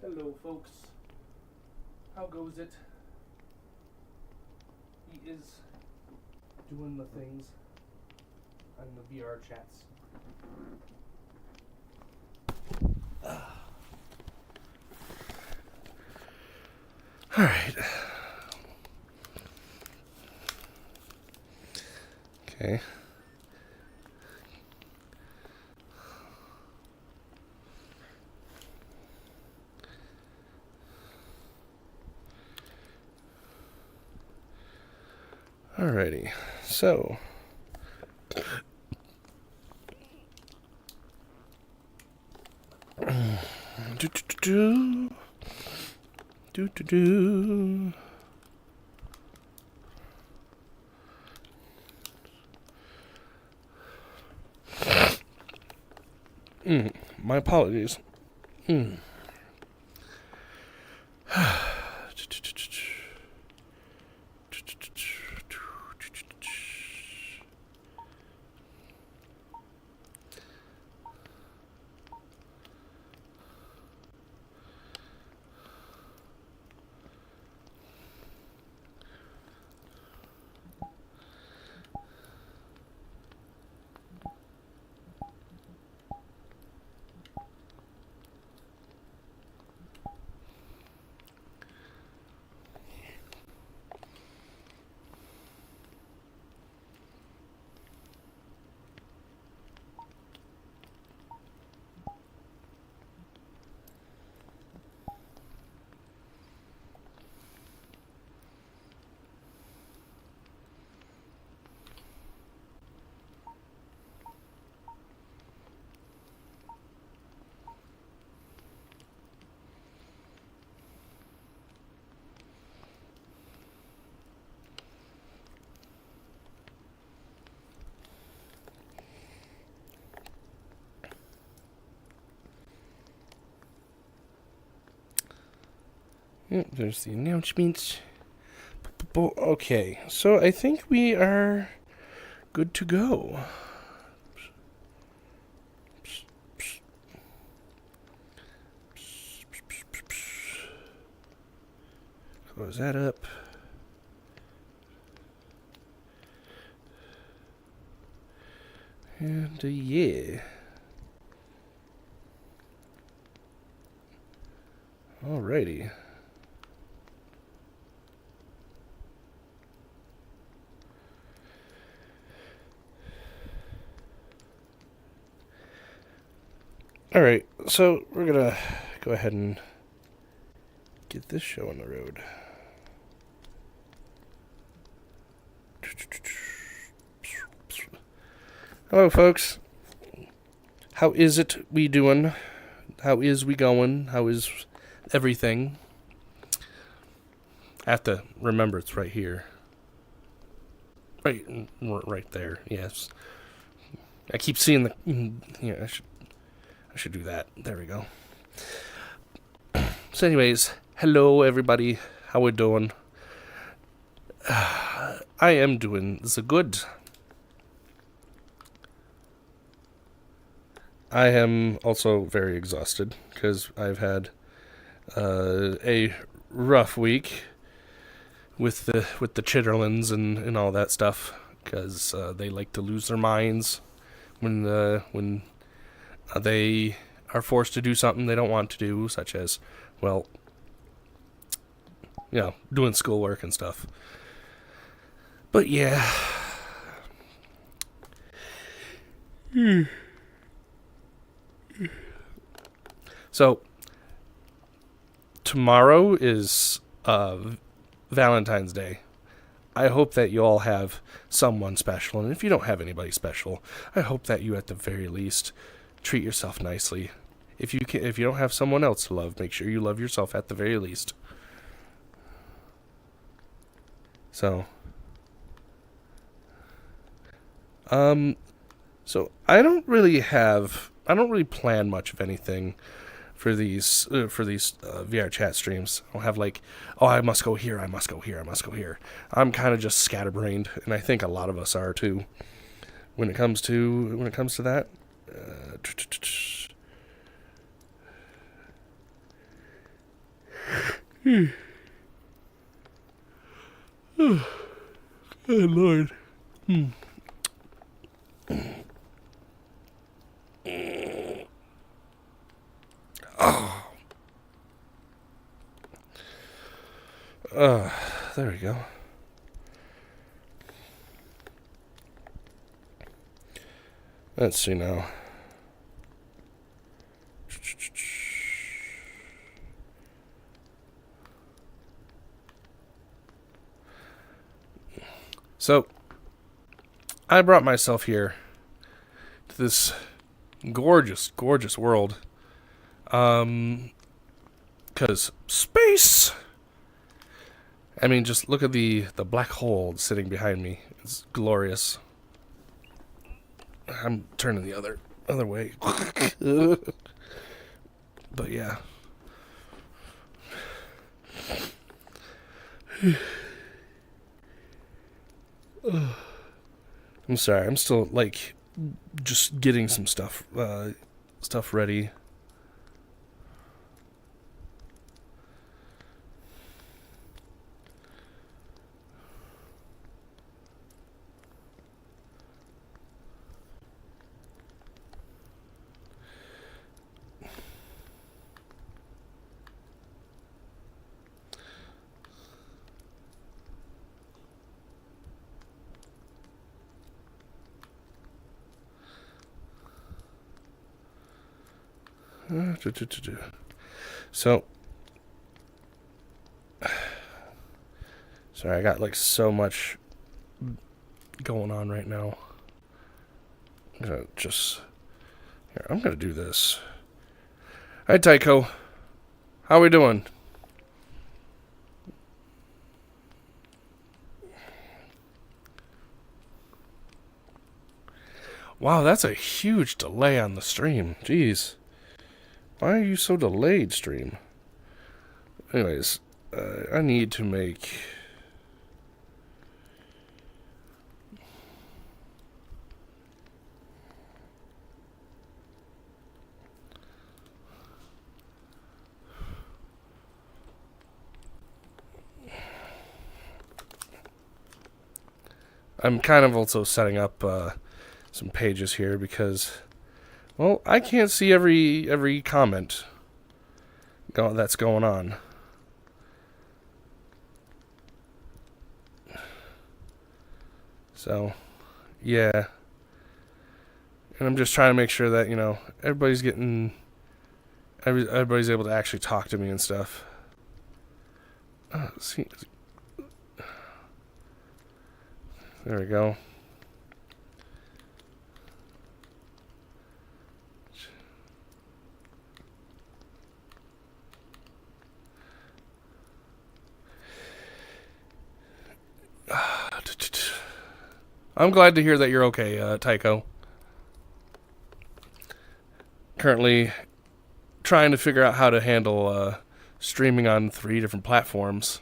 Hello, folks. How goes it? He is doing the things on the VRChats. All right. Okay. Alrighty, so my apologies. Yep, there's the announcements. Okay, so I think we are good to go. Close that up. And yeah. Alrighty. Alright, so we're gonna go ahead and get this show on the road. Hello, folks. How is it we doing? How is we going? How is everything? I have to remember it's right here. Right there. Yes. I keep seeing the. Yeah, I should do that. There we go. So, anyways, hello everybody. How we doing? I am doing the good. I am also very exhausted because I've had a rough week with the chitterlings and all that stuff, because they like to lose their minds when they are forced to do something they don't want to do, such as, well, doing schoolwork and stuff. But yeah. So tomorrow is Valentine's Day. I hope that you all have someone special, and if you don't have anybody special, I hope that you at the very least treat yourself nicely. If you don't have someone else to love, make sure you love yourself at the very least. So, so I don't really plan much of anything for these VRChat streams. I don't have like, oh, I must go here, I must go here, I must go here. I'm kind of just scatterbrained, and I think a lot of us are too. When it comes to that. Oh, good Lord. There we go. Let's see now. So, I brought myself here to this gorgeous, gorgeous world. 'Cause space! I mean, just look at the black hole sitting behind me. It's glorious. I'm turning the other way. But yeah. I'm sorry. I'm still like just getting some stuff ready. So, sorry, I got like so much going on right now. I'm gonna do this. Hi, Tycho. How we doing? Wow, that's a huge delay on the stream. Jeez. Why are you so delayed, stream? Anyways, I need to make... I'm kind of also setting up some pages here because, well, I can't see every comment that's going on. So, yeah. And I'm just trying to make sure that, everybody's able to actually talk to me and stuff. See, there we go. I'm glad to hear that you're okay, Tycho. Currently trying to figure out how to handle streaming on 3 different platforms.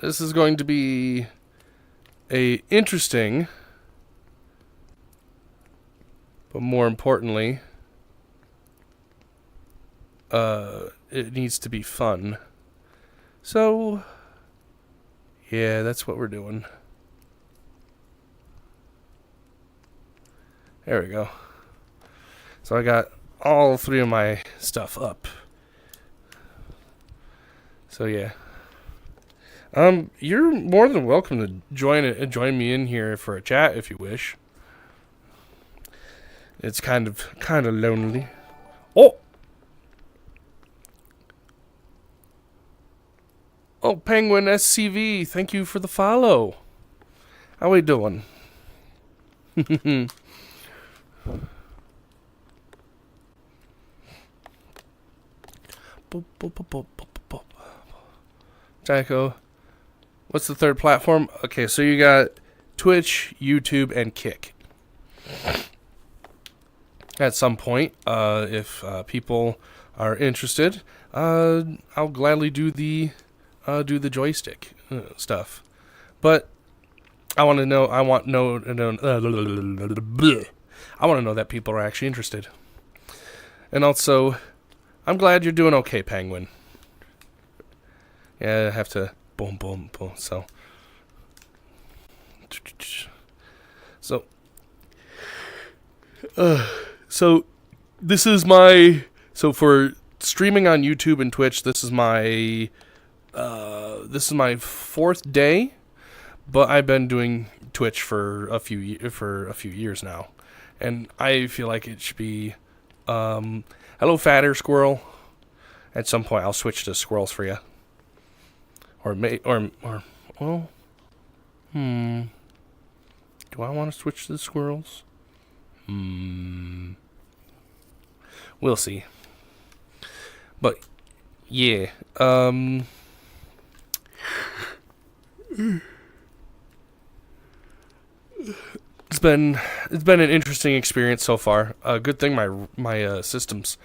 This is going to be a interesting, but more importantly, it needs to be fun. So, Yeah, that's what we're doing. There we go. So I got all 3 of my stuff up. So yeah. You're more than welcome to join me in here for a chat if you wish. It's kind of lonely. Oh, Penguin SCV, thank you for the follow. How we doing? Tycho, what's the third platform? Okay, so you got Twitch, YouTube, and Kick. At some point, if people are interested, I'll gladly do the joystick stuff. But I want to know. I want to know that people are actually interested. And also, I'm glad you're doing okay, Penguin. Yeah, I have to boom, boom, boom. So this is my for streaming on YouTube and Twitch. This is my 4th day, but I've been doing Twitch for a few years now, and I feel like it should be hello, fatter squirrel. At some point, I'll switch to squirrels for you. Do I want to switch to the squirrels? We'll see. But yeah, it's been an interesting experience so far. Good thing my system's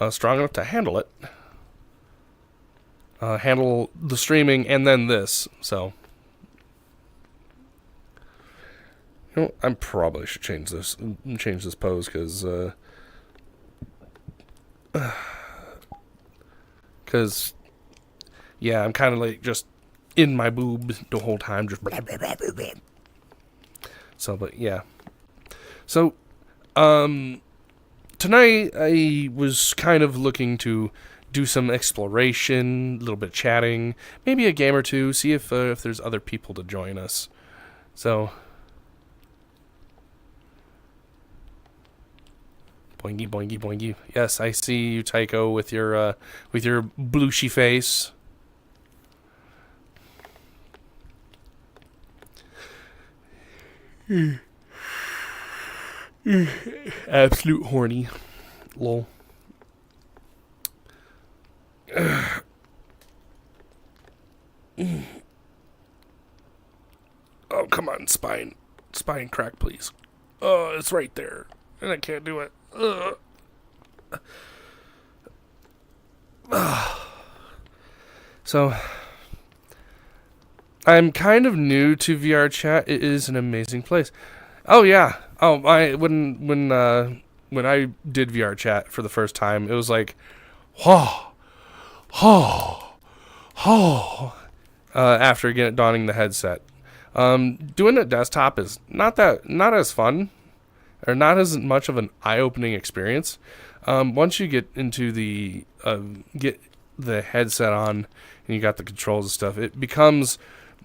strong enough to handle it. Handle the streaming and then this. So, I probably should change this pose because yeah, I'm kind of like just in my boob the whole time, just blah, blah, blah, blah, blah. So, but yeah. So, tonight I was kind of looking to do some exploration, a little bit of chatting, maybe a game or two, see if there's other people to join us. So, boingy, boingy, boingy. Yes, I see you, Tycho, with your blueshy face. Absolute horny. Lol. Oh, come on, spine crack, please. Oh, it's right there, and I can't do it. So, I'm kind of new to VRChat. It is an amazing place. Oh yeah. Oh, when I did VRChat for the first time, it was like, whoa. After donning the headset, doing a desktop is not as fun, or not as much of an eye-opening experience. Once you get into get the headset on and you got the controls and stuff, it becomes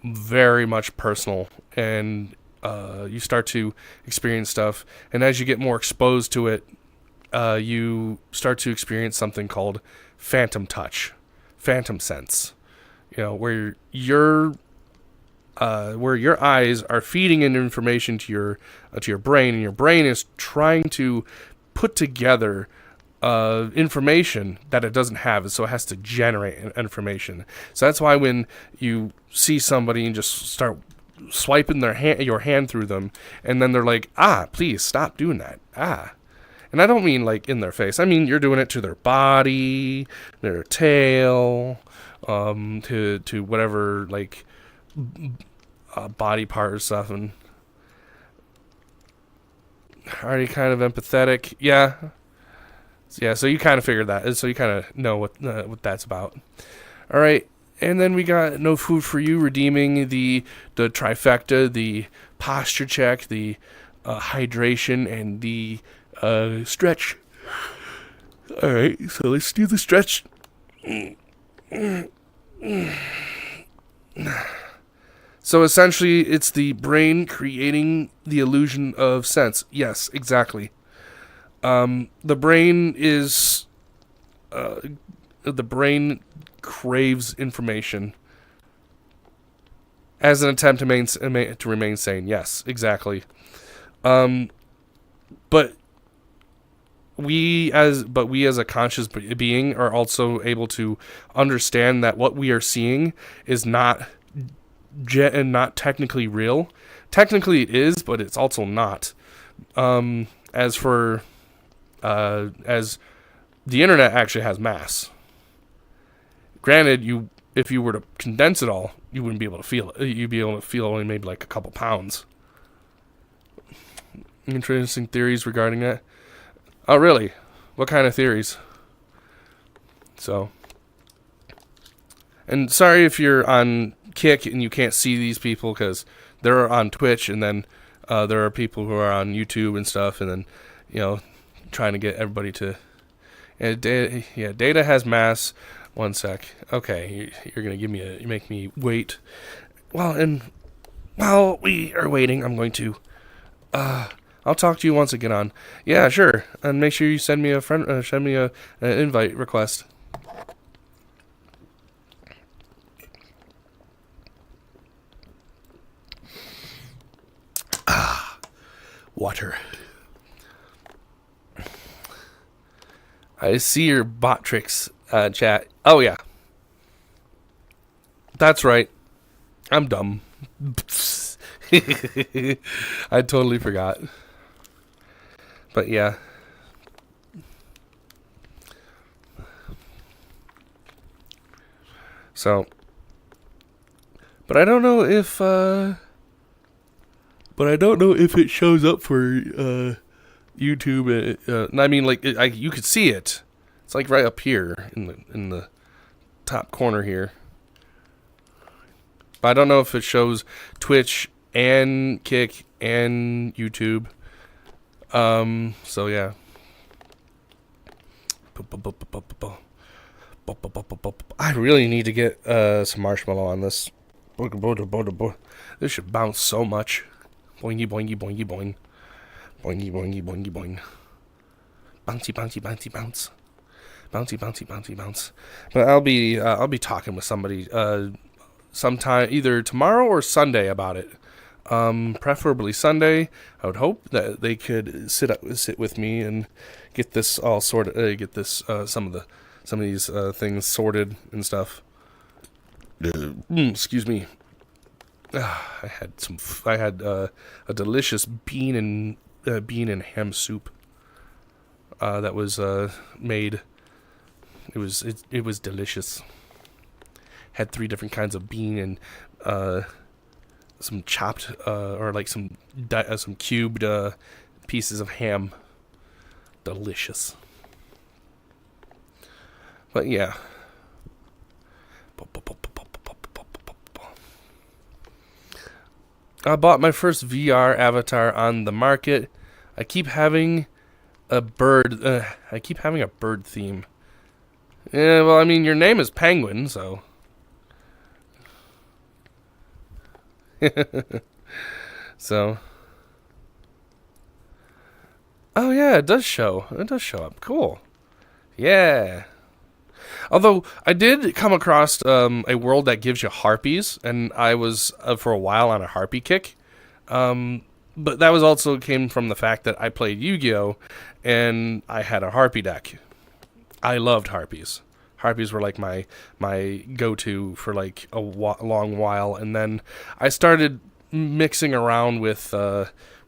very much personal, and you start to experience stuff. And as you get more exposed to it, you start to experience something called phantom touch, phantom sense, where your eyes are feeding in information to your brain, and your brain is trying to put together information that it doesn't have, so it has to generate information. So that's why when you see somebody and just start swiping your hand through them, and then they're like, please stop doing that. And I don't mean like in their face. I mean, you're doing it to their body, their tail, to whatever, like, body part or stuff. And are you kind of empathetic? Yeah. So you kind of figured that. So you kind of know what that's about. All right. And then we got No Food for You redeeming the trifecta, the posture check, the hydration, and the stretch. All right, so let's do the stretch. So essentially, it's the brain creating the illusion of sense. Yes, exactly. The brain is... the brain craves information as an attempt to remain sane. Yes, exactly. But we as a conscious being are also able to understand that what we are seeing is not technically real. Technically it is, but it's also not. As the internet actually has mass. Granted, if you were to condense it all, you wouldn't be able to feel it. You'd be able to feel only maybe like a couple pounds. Interesting theories regarding that. Oh, really? What kind of theories? So, and sorry if you're on Kick and you can't see these people because they're on Twitch, and then there are people who are on YouTube and stuff, and then trying to get everybody to. Data has mass. 1 sec. Okay, you're gonna you make me wait. Well, and while we are waiting, I'm going to. I'll talk to you once I get on. Yeah, sure. And make sure you send me an invite request. Water. I see your bot tricks, chat. Oh, yeah. That's right. I'm dumb. I totally forgot. But yeah. So. But I don't know if it shows up for YouTube. I mean, like you could see it. It's like right up here in the top corner here. But I don't know if it shows Twitch and Kick and YouTube. So yeah. I really need to get some marshmallow on this. This should bounce so much. Boingy boingy boingy boing. Boingy boingy boingy boing. Bouncy bouncy bouncy bounce. Bouncy bouncy bouncy bounce. But I'll be talking with somebody sometime either tomorrow or Sunday about it. Preferably Sunday. I would hope that they could sit with me and get this all sorted. Get this some of these things sorted and stuff. Excuse me. I had a delicious bean and ham soup that was made. It was delicious. Had 3 different kinds of bean and some chopped or like some cubed pieces of ham. Delicious. But yeah. I bought my first VR avatar on the market. I keep having a bird theme. Yeah, well, I mean, your name is Penguin, so. So. Oh yeah, it does show. It does show up. Cool. Yeah. Although I did come across a world that gives you harpies, and I was for a while on a harpy kick. But that was also came from the fact that I played Yu-Gi-Oh, and I had a harpy deck. I loved harpies. Harpies were like my go-to for like a long while, and then I started mixing around with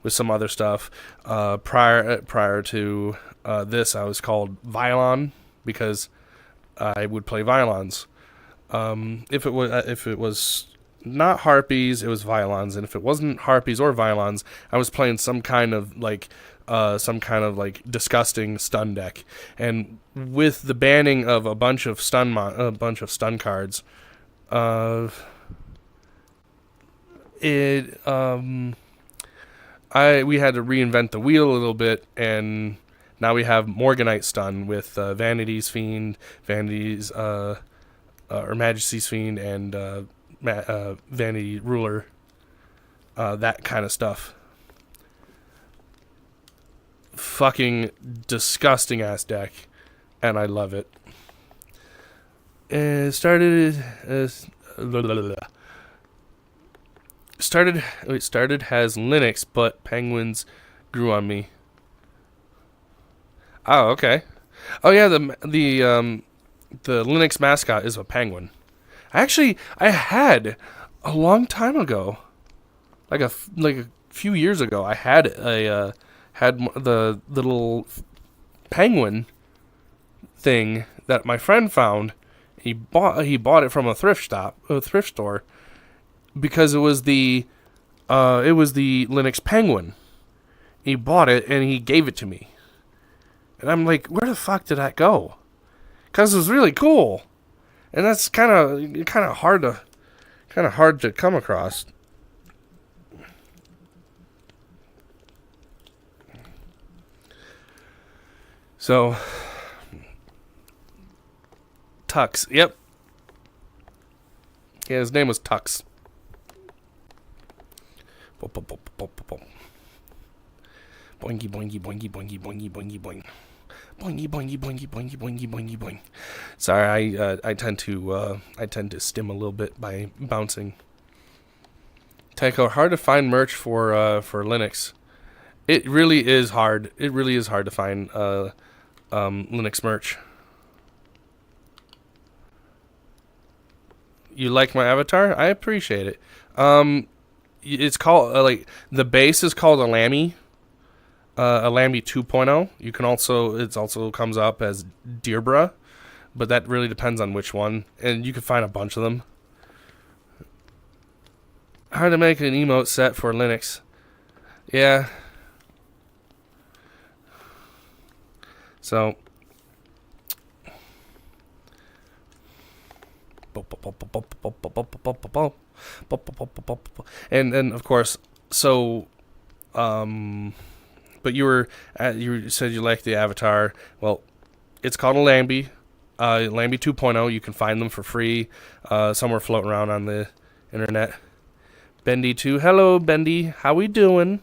some other stuff. Prior to this, I was called Violon because I would play violons. If it was not harpies, it was violons, and if it wasn't harpies or violons, I was playing some kind of like disgusting stun deck. And with the banning of a bunch of stun cards, Uh, it we had to reinvent the wheel a little bit, and now we have Morganites done with Vanity's Fiend, Vanity's or Majesty's Fiend, and Vanity Ruler, that kind of stuff. Fucking disgusting ass deck, and I love it. It started as started as Linux, but penguins grew on me. Oh, okay. Oh yeah, the Linux mascot is a penguin. Actually, I had a long time ago, like a few years ago, I had the little penguin thing that my friend found. He bought it from a thrift store, because it was the Linux penguin. He bought it and he gave it to me, and I'm like, where the fuck did that go? Because it was really cool, and that's kind of hard to come across. So, Tux. Yep. Yeah, his name was Tux. Boingy boingy boingy boingy boingy boingy boing. Boingy boingy boingy boingy boingy boingy boing. Sorry, I tend to stim a little bit by bouncing. Tycho, hard to find merch for Linux. It really is hard. It really is hard to find Linux merch. You like my avatar? I appreciate it. It's called like the base is called a Lamy 2.0. You can also comes up as Deirdre, but that really depends on which one, and you can find a bunch of them. How to make an emote set for Linux? Yeah. So. And of course, so but you said you liked the avatar. Well, it's called a Lambie 2.0. You can find them for free somewhere floating around on the internet. Bendy 2, hello Bendy, how we doing?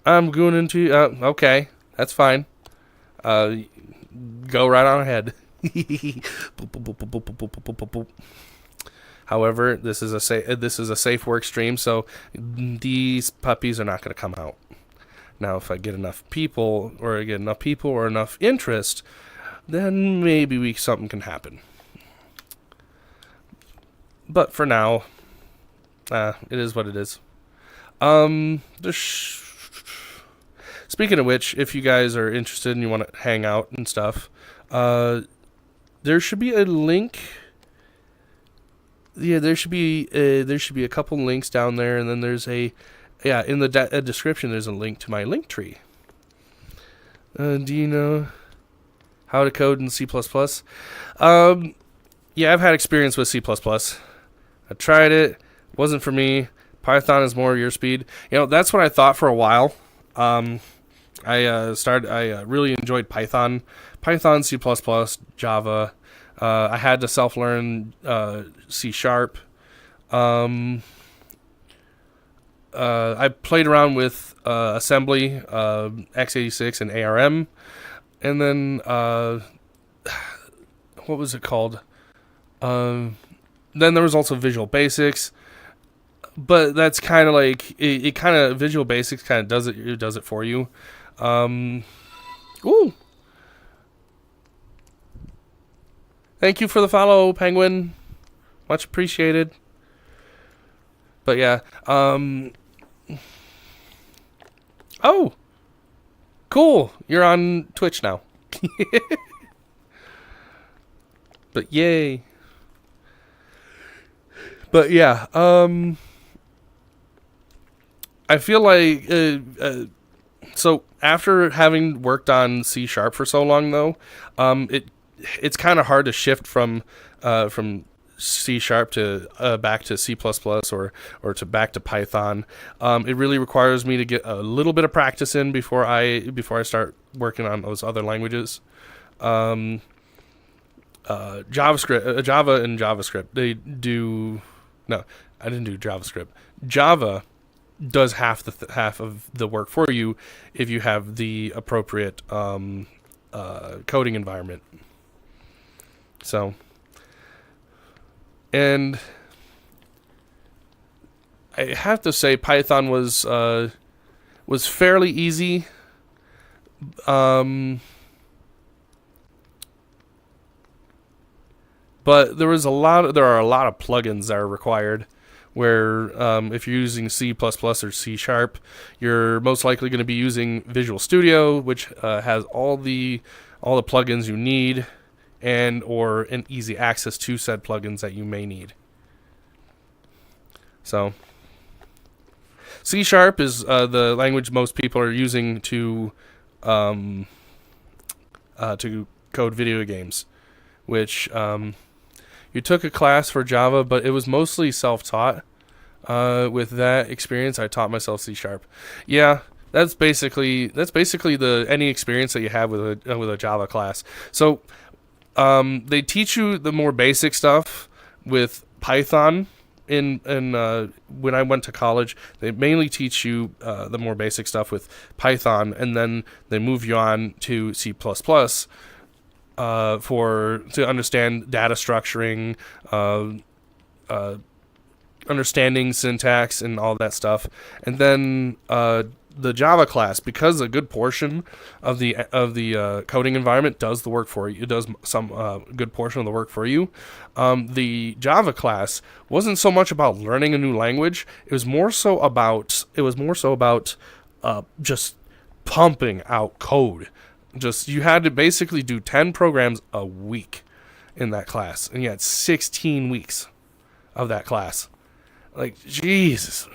I'm going into okay, that's fine. Go right on ahead. However, this is a safe work stream, so these puppies are not going to come out. Now, if I get enough people or enough interest, then maybe something can happen. But for now, it is what it is. Speaking of which, if you guys are interested and you want to hang out and stuff, there should be a link. Yeah, there should be a couple links down there, and then there's in the description there's a link to my link tree. Do you know how to code in C++? Yeah, I've had experience with C++. I tried it, wasn't for me. Python is more your speed. That's what I thought for a while. I really enjoyed Python, C++, Java. I had to self-learn C#. I played around with assembly, x86 and ARM, and then what was it called? Then there was also Visual Basics, but that's kind of like it kind of Visual Basics kind of does it for you. Ooh. Thank you for the follow, Penguin. Much appreciated. But yeah, oh, cool. You're on Twitch now. But yay. But yeah, I feel like so after having worked on C# for so long though, it's kind of hard to shift from C Sharp to back to C++ or to back to Python. It really requires me to get a little bit of practice in before I start working on those other languages. JavaScript, Java and JavaScript. They do no, I didn't do JavaScript. Java does half of the work for you if you have the appropriate coding environment. So, and I have to say Python was fairly easy. But there are a lot of plugins that are required. Where if you're using C++ or C Sharp, you're most likely going to be using Visual Studio, which has all the plugins you need, and or an easy access to said plugins that you may need. So, C Sharp is the language most people are using to code video games, which you took a class for Java, but it was mostly self-taught. With that experience, I taught myself C Sharp. Yeah, that's basically any experience that you have with a Java class. So they teach you the more basic stuff with Python. In when I went to college, they mainly teach you the more basic stuff with Python, and then they move you on to C++. To understand data structuring, understanding syntax and all that stuff, and then the Java class, because a good portion of the coding environment does the work for you. It does some good portion of the work for you. The Java class wasn't so much about learning a new language. It was more so about just pumping out code. Just you had to basically do 10 programs a week in that class, and you had 16 weeks of that class. Like, Jesus,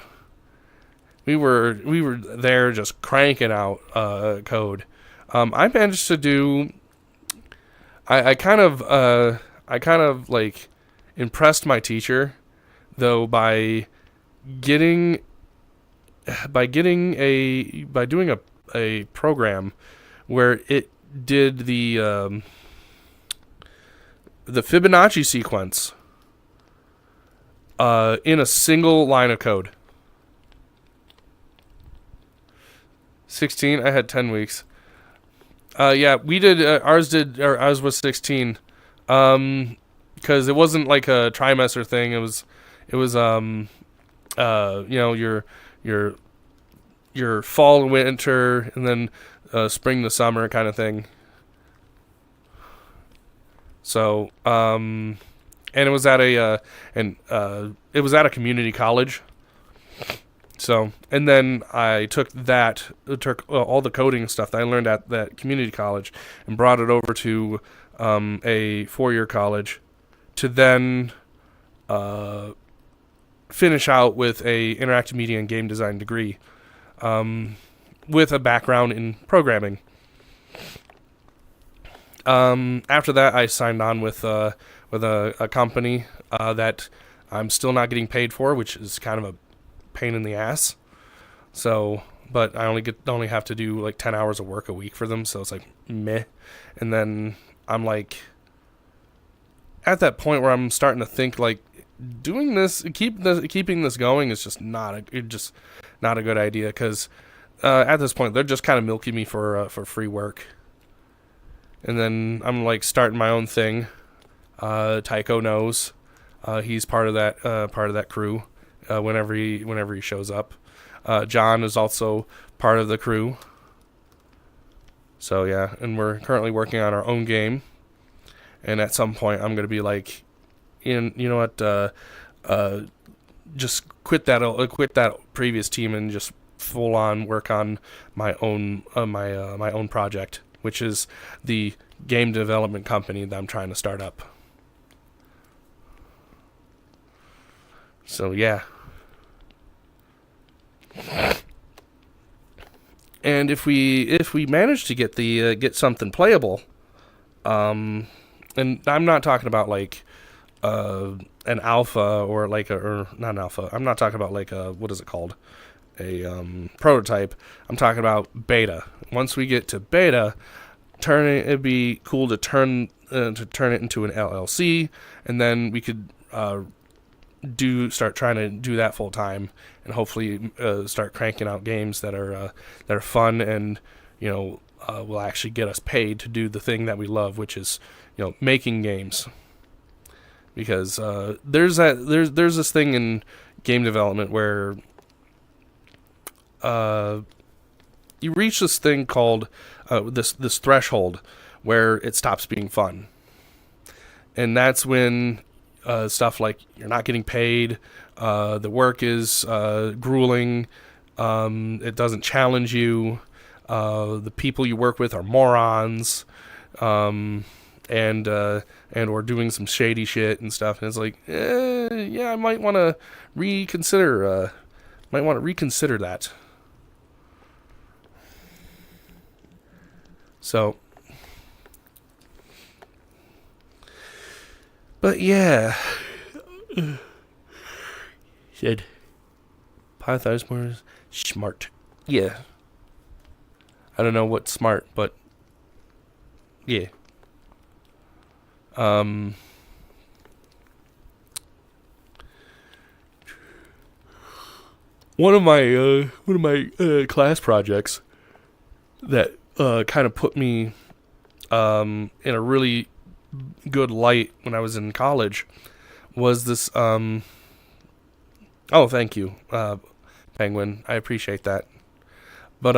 we were there just cranking out code. I managed to do. I kind of like impressed my teacher though by doing a program where it did the Fibonacci sequence in a single line of code. 16. I had 10 weeks. Yeah, we did. Ours was 16. Because it wasn't like a trimester thing. It was your fall, winter, and then spring to summer kind of thing. So, and it was at a community college. So, and then I took all the coding stuff that I learned at that community college and brought it over to a 4-year college to then finish out with a interactive media and game design degree with a background in programming. After that, I signed on with a company that I'm still not getting paid for, which is kind of a pain in the ass. So, but I only have to do like 10 hours of work a week for them, so it's like meh. And then I'm like at that point where I'm starting to think like doing this, keeping this going is just not a good idea, because at this point they're just kind of milking me for free work. And then I'm like starting my own thing. Tycho knows. He's part of that crew. Whenever he shows up, John is also part of the crew. So yeah, and we're currently working on our own game. And at some point, I'm gonna be like, just quit that previous team and just full on work on my own my own project, which is the game development company that I'm trying to start up. So yeah. And if we manage to get something playable, and I'm not talking about like an alpha or like a, or not an alpha. I'm not talking about like a, what is it called? A prototype. I'm talking about beta. Once we get to beta, it'd be cool to turn it into an LLC, and then we could start trying to do that full time, and hopefully start cranking out games that are fun and will actually get us paid to do the thing that we love, which is making games. Because there's this thing in game development where you reach this thing called this threshold where it stops being fun, and that's when stuff like you're not getting paid, the work is grueling, it doesn't challenge you, the people you work with are morons, and or doing some shady shit and stuff, and it's like, yeah, I might want to reconsider that. So, but yeah, said Python is more smart. Yeah, I don't know what's smart, but yeah. One of my class projects that kind of put me in a really good light when I was in college was this. Oh, thank you, Penguin. I appreciate that. But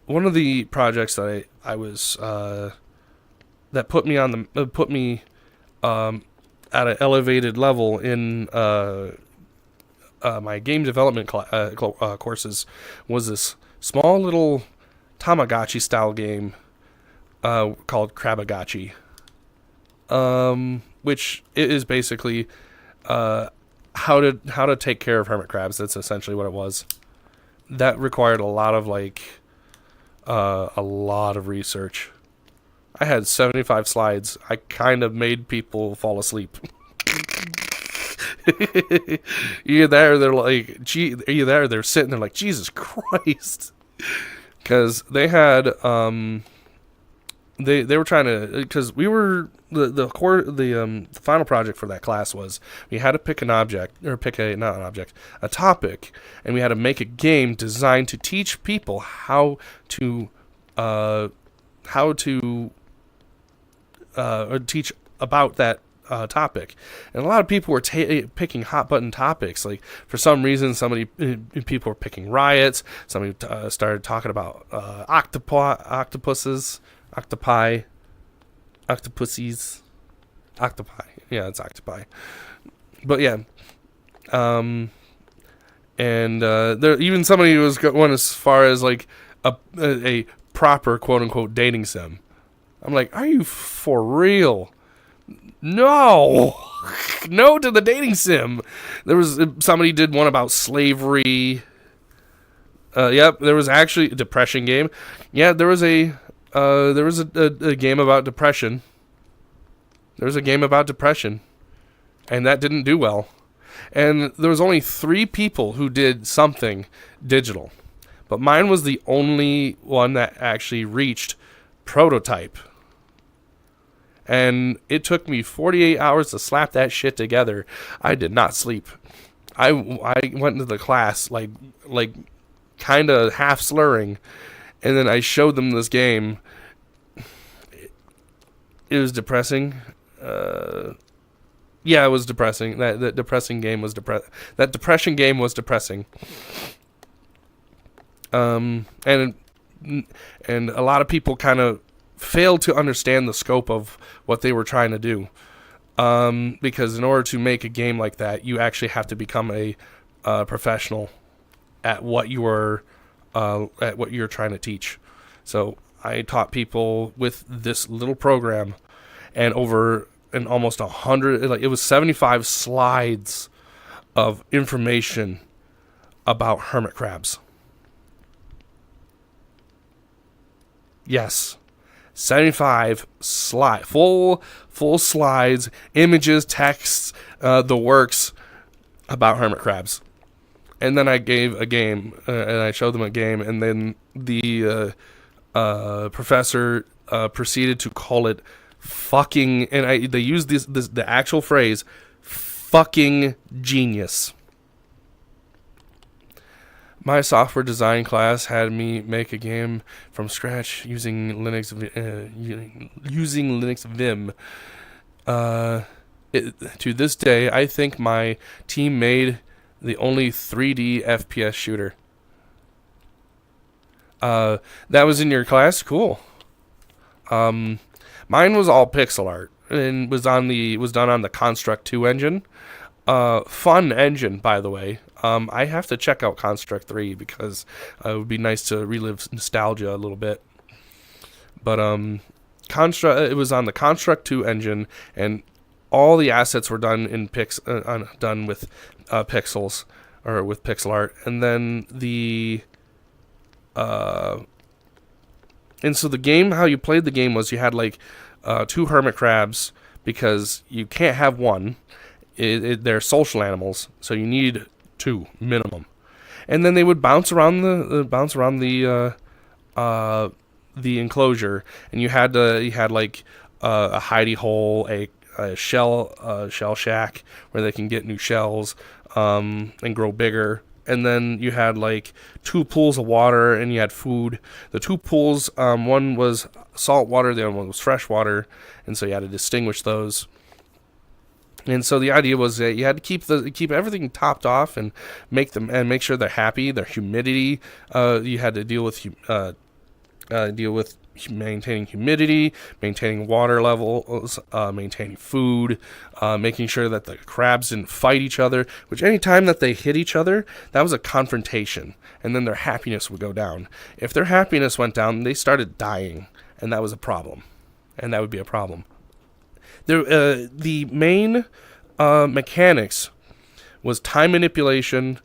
one of the projects that I was that put me on the at an elevated level in my game development courses was this small little Tamagotchi style game called Crabagotchi, which is basically how to take care of hermit crabs. That's essentially what it was. That required a lot of research. I had 75 slides. I kind of made people fall asleep. Either there, they're like, either they're sitting there like, Jesus Christ, because they had they were trying to, because we were the final project for that class was we had to pick an object, or pick a topic, and we had to make a game designed to teach people how to or teach about that topic. And a lot of people were picking hot button topics. Like, for some reason, people were picking riots. Somebody started talking about octopuses, octopuses, octopi. Yeah, it's octopi. But yeah, and there even somebody was going as far as like a proper quote unquote dating sim. I'm like, are you for real? No, no to the dating sim. There was somebody did one about slavery. Yep, there was actually a depression game. Yeah, there was a game about depression. There was a game about depression, and that didn't do well. And there was only 3 people who did something digital, but mine was the only one that actually reached prototype. And it took me 48 hours to slap that shit together. I did not sleep. I went into the class like kind of half slurring, and then I showed them this game. It was depressing. Yeah, it was depressing. That depressing game was That depression game was depressing. And a lot of people kind of failed to understand the scope of what they were trying to do. Because in order to make a game like that, you actually have to become a professional at what you're trying to teach. So I taught people with this little program, and almost 100, like it was 75 slides of information about hermit crabs. Yes, 75 full slides, images, texts, the works about hermit crabs. And then I gave a game, and I showed them a game, and then the professor proceeded to call it fucking, and they used the actual phrase, fucking genius. My software design class had me make a game from scratch using Linux Vim. To this day, I think my team made the only 3D FPS shooter. That was in your class? Cool. Mine was all pixel art and was done on the Construct 2 engine. Fun engine, by the way. I have to check out Construct 3 because it would be nice to relive nostalgia a little bit. But it was on the Construct 2 engine, and all the assets were done in done with pixels or with pixel art, and then and so the game, how you played the game was you had like 2 hermit crabs, because you can't have one. They're social animals, so you need 2 minimum. And then they would bounce around the enclosure, and you had like a hidey hole, a shell shack where they can get new shells and grow bigger. And then you had like 2 pools of water, and you had food. The 2 pools, one was salt water, the other one was fresh water, and so you had to distinguish those. And so the idea was that you had to keep everything topped off and make sure they're happy. Their humidity, you had to deal with maintaining humidity, maintaining water levels, maintaining food, making sure that the crabs didn't fight each other, which any time that they hit each other, that was a confrontation, and then their happiness would go down. If their happiness went down, they started dying, and that was a problem, and that would be a problem. The main mechanics was time manipulation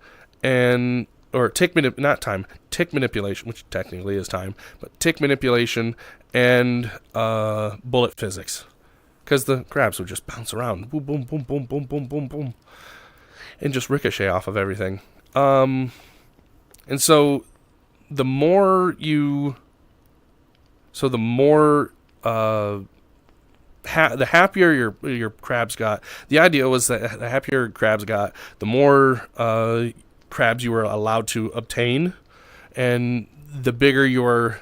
tick manipulation, which technically is time, but tick manipulation and bullet physics, because the crabs would just bounce around, boom, boom, boom, boom, boom, boom, boom, boom, and just ricochet off of everything. And so the more the happier your crabs got. The idea was that the happier crabs got, the more crabs you were allowed to obtain, and the bigger your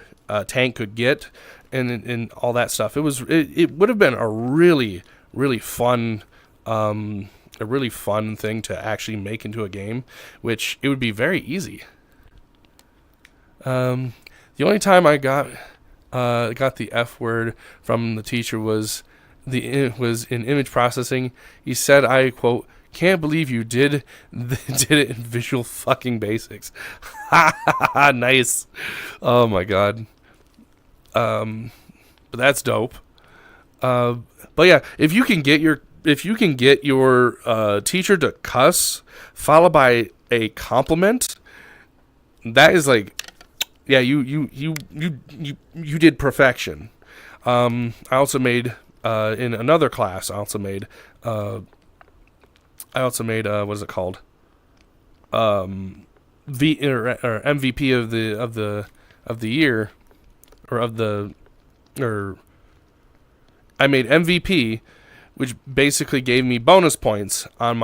tank could get, and all that stuff. It would have been a really, really fun thing to actually make into a game, which it would be very easy. The only time I got the F word from the teacher was in image processing. He said, I quote, "Can't believe you did it in Visual fucking Basics." Nice. Oh my god. But that's dope. But yeah, if you can get your teacher to cuss followed by a compliment, that is like, yeah, you did perfection. I also made in another class. I also made what is it called? MVP of the year, I made MVP, which basically gave me bonus points on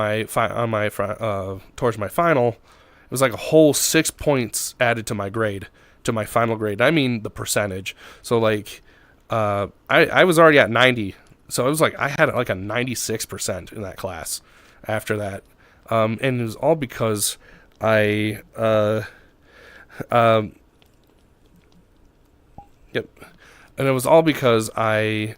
towards my final. It was like a whole 6 points added to my grade, to my final grade. I mean the percentage. So like, I was already at 90, so it was like I had like a 96% in that class after that, and it was all because yep, and it was all because I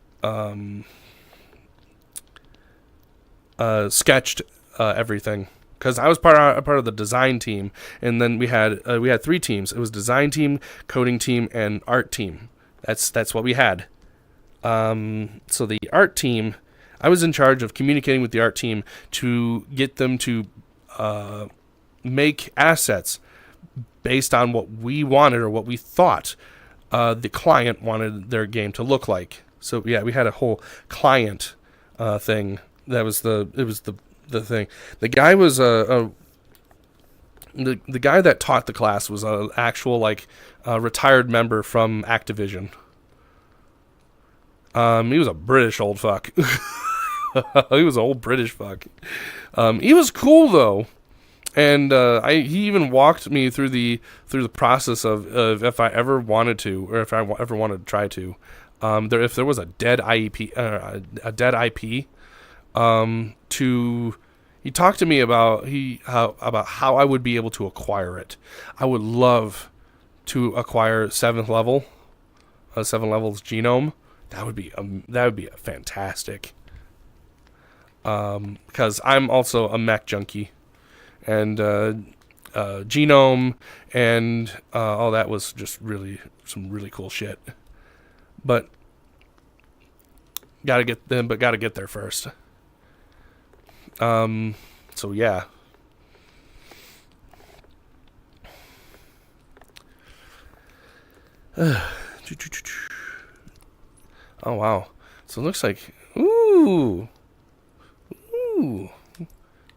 sketched everything. Because I was part of the design team, and then we had 3 teams. It was design team, coding team, and art team. That's what we had. So the art team, I was in charge of communicating with the art team to get them to make assets based on what we wanted or what we thought the client wanted their game to look like. So yeah, we had a whole client thing. That was the thing. The guy was the guy that taught the class was an actual like retired member from Activision. He was a British old fuck. He was an old British fuck. He was cool though, and he even walked me through the process of if I ever wanted to, or if I ever wanted to try to, if there was a dead IEP, a dead IP, to. He talked to me about how I would be able to acquire it. I would love to acquire 7th level, 7 levels genome. That would be fantastic. Because I'm also a mech junkie, and genome and all that was just really some really cool shit. But gotta get there first. So yeah. Oh wow. So it looks like it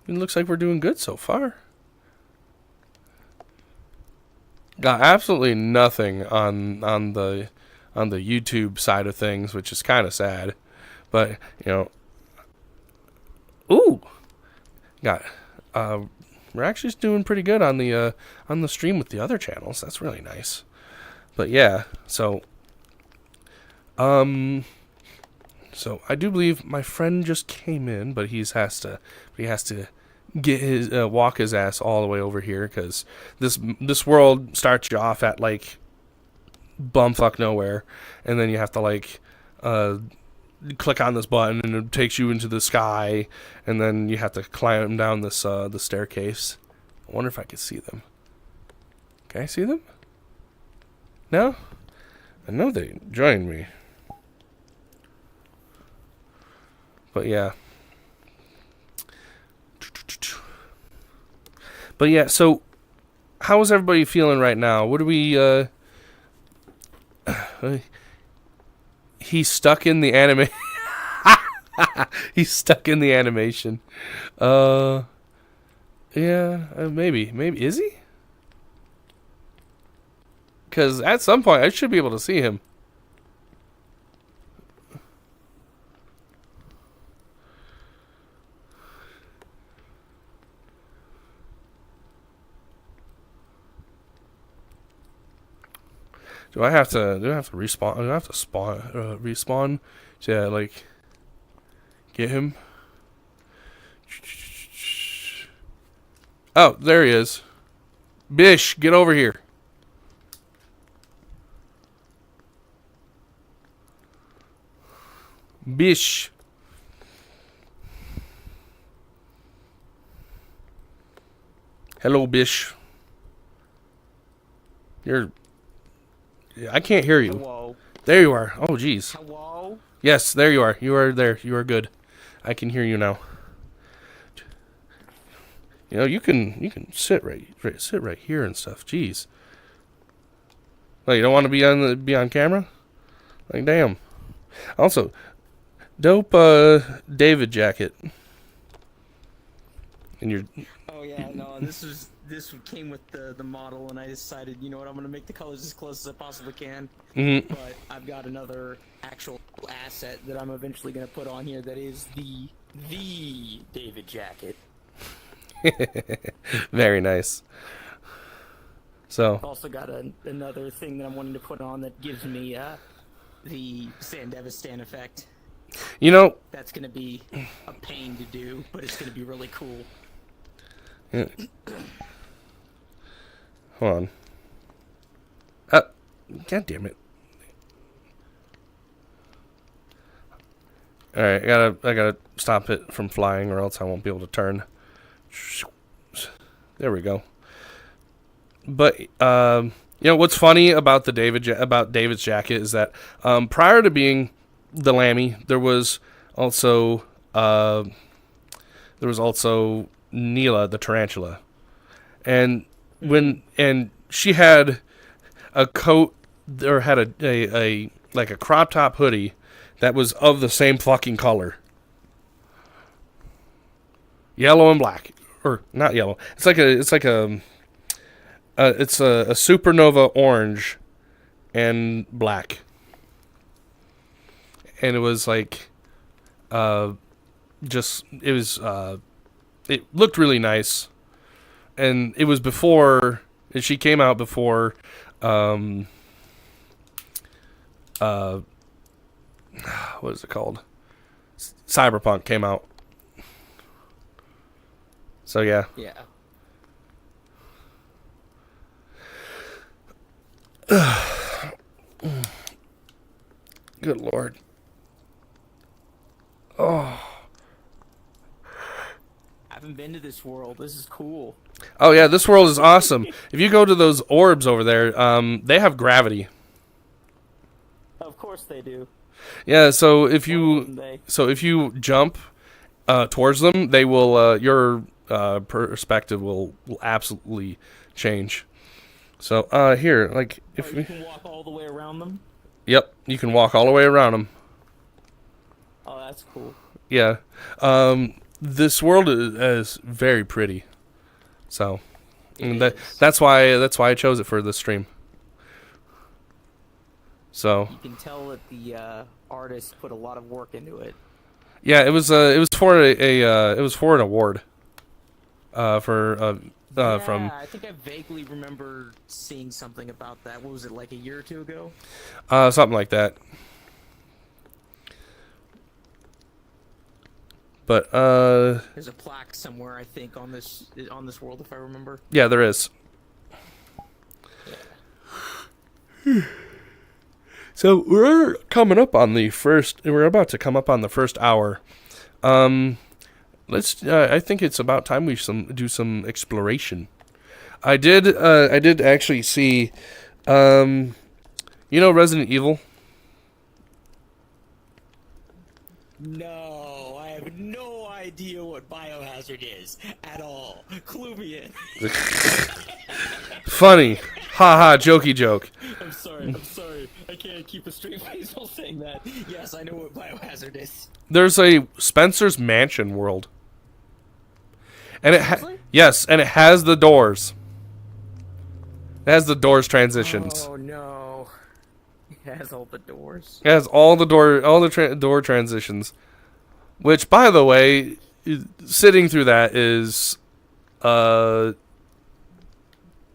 looks like we're doing good so far. Got absolutely nothing on the YouTube side of things, which is kind of sad. But, you know, got we're actually doing pretty good on the stream with the other channels. That's really nice. But yeah, so I do believe my friend just came in, but he has to get his walk his ass all the way over here, because this world starts you off at like bumfuck nowhere, and then you have to like click on this button and it takes you into the sky, and then you have to climb down this the staircase. I wonder if I can see them. Can I see them? No? I know they joined me. But yeah. But yeah, so how is everybody feeling right now? What do we he's stuck in the anime. He's stuck in the animation. Yeah, maybe is he? Because at some point I should be able to see him. Do I have to respawn? Do I have to respawn to like get him? Oh, there he is. Bish, get over here. Bish. Hello, Bish. I can't hear you. Hello. There you are. Oh, jeez. Hello? Yes, there you are. You are there. You are good. I can hear you now. You know, you can sit right here and stuff. Jeez. Oh, you don't want to be on camera? Like, damn. Also, dope David jacket. And you're. Oh yeah, no, this came with the model, and I decided, you know what, I'm gonna make the colors as close as I possibly can. Mm-hmm. But I've got another actual asset that I'm eventually gonna put on here that is the David jacket. Very nice. So. I've also got another thing that I'm wanting to put on that gives me the Sandevistan effect. You know. That's gonna be a pain to do, but it's gonna be really cool. Yeah. Hold on. God damn it. Alright, I gotta stop it from flying, or else I won't be able to turn. There we go. But you know what's funny about David's jacket is that prior to being the Lammy, there was also Neela the tarantula, and she had a coat or had a like a crop top hoodie that was of the same fucking color, yellow and black, or not yellow. It's like a supernova orange and black, and it was like it looked really nice, and it was before she came out before what is it called? Cyberpunk came out. So yeah. Yeah. Good Lord. Oh. I haven't been to this world. This is cool. Oh yeah, this world is awesome. If you go to those orbs over there, they have gravity. Of course they do. Yeah, so if you jump towards them, they will your perspective will absolutely change. So here, like if you can walk all the way around them. Yep, you can walk all the way around them. Oh, that's cool. Yeah, this world is very pretty. So that's why I chose it for this stream. So you can tell that the artist put a lot of work into it. Yeah, it was for an award. From I think I vaguely remember seeing something about that. What was it, like a year or two ago? Something like that. But there's a plaque somewhere, I think, on this world, if I remember. Yeah, there is. Yeah. So we're about to come up on the first hour. I think it's about time we do some exploration. I did actually see, Resident Evil? No, I have no idea what Biohazard is at all. Clue me in. Funny. Ha, jokey joke. I'm sorry. I can't keep a straight face while saying that. Yes, I know what Biohazard is. There's a Spencer's Mansion world. And it has the doors. It has the doors transitions. Oh no. It has all the doors. It has all the door transitions. Which, by the way, sitting through that is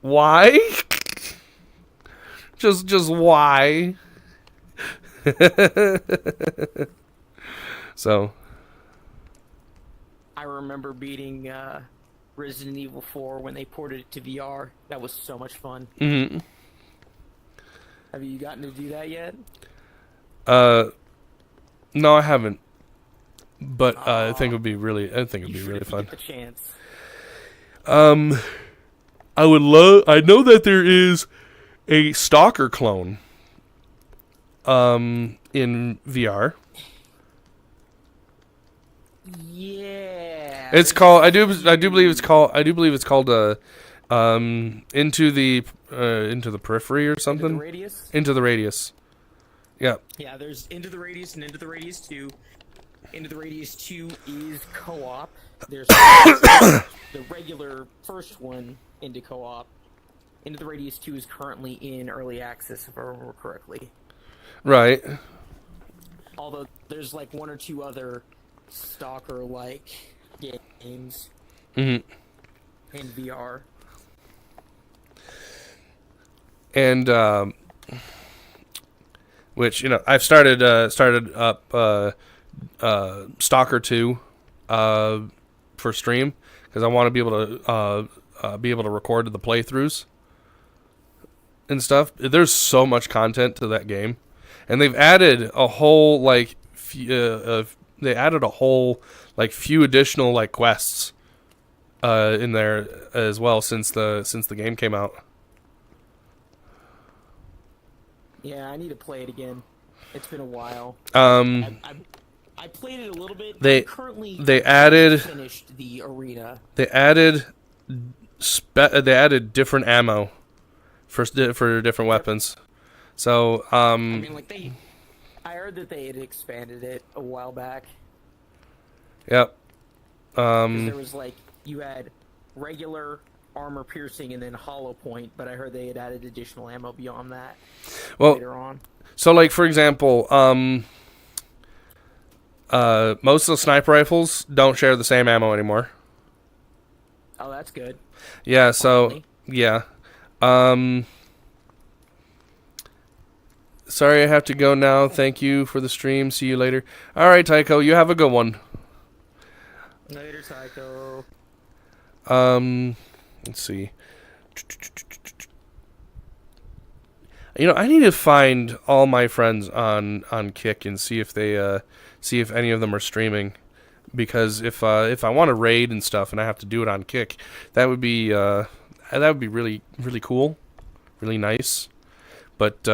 why? Just why? So I remember beating Resident Evil 4 when they ported it to VR. That was so much fun. Mm-hmm. Have you gotten to do that yet? No, I haven't. But I think it'd be really fun. Get the chance. I know that there is a Stalker clone in VR. Yeah. It's called I do believe it's called Into the Periphery or something. Into the Radius? Into the Radius. Yeah. Yeah, there's Into the Radius and Into the Radius 2. Into the Radius 2 is co-op. There's the regular first one into co-op. Into the Radius 2 is currently in early access, if I remember correctly. Right. Although there's like one or two other Stalker-like games in VR. And which I've started up Stalker 2 for stream because I want to be able to record the playthroughs and stuff. There's so much content to that game, and they've added a whole few additional quests in there as well since the game came out. Yeah, I need to play it again. It's been a while. I played it a little bit. They finished the arena. They added different ammo for different weapons. So, I mean, like I heard that they had expanded it a while back yep. because there was like you had regular armor piercing and then hollow point, but I heard they had added additional ammo beyond that Well, later on. so like for example, most of the sniper rifles don't share the same ammo anymore. Oh, that's good. Yeah, so Finally. yeah. Sorry I have to go now. Thank you for the stream. See you later. All right, Tycho, you have a good one. Later, Psycho. Let's see. I need to find all my friends on Kick and see if they see if any of them are streaming, because if I want to raid and stuff and I have to do it on Kick, that would be really really cool, really nice. But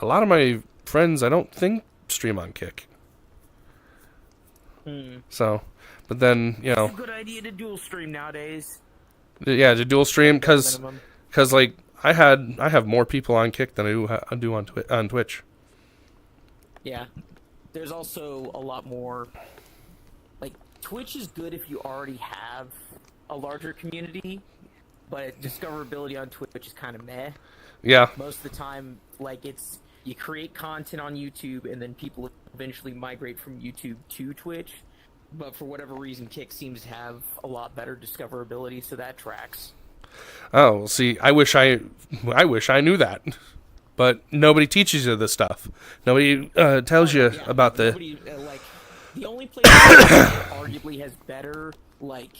a lot of my friends I don't think stream on Kick. So, but then It's a good idea to dual stream nowadays. yeah, to dual stream because Minimum. like I have more people on Kick than I do on Twitch. Yeah. There's also a lot more. Like, Twitch is good if you already have a larger community, but discoverability on Twitch is kind of meh. Yeah, Most of the time, like, it's you create content on YouTube and then people eventually migrate from YouTube to Twitch. But for whatever reason, Kick seems to have a lot better discoverability, so that tracks. oh, see, I wish I knew that, but nobody teaches you this stuff. Nobody tells you Yeah, about the. nobody, like, the only place that arguably has better, like,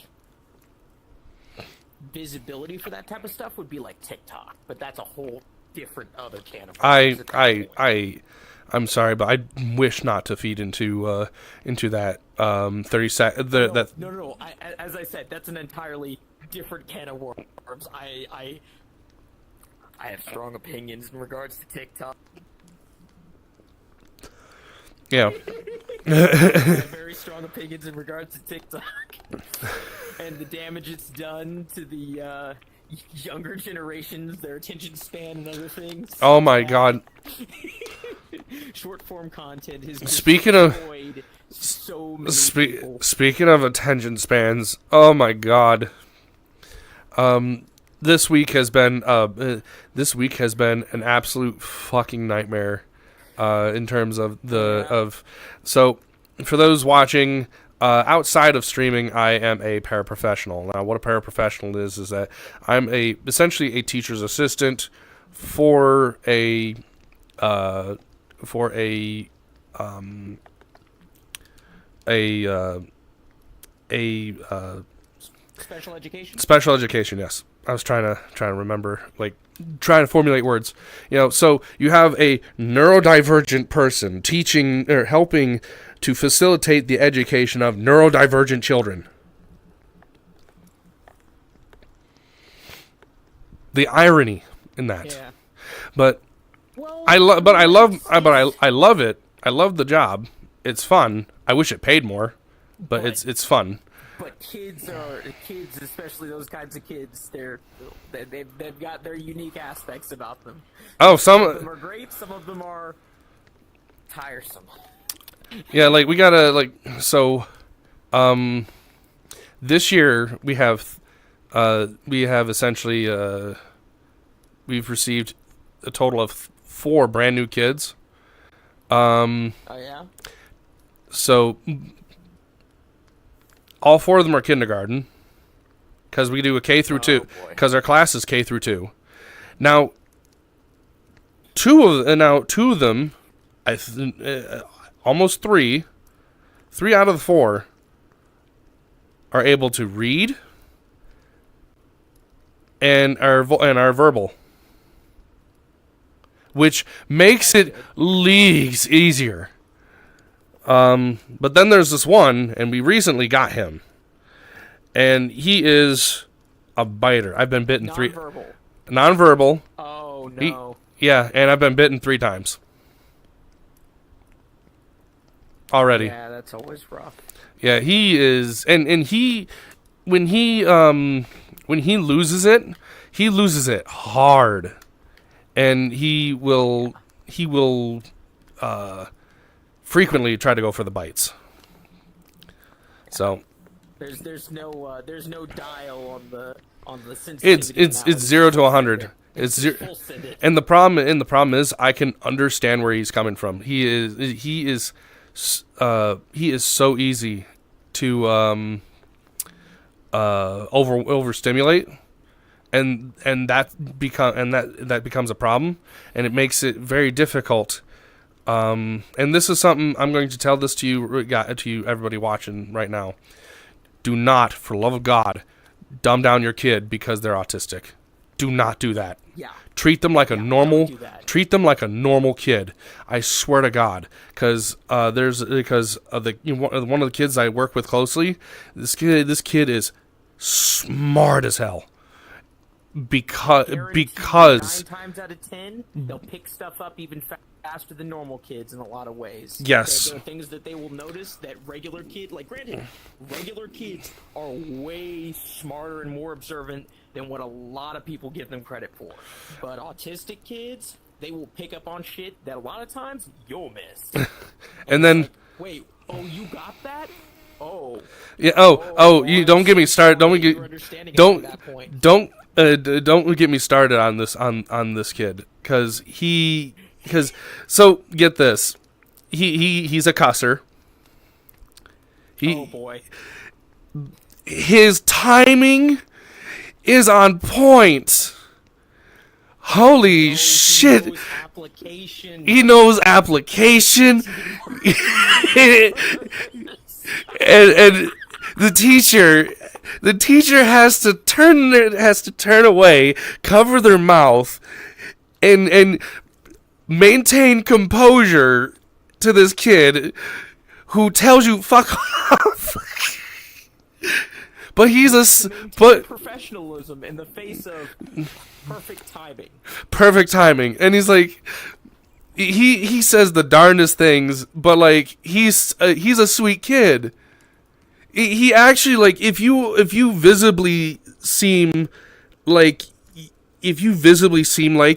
visibility for that type of stuff would be like TikTok, but that's a whole different other can of worms at that point. I'm sorry, but I wish not to feed into that 30 that. No. As I said, that's an entirely different can of worms. I have strong opinions in regards to TikTok. Yeah. I have very strong opinions in regards to TikTok and the damage it's done to the younger generations, their attention span, and other things. Oh my God. Short form content has Speaking of- destroyed so many people. Speaking of attention spans, oh my God. This week has been an absolute fucking nightmare. In terms of so for those watching outside of streaming, I am a paraprofessional. Now, what a paraprofessional is that I'm essentially a teacher's assistant for a Special education. special education. Yes, I was trying to remember, like trying to formulate words. So you have a neurodivergent person teaching or helping to facilitate the education of neurodivergent children. The irony in that. Yeah. But Well, I love it. I love the job. It's fun. I wish it paid more, but it's fun. But kids, especially those kinds of kids, they've got their unique aspects about them. Oh, Some of them are great. Some of them are tiresome. yeah, like we gotta this year we have essentially we've received a total of 4 brand new kids. Oh yeah. So all 4 of them are kindergarten, because we do a K through 2, boy. because our class is K through 2. Now, two of them, almost 3 out of the 4 are able to read and are verbal, which makes it leagues easier. But then there's this one, and we recently got him, and he is a biter. I've been bitten nonverbal. Oh no. Yeah, and I've been bitten 3 times already. Yeah, that's always rough. Yeah, he is, and he when he loses it hard, and he will frequently try to go for the bites. So There's no dial on the sensitivity. it's 0 to 100. It's zero, and the problem is I can understand where he's coming from. He is so easy to overstimulate, and that becomes a problem, and it makes it very difficult. And this is something I'm going to tell this to you everybody watching right now. Do not, for the love of God, dumb down your kid because they're autistic. Do not do that. Yeah. Treat them like a normal. Don't do that. Treat them like a normal kid. I swear to God, because one of the kids I work with closely. This kid is smart as hell. Because 9 times out of 10, they'll pick stuff up even faster than normal kids in a lot of ways. Yes. There are things that they will notice that regular kids are way smarter and more observant than what a lot of people give them credit for. But autistic kids, they will pick up on shit that a lot of times you'll miss. And then, like, wait, oh, you got that? Oh. Yeah. You don't get me started. Don't get me started on this kid, because get this, he's a cusser. Oh boy. His timing is on point. Holy shit. He knows application. and the teacher has to turn away, cover their mouth, and maintain composure to this kid who tells you fuck off. But professionalism in the face of perfect timing. Perfect timing, and he's like, he says the darndest things, but like he's a sweet kid. He actually, like, if you visibly seem like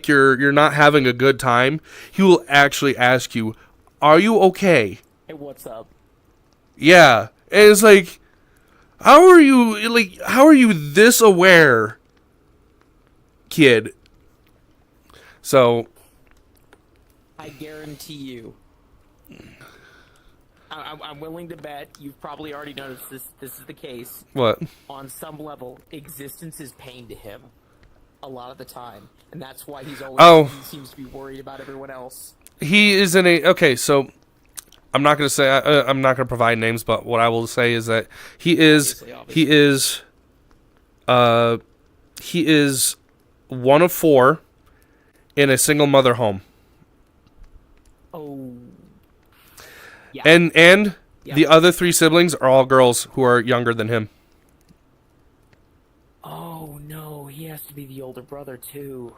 you're not having a good time, he will actually ask you, "Are you okay?" Hey, what's up? Yeah, and it's like, how are you this aware, kid? So, I guarantee you, I'm willing to bet you've probably already noticed this is the case. What? On some level, existence is pain to him a lot of the time, and that's why he seems to be worried about everyone else. He is in a... Okay, so I'm not going to say... I'm not going to provide names, but what I will say is that he is one of 4 in a single mother home. Oh. Yeah. And the other 3 siblings are all girls who are younger than him. Oh no, he has to be the older brother too.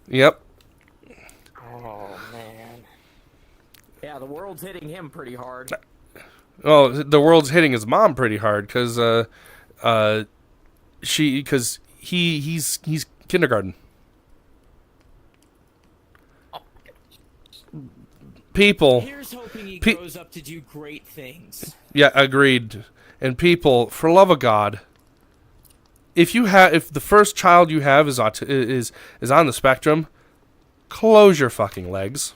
Yep. Oh man. Yeah, the world's hitting him pretty hard. Well, the world's hitting his mom pretty hard because he's kindergarten. People. Here's hoping he grows up to do great things. Yeah, agreed. And people, for love of God, if the first child you have is on the spectrum, close your fucking legs.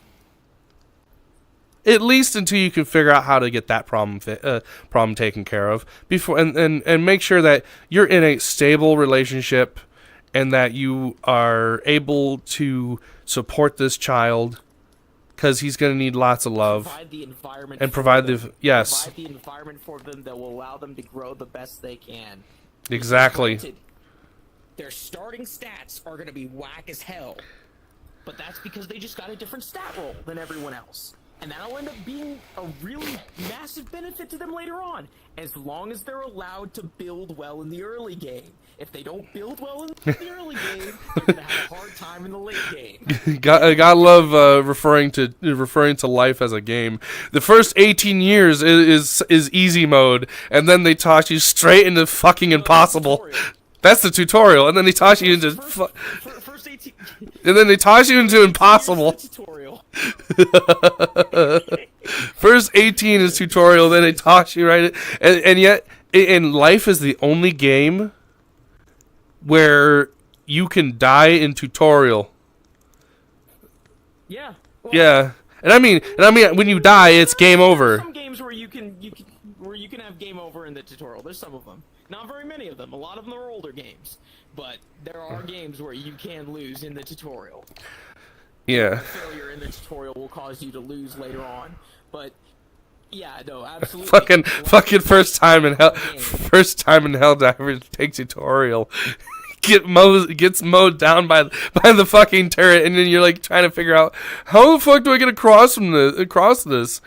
At least until you can figure out how to get that problem taken care of before, and make sure that you're in a stable relationship and that you are able to support this child. Because he's going to need lots of love. Provide the environment Provide the environment for them that will allow them to grow the best they can. Exactly. Granted, their starting stats are going to be whack as hell, but that's because they just got a different stat roll than everyone else. And that'll end up being a really massive benefit to them later on, as long as they're allowed to build well in the early game. If they don't build well in the early game, they're going to have a hard time in the late game. Gotta love referring to life as a game. The first 18 years is easy mode, and then they toss you straight into fucking impossible. That's the tutorial, and then they toss you into first 18. and then they toss you into impossible. Tutorial. First 18 is tutorial, then they toss you right in. And yet, and life is the only game where you can die in tutorial. Yeah. Well, Yeah. And I mean, when you die, it's game over. Some games where you can have game over in the tutorial. There's some of them. Not very many of them. A lot of them are older games, but there are games where you can lose in the tutorial. Yeah. Failure in the tutorial will cause you to lose later on. But yeah, no, absolutely. Fucking first time in Helldivers take tutorial. Gets mowed down by the fucking turret, and then you're like trying to figure out how the fuck do I get across this,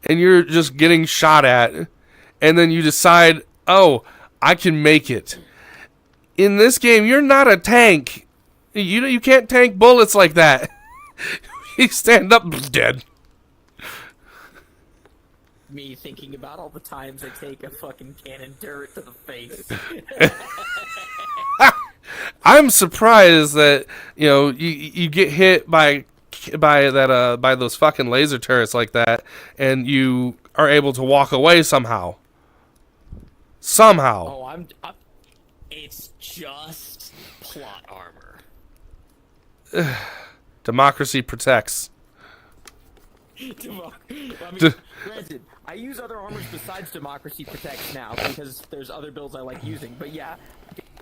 and you're just getting shot at, and then you decide, oh, I can make it. In this game, you're not a tank. You can't tank bullets like that. You stand up, dead. Me thinking about all the times I take a fucking cannon turret to the face. I'm surprised that you get hit by those fucking laser turrets like that, and you are able to walk away somehow. Oh, it's just plot armor. Democracy protects. Granted, I use other armors besides Democracy Protects now because there's other builds I like using. But yeah,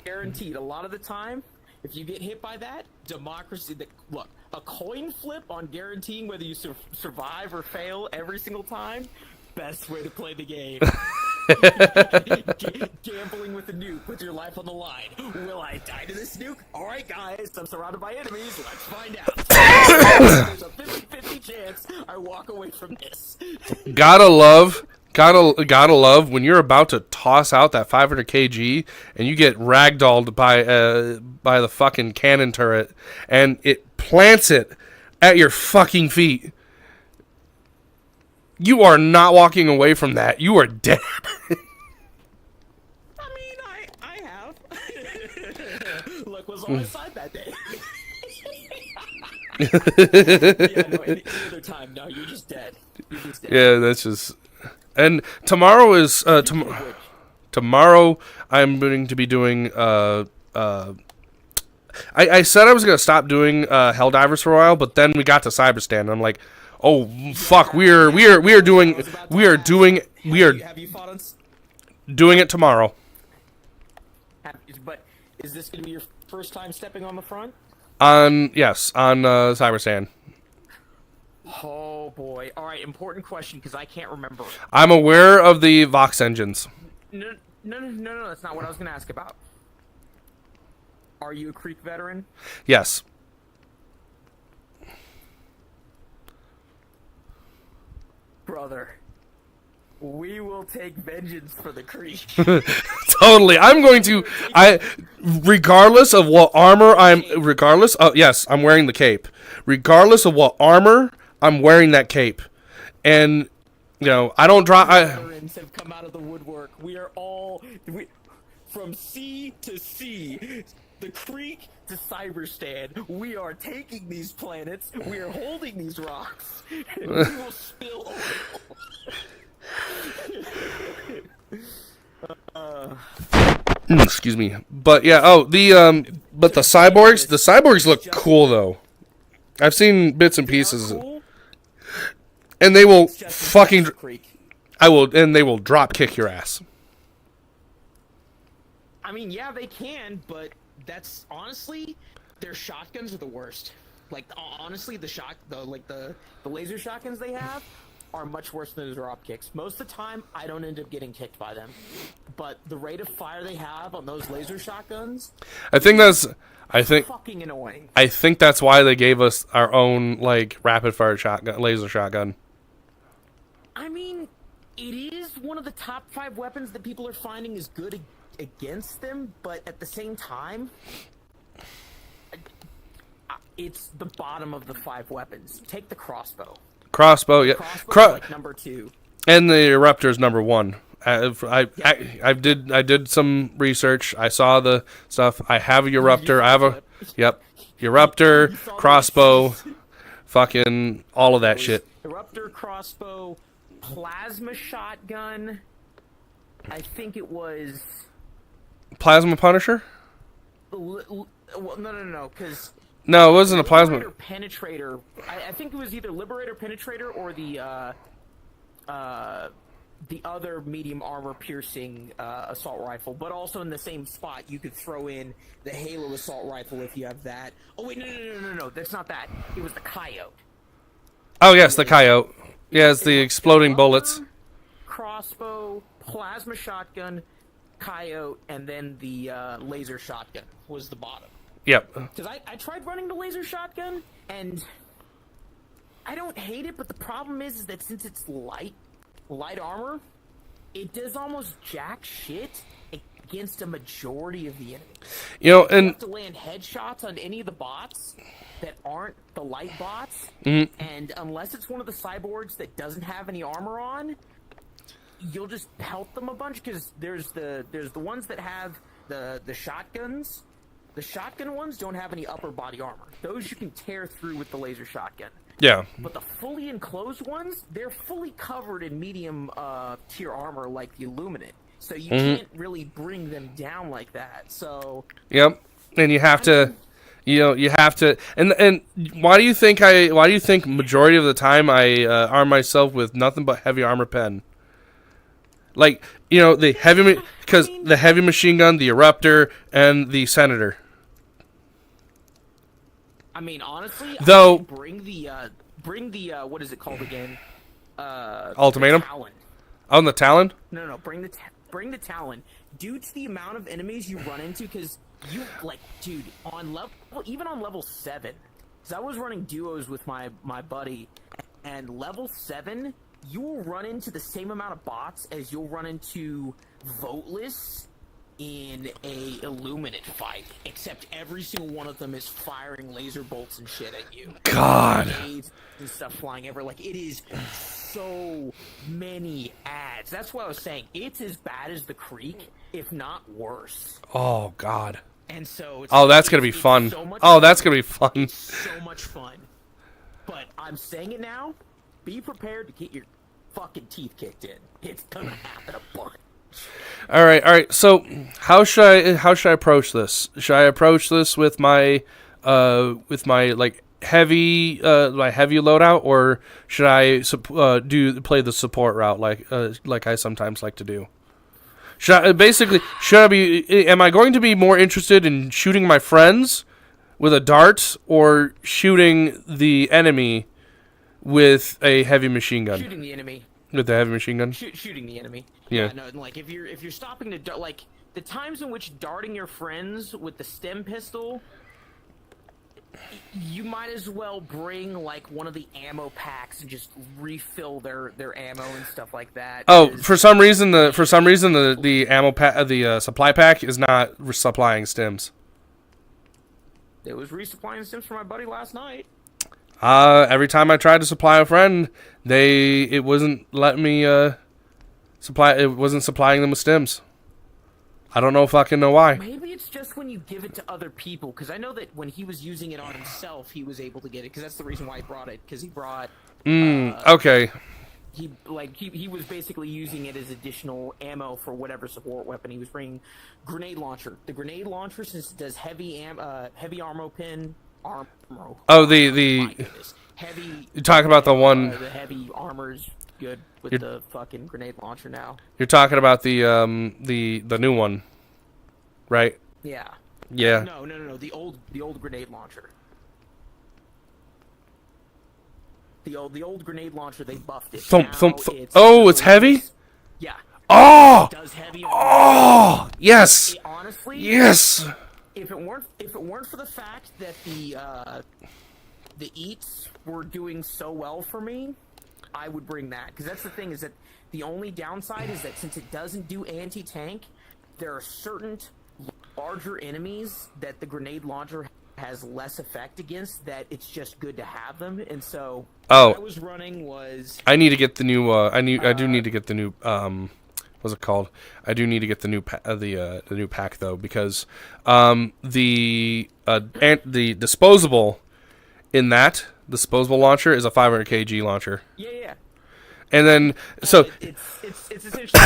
guaranteed, a lot of the time, if you get hit by that, look, a coin flip on guaranteeing whether you survive or fail every single time, best way to play the game. Gambling with a nuke with your life on the line. Will I die to this nuke? Alright guys, I'm surrounded by enemies, let's find out. There's a 50-50 chance I walk away from this. Gotta love when you're about to toss out that 500 kg and you get ragdolled by the fucking cannon turret and it plants it at your fucking feet. You are not walking away from that. You are dead. I mean, I have. Luck was on my side that day. Yeah, no, any other time, no, you're just dead. Yeah, that's just... And tomorrow is... Tomorrow, I'm going to be doing... I said I was going to stop doing Helldivers for a while, but then we got to Cyberstand, and I'm like... Oh fuck! We are doing it tomorrow. But is this going to be your first time stepping on the front? On Cyberstand. Oh boy! All right, important question because I can't remember. I'm aware of the Vox engines. No, that's not what I was going to ask about. Are you a Creek veteran? Yes. Brother, we will take vengeance for the Creek. Totally. Regardless of what armor yes, I'm wearing the cape. Regardless of what armor, I'm wearing that cape. And, I don't drop... Veterans have come out of the woodwork. We are all... from sea to sea, the Creek to Cyberstand, we are taking these planets, we are holding these rocks, and we will spill oil. Excuse me. But yeah, but the cyborgs look cool though. I've seen bits and pieces. Cool? And they will fucking... they will drop kick your ass. I mean, yeah, they can, but that's honestly, their shotguns are the worst. Like, honestly, the laser shotguns they have are much worse than the drop kicks. Most of the time, I don't end up getting kicked by them, but the rate of fire they have on those laser shotguns, I think fucking annoying. I think that's why they gave us our own rapid fire laser shotgun. I mean, it is one of the top 5 weapons that people are finding is good against them, but at the same time, it's the bottom of the 5 weapons. Take the crossbow. Yeah. Crossbow's number 2. And the Eruptor's number 1. I did some research. I saw the stuff. I have a Eruptor. I have a Eruptor, crossbow, fucking all of that It was shit. Eruptor, crossbow, plasma shotgun. I think it was. Plasma Punisher? Well, no, because. No, it wasn't a plasma. Penetrator. I think it was either Liberator Penetrator or the other medium armor piercing assault rifle, but also in the same spot you could throw in the Halo assault rifle if you have that. Oh wait, no, that's not that. It was the Coyote. Oh yes, the Coyote. Yeah, it's the exploding bullets. Crossbow, plasma shotgun, Coyote, and then the laser shotgun was the bottom. Yep. Because I tried running the laser shotgun, and I don't hate it, but the problem is that since it's light armor, it does almost jack shit against a majority of the enemies. You know, You and have to land headshots on any of the bots that aren't the light bots, and unless it's one of the cyborgs that doesn't have any armor on, you'll just pelt them a bunch, because there's the ones that have the shotguns. The shotgun ones don't have any upper body armor. Those you can tear through with the laser shotgun. yeah. But the fully enclosed ones, they're fully covered in medium tier armor like the Illuminate. So you can't really bring them down like that. So Yep. And you have to, you have to. And why do you think majority of the time I arm myself with nothing but heavy armor pen? Like, the heavy, because the heavy machine gun, the Eruptor, and the Senator. I mean, honestly, Though- I would bring the what is it called again? Ultimatum? The Talon. Oh, and the Talon? No, bring the Talon. Due to the amount of enemies you run into, because dude, even on level 7, because I was running duos with my buddy, and level 7, you will run into the same amount of bots as you'll run into voteless in a Illuminate fight, except every single one of them is firing laser bolts and shit at you. God. Grenades and stuff flying everywhere. Like, it is so many ads. That's what I was saying. It's as bad as the Creek, if not worse. Oh, God. And so Oh, that's going to be fun. That's going to be fun. It's so much fun. But I'm saying it now. Be prepared to get your fucking teeth kicked in. It's gonna happen a bunch. All right. So, how should I approach this? Should I approach this with my like heavy loadout, or should I play the support route like I sometimes like to do? Am I going to be more interested in shooting my friends with a dart, or shooting the enemy with a heavy machine gun? Shooting the enemy. With the heavy machine gun? Shooting the enemy. Yeah. No, like if you're stopping to like the times in which darting your friends with the stem pistol, you might as well bring like one of the ammo packs and just refill their ammo and stuff like that. Oh, for some reason the ammo pack, the supply pack is not supplying stems. It was resupplying stems for my buddy last night. Every time I tried to supply a friend, it wasn't letting me supply. It wasn't supplying them with stems. I don't know why. Maybe it's just when you give it to other people, because I know that when he was using it on himself, he was able to get it, because that's the reason why he brought it, because he brought... Okay. He was basically using it as additional ammo for whatever support weapon he was bringing. Grenade launcher. The grenade launcher, since it does heavy armor pin... Oh, the heavy... You're talking about the one... the heavy armor's good with the fucking grenade launcher now. You're talking about the new one, right? Yeah. Yeah. No. The old grenade launcher. The old grenade launcher, they buffed it. Thump. It's heavy? Yeah. Oh! It does heavy Oh! Yes! Honestly, yes! If it weren't for the fact that the eats were doing so well for me, I would bring that, because that's the thing, is that the only downside is that since it doesn't do anti-tank, there are certain larger enemies that the grenade launcher has less effect against, that it's just good to have them. And so what I was running was... I need to get the new I do need to get the new what's it called? I do need to get the new the new pack though, because the disposable in that disposable launcher is a 500 kg launcher. Yeah. And then so it's essentially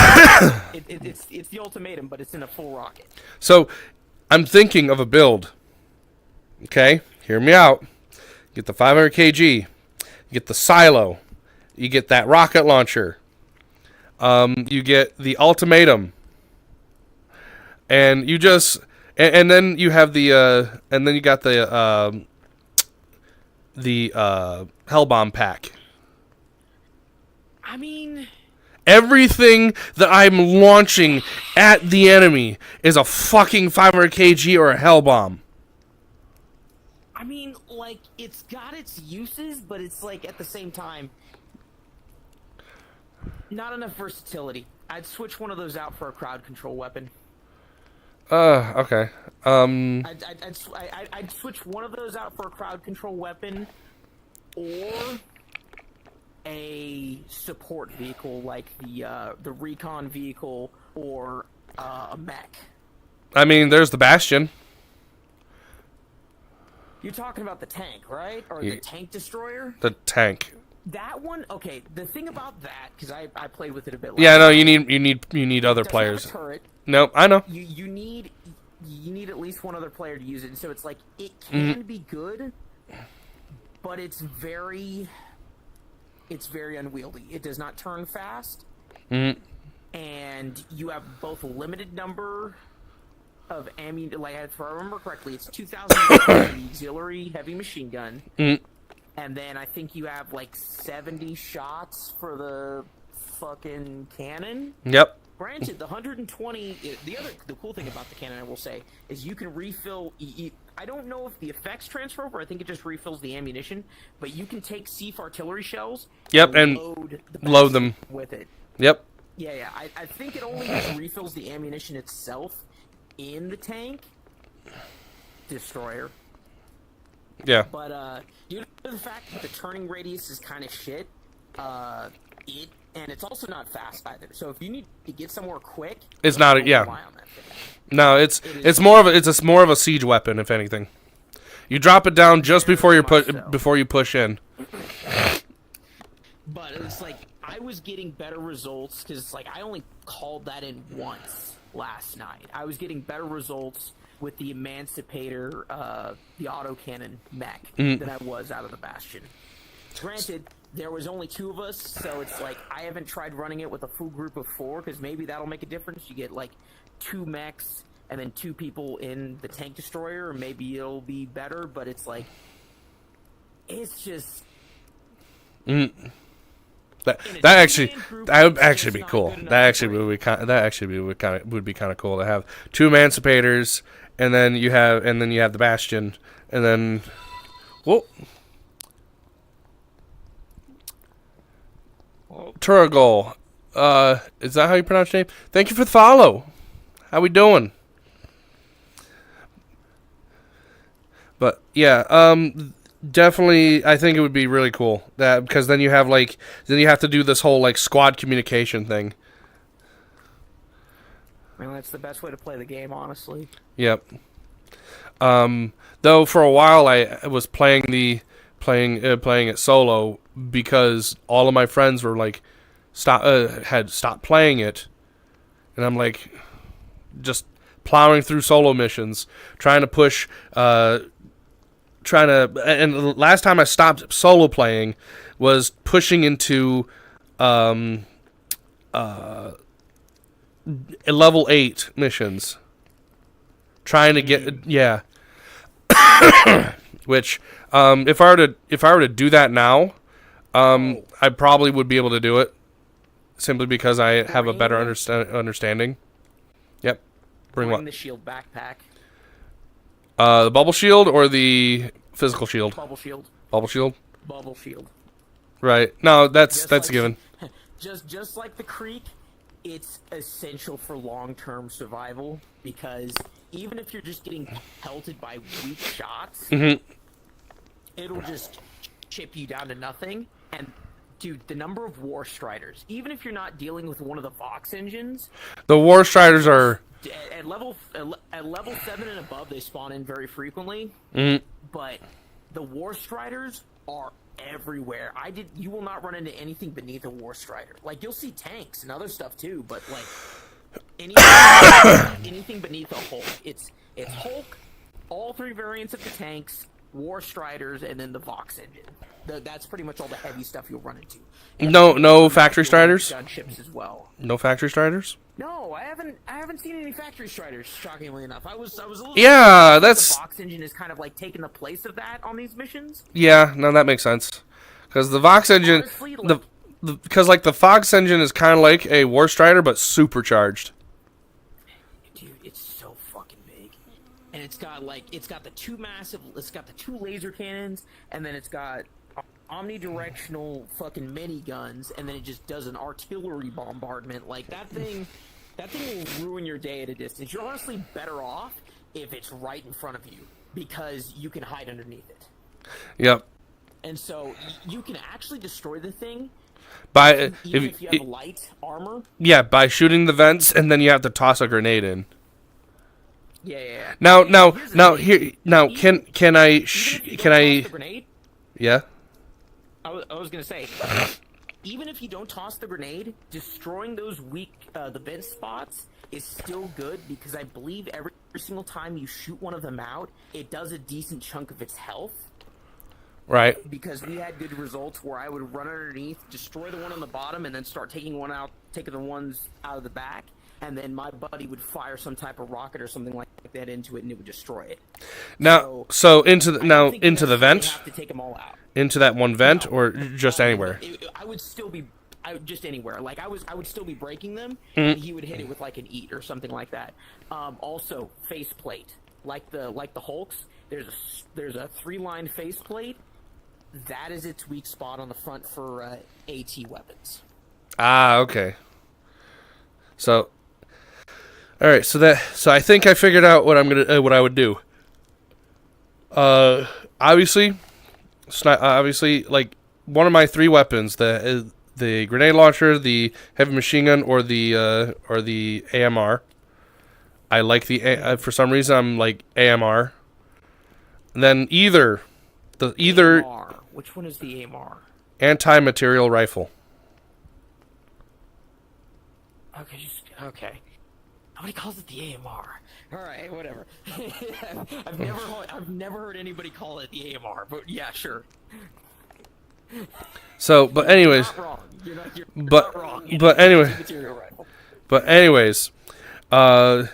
it's the ultimatum, but it's in a full rocket. So I'm thinking of a build. Okay, hear me out. Get the 500 kg, you get the silo, you get that rocket launcher, you get the ultimatum, and you just and then you have the and then you got the Hellbomb pack. I mean, everything that I'm launching at the enemy is a fucking 500 kg or a Hellbomb. I mean, like, it's got its uses, but it's like at the same time, not enough versatility. I'd switch one of those out for a crowd control weapon. Okay. I'd switch one of those out for a crowd control weapon, or a support vehicle like the recon vehicle or a mech. I mean, there's the Bastion. You're talking about the tank, right? Or the tank destroyer? The tank. That one, okay. The thing about that, because I played with it a bit. Yeah, no, you need other players. Have a turret. No, I know. You need at least one other player to use it. So it's like it can be good, but it's very unwieldy. It does not turn fast, and you have both a limited number of ammunition. Like if I remember correctly, it's 2,000 auxiliary heavy machine gun, and then I think you have like 70 shots for the fucking cannon. Yep. Granted, the 120. The cool thing about the cannon, I will say, is you can refill. I don't know if the effects transfer over. I think it just refills the ammunition, but you can take Sief artillery shells. Yep, and load them with it. Yep. Yeah. I think it only just refills the ammunition itself in the tank destroyer. Yeah. But due to the fact that the turning radius is kind of shit, and it's also not fast either. So if you need to get somewhere quick, it's not. Yeah. No, it's more of a siege weapon, if anything. You drop it down just before you push in. But it's like I was getting better results because like I only called that in once last night. I was getting better results with the Emancipator, the autocannon mech than I was out of the Bastion. Granted, there was only 2 of us, so it's like I haven't tried running it with a full group of 4 because maybe that'll make a difference. You get like 2 mechs and then 2 people in the tank destroyer, or maybe it'll be better. But it's like it's just that would actually be cool. That would be kind of cool to have 2 Emancipators, and then you have the Bastion, and then Turagol. Is that how you pronounce your name? Thank you for the follow. How we doing? But yeah, definitely I think it would be really cool that because then you have to do this whole like squad communication thing. I mean, that's the best way to play the game, honestly. Yep. Though for a while I was playing it solo because all of my friends were like had stopped playing it, and I'm like just plowing through solo missions, trying to push. And the last time I stopped solo playing was pushing into level 8 missions. Trying to get which if I were to do that now, I probably would be able to do it simply because I have a better understanding. Yep. Bring the shield backpack. The bubble shield or the physical shield? Bubble shield. Bubble shield? Bubble shield. Right. No, that's a given. Just like the creek, it's essential for long-term survival because even if you're just getting pelted by weak shots, it'll just chip you down to nothing. And dude, the number of War Striders, even if you're not dealing with one of the Vox engines, the War Striders are at level 7 and above. They spawn in very frequently, but the War Striders are everywhere. You will not run into anything beneath a War Strider. Like, you'll see tanks and other stuff too, but like anything beneath a Hulk. It's Hulk, all 3 variants of the tanks, War Striders, and then the Vox engine. That's pretty much all the heavy stuff you'll run into. And No factory Striders? Gunships as well. No factory Striders? No, I haven't seen any factory Striders, shockingly enough. I was a little that's... The Vox engine is kind of like taking the place of that on these missions. Yeah, no, that makes sense. Because the Vox engine... Honestly, like, Because, like, the Fox engine is kind of like a War Strider, but supercharged. dude, it's so fucking big. And it's got the 2 laser cannons, and then it's got omnidirectional fucking miniguns, and then it just does an artillery bombardment. Like, that thing will ruin your day at a distance. You're honestly better off if it's right in front of you, because you can hide underneath it. Yep. And so you can actually destroy the thing By if you have light armor. Yeah, by shooting the vents, and then you have to toss a grenade in. Yeah. Now, can I toss the grenade? Yeah. I was gonna say, even if you don't toss the grenade, destroying those weak the vent spots is still good, because I believe every single time you shoot one of them out, it does a decent chunk of its health. Right. Because we had good results where I would run underneath, destroy the one on the bottom, and then start taking the ones out of the back, and then my buddy would fire some type of rocket or something like that into it, and it would destroy it. Now, into the vent. You have to take them all out. Into that one vent, or just anywhere? I would still be, just anywhere. Like, I would still be breaking them, and he would hit it with like an eat or something like that. Also, faceplate, like the Hulks. There's a 3-line faceplate. That is its weak spot on the front for AT weapons. Ah, okay. So, all right. So I think I figured out what I would do. Obviously, like, one of my 3 weapons, the grenade launcher, the heavy machine gun, or the AMR. I like for some reason I'm like AMR. And then either AMR. Which one is the AMR? Anti-material rifle. Okay. Nobody calls it the AMR. All right, whatever. I've never heard anybody call it the AMR, but yeah, sure. So, but anyways, You're not wrong. You're not wrong. But anyway, Material rifle. But anyways, either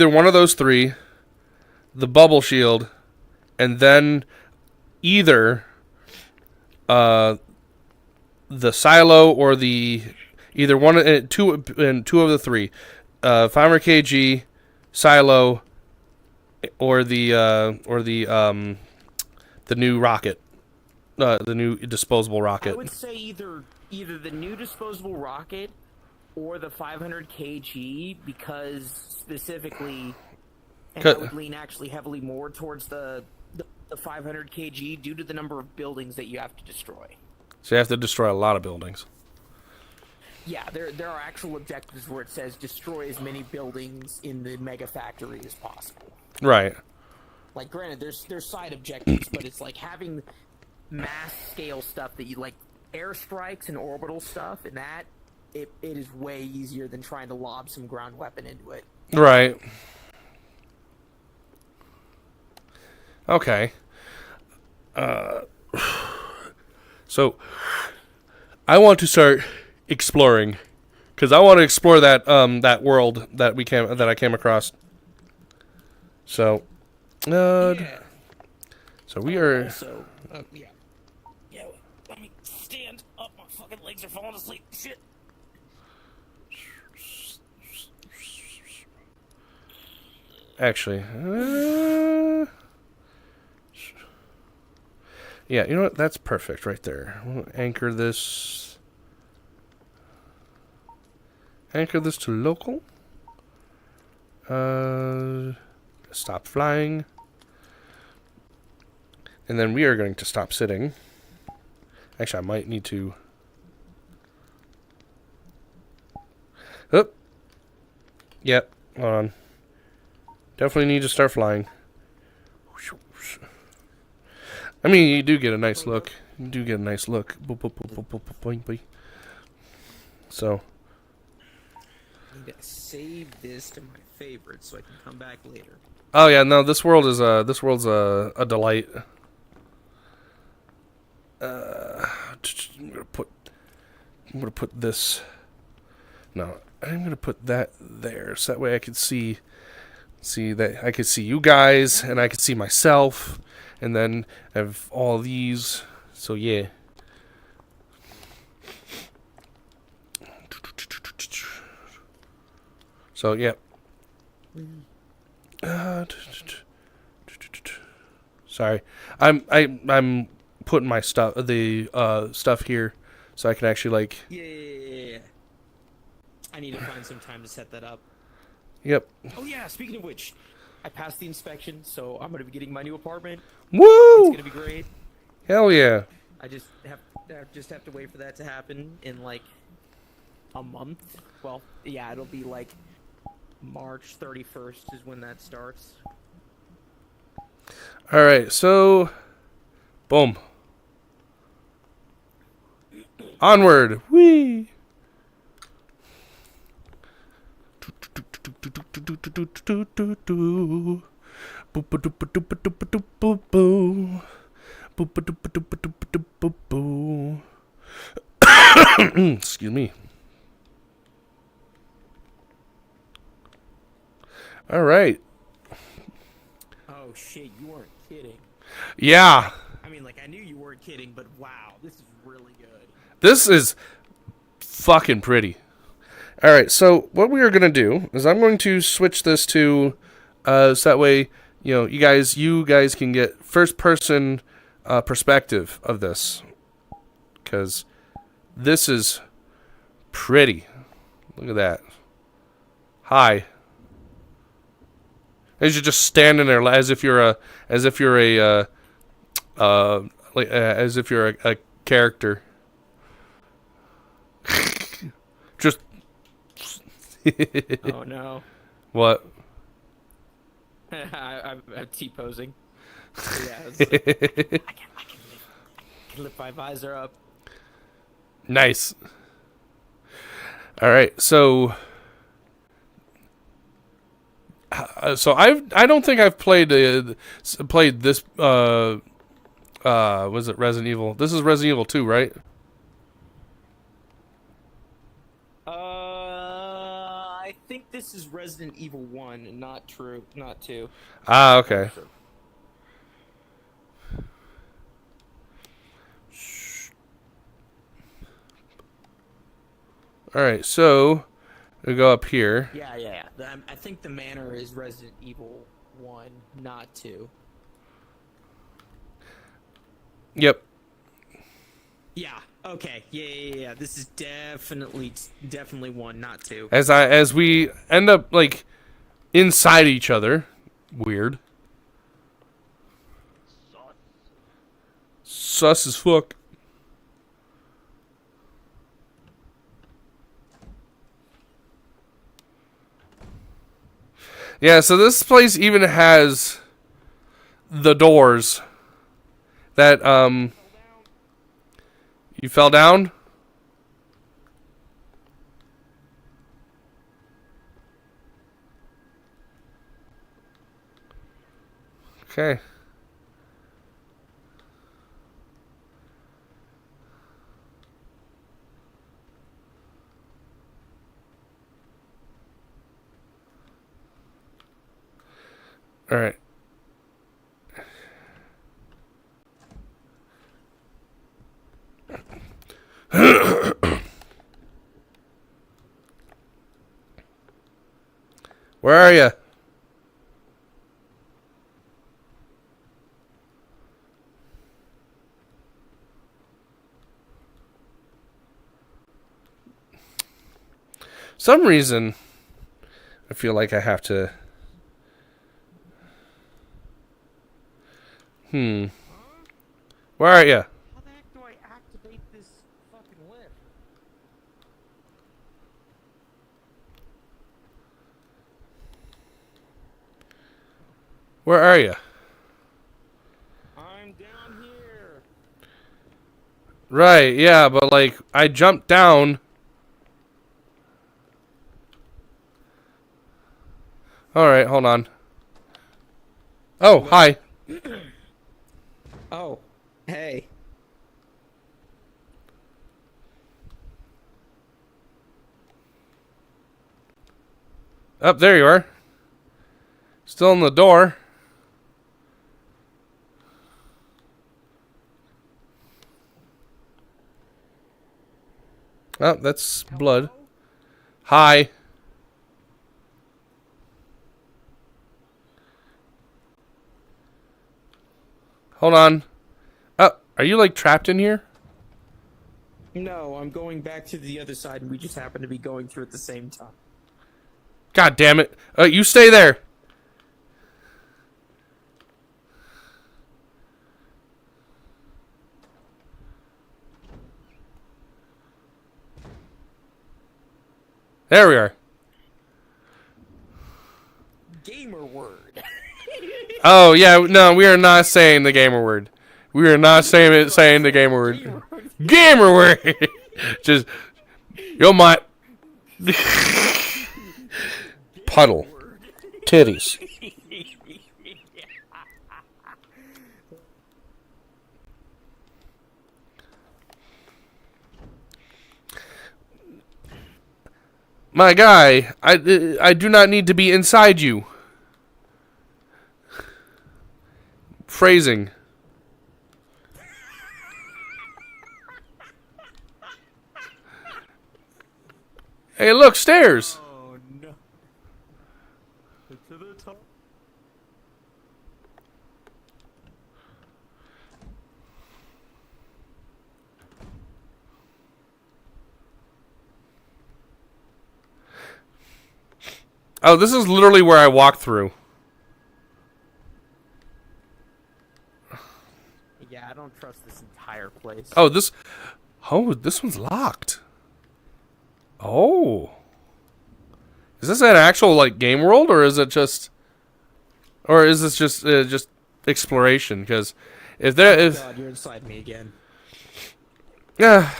one of those 3, the bubble shield, and then either the silo or either one and two of the 3, 500 kg silo, or the new rocket, the new disposable rocket. I would say either the new disposable rocket or the 500 kg, because specifically, and I would lean actually heavily more towards the 500 kg due to the number of buildings that you have to destroy. So you have to destroy a lot of buildings. Yeah, there are actual objectives where it says destroy as many buildings in the mega factory as possible. Right. Like, granted, there's side objectives, but it's like having mass scale stuff that you like, airstrikes and orbital stuff, and that it is way easier than trying to lob some ground weapon into it. Right. Okay. So I want to start exploring, because I want to explore that world that I came across. So, Yeah. So we are. Also, yeah. Let me stand up. My fucking legs are falling asleep. Shit. Actually, yeah, you know what? That's perfect right there. We'll anchor this to local. Stop flying. And then we are going to stop sitting. Actually, I might need to... Oh! Yep, hold on. Definitely need to start flying. I mean, you do get a nice look. You do get a nice look. Boop, boop, boop, boop, boop, boop, boing, boing. So. I need to save this to my favorites so I can come back later. Oh yeah, no. This world's a delight. I'm gonna put this. No, I'm gonna put that there, so that way I can see that I could see you guys and I could see myself, and then have all these. So yeah. So yeah. Sorry, I'm putting my stuff here, so I can actually like. Yeah. I need to find some time to set that up. Yep. Oh yeah, speaking of which, I passed the inspection, so I'm gonna be getting my new apartment. Woo! It's gonna be great. Hell yeah. I just have to wait for that to happen in like a month. Well, yeah, it'll be like March 31st is when that starts. All right, so boom. Onward. Whee. Excuse me. All right. Oh shit, you weren't kidding. Yeah. I mean, like, I knew you weren't kidding, but wow, this is really good. This is fucking pretty. All right, so what we are going to do is I'm going to switch this to so that way, you guys can get first person perspective of this, cuz this is pretty. Look at that. Hi. As you're just standing there as if you're a character. Just Oh no. what? I'm T-posing. Yeah, I can lift my visor up. Nice. All right, so I don't think I've played this was it Resident Evil? This is Resident Evil 2, right? I think this is Resident Evil 1, not 2. Ah, okay. Sure. All right, so we go up here. Yeah. I think the manor is Resident Evil 1, not 2. Yep. Yeah. Okay. Yeah. This is definitely 1, not 2. As we end up like inside each other, weird. Sus as fuck. Yeah, so this place even has the doors that you fell down? Okay. All right. Where are you? Some reason I feel like I have to. Where are you? How the heck do I activate this fucking lift? Where are you? I'm down here. Right, yeah, but like I jumped down. All right, hold on. Oh, hi. Oh, hey. Up there you are. Still in the door. Oh, that's blood. Hi. Hold on. Oh, are you like trapped in here? No, I'm going back to the other side, and we just happen to be going through at the same time. God damn it. You stay there. There we are. Gamer word. Oh, yeah, no, we are not saying the gamer word. We are not saying the gamer word. Gamer word! Just, yo, my... Puddle. Titties. My guy, I do not need to be inside you. Phrasing. Hey, look, stairs. Oh no. To the top. Oh, this is literally where I walked through. Yeah, I don't trust this entire place. Oh, this one's locked. Oh. Is this an actual, like, game world, or is it just... Or is this just exploration? Because if there is... God, you're inside me again. Yeah.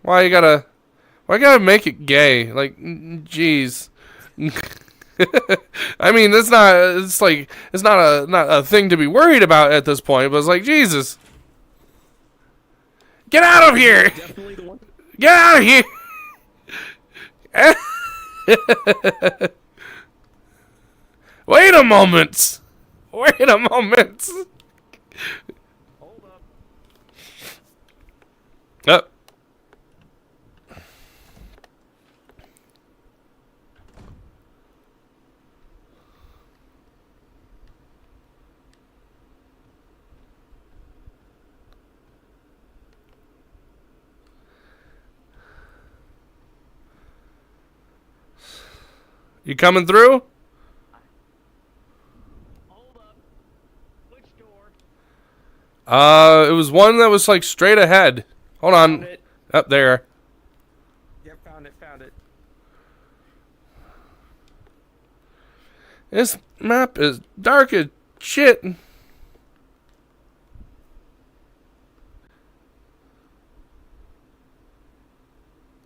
Why you gotta make it gay? Like, jeez. I mean, that's not... It's like... It's not a thing to be worried about at this point, but it's like, Jesus. Get out of here! Definitely the one. Get out of here! Wait a moment! Wait a moment! Hold up. Oh. You coming through? Hold up. Which door? It was one that was like straight ahead. Hold on. Found it. Up there. Yep, found it. This map is dark as shit.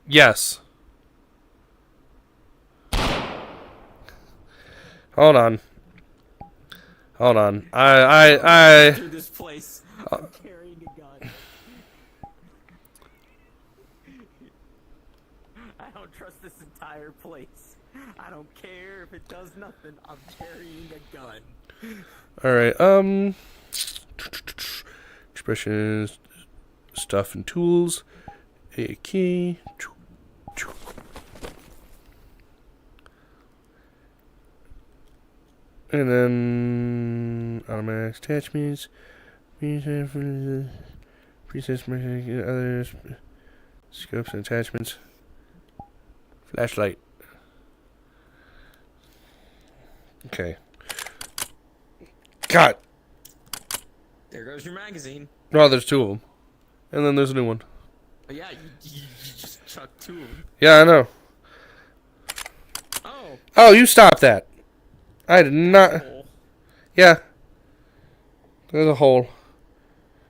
Yes. Hold on. Hold on. Through this place. I'm carrying a gun. I don't trust this entire place. I don't care if it does nothing. I'm carrying a gun. Alright, expressions, stuff and tools, a key, and then automatic attachments, presets, others, scopes and attachments, flashlight. Okay. God. There goes your magazine. Oh, there's two of them. And then there's a new one. Oh, yeah, you just chucked two of them. Yeah, I know. Oh. Oh, you stop that. I did not. Oh. Yeah. There's a hole.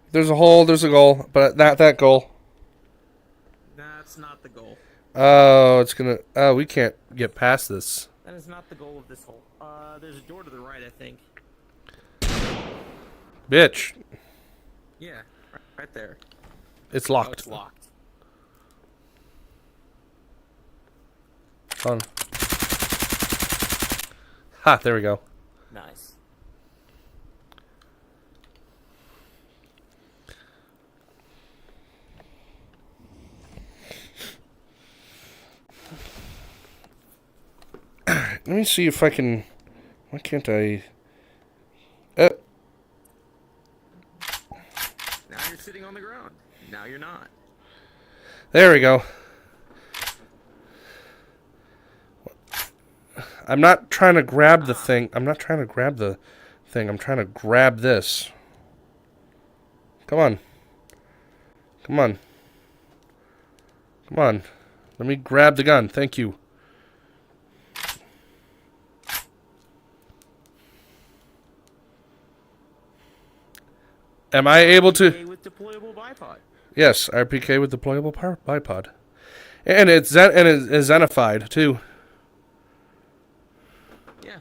If there's a hole, there's a goal. But not that goal. That's not the goal. Oh, it's gonna. Oh, we can't get past this. That is not the goal of this hole. There's a door to the right, I think. Bitch. Yeah, right there. It's Oh, locked. it's locked. Hold on. Ha, there we go. Nice. Let me see if I can. Why can't I? Now you're sitting on the ground. Now you're not. There we go. I'm not trying to grab the thing. I'm not trying to grab the thing. I'm trying to grab this. Come on. Come on. Come on. Let me grab the gun. Thank you. Am I able to? RPK with deployable bipod. Yes, RPK with deployable bipod. And it's zenified too. Yeah.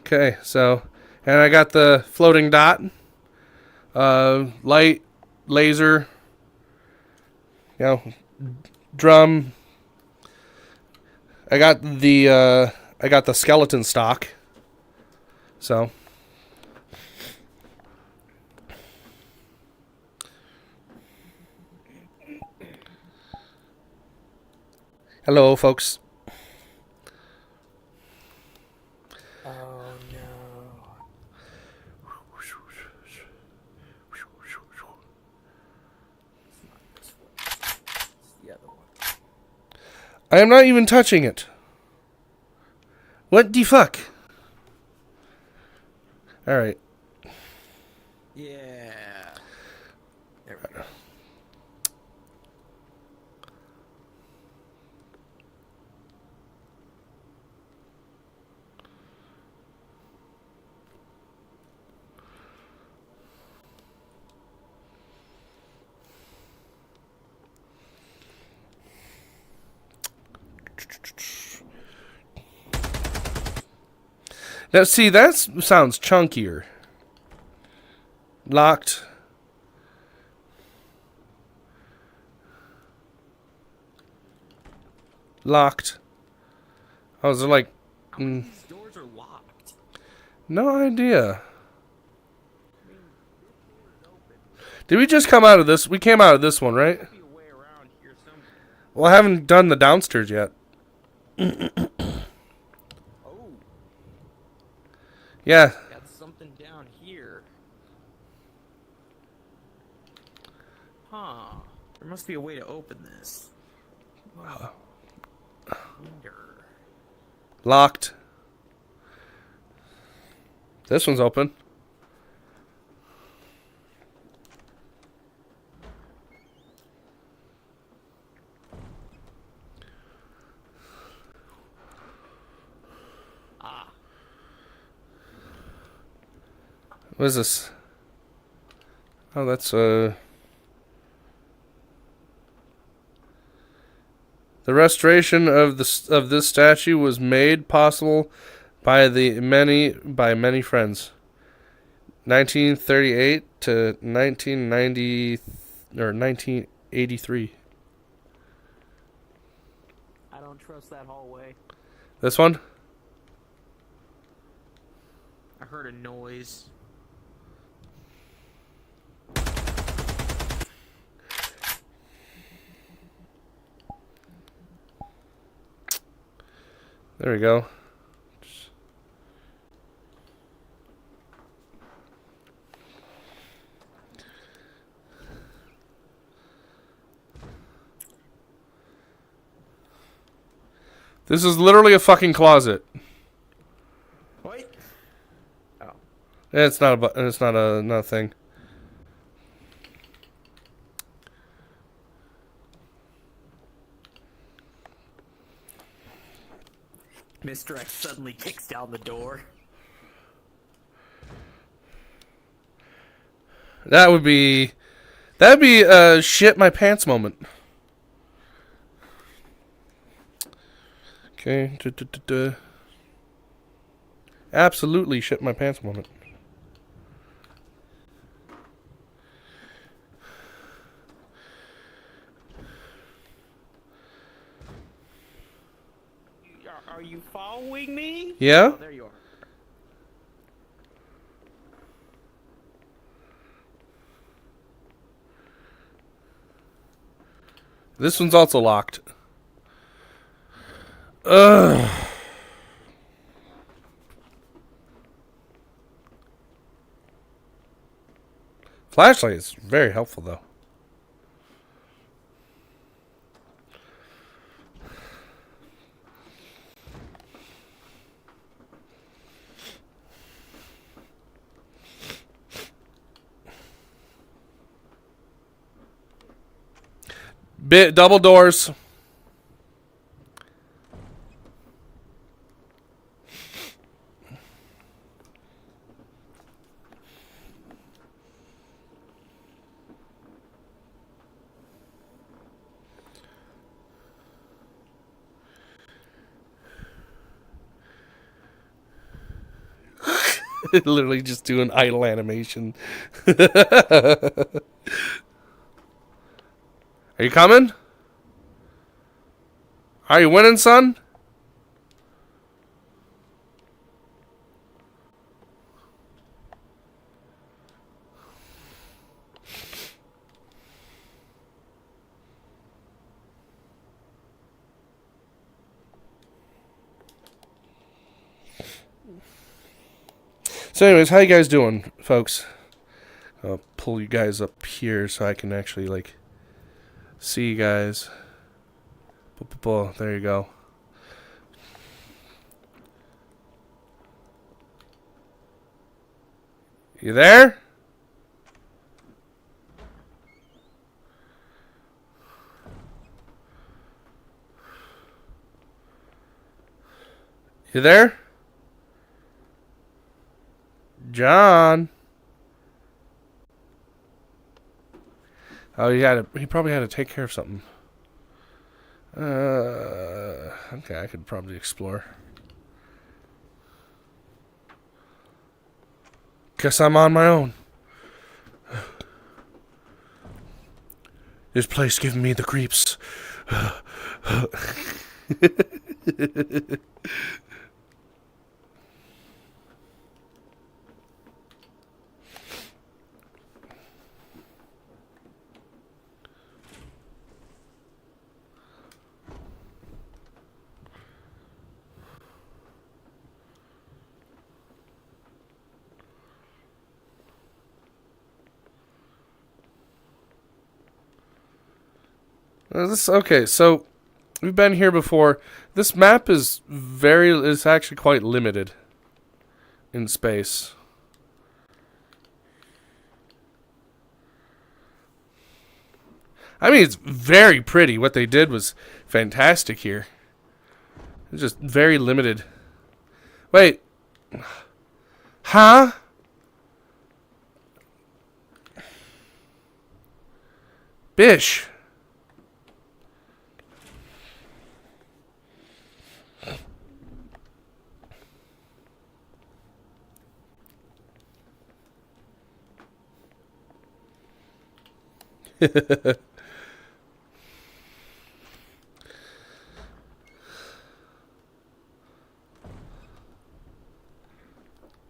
Okay, so, and I got the floating dot, light, laser, drum. I got the skeleton stock. So, hello, folks. Oh no. It's not this one. It's the other one. I am not even touching it. What the fuck? All right. Yeah. There we go. Now, see, that sounds chunkier. Locked. Locked. I was like, How many of these doors are locked? no idea. Did we just come out of this? We came out of this one, right? There might be a way around here somewhere. Well, I haven't done the downstairs yet. Oh, Yeah. got something down here. Huh. There must be a way to open this. Wonder. Locked. This one's open. Ah. What is this? Oh, that's the restoration of this statue was made possible by many friends. 1938 to 1990 or 1983. I don't trust that hallway. This one? I heard a noise. There we go. This is literally a fucking closet. Wait. Oh. It's not a thing. Mr. X suddenly kicks down the door. That'd be a shit my pants moment. Okay. Absolutely shit my pants moment. Are you following me? Yeah? Oh, there you are. This one's also locked. Ugh. Flashlight is very helpful, though. Double doors. Literally just doing idle animation. Are you coming? Are you winning, son? So anyways, how you guys doing, folks? I'll pull you guys up here so I can actually, like, see you guys. There you go. You there? You there? John? Oh, he probably had to take care of something. Okay, I could probably explore. Guess I'm on my own. This place giving me the creeps. Okay, so we've been here before. This map is actually quite limited in space. I mean, it's very pretty. What they did was fantastic here. It's just very limited. Wait. Huh? Bish.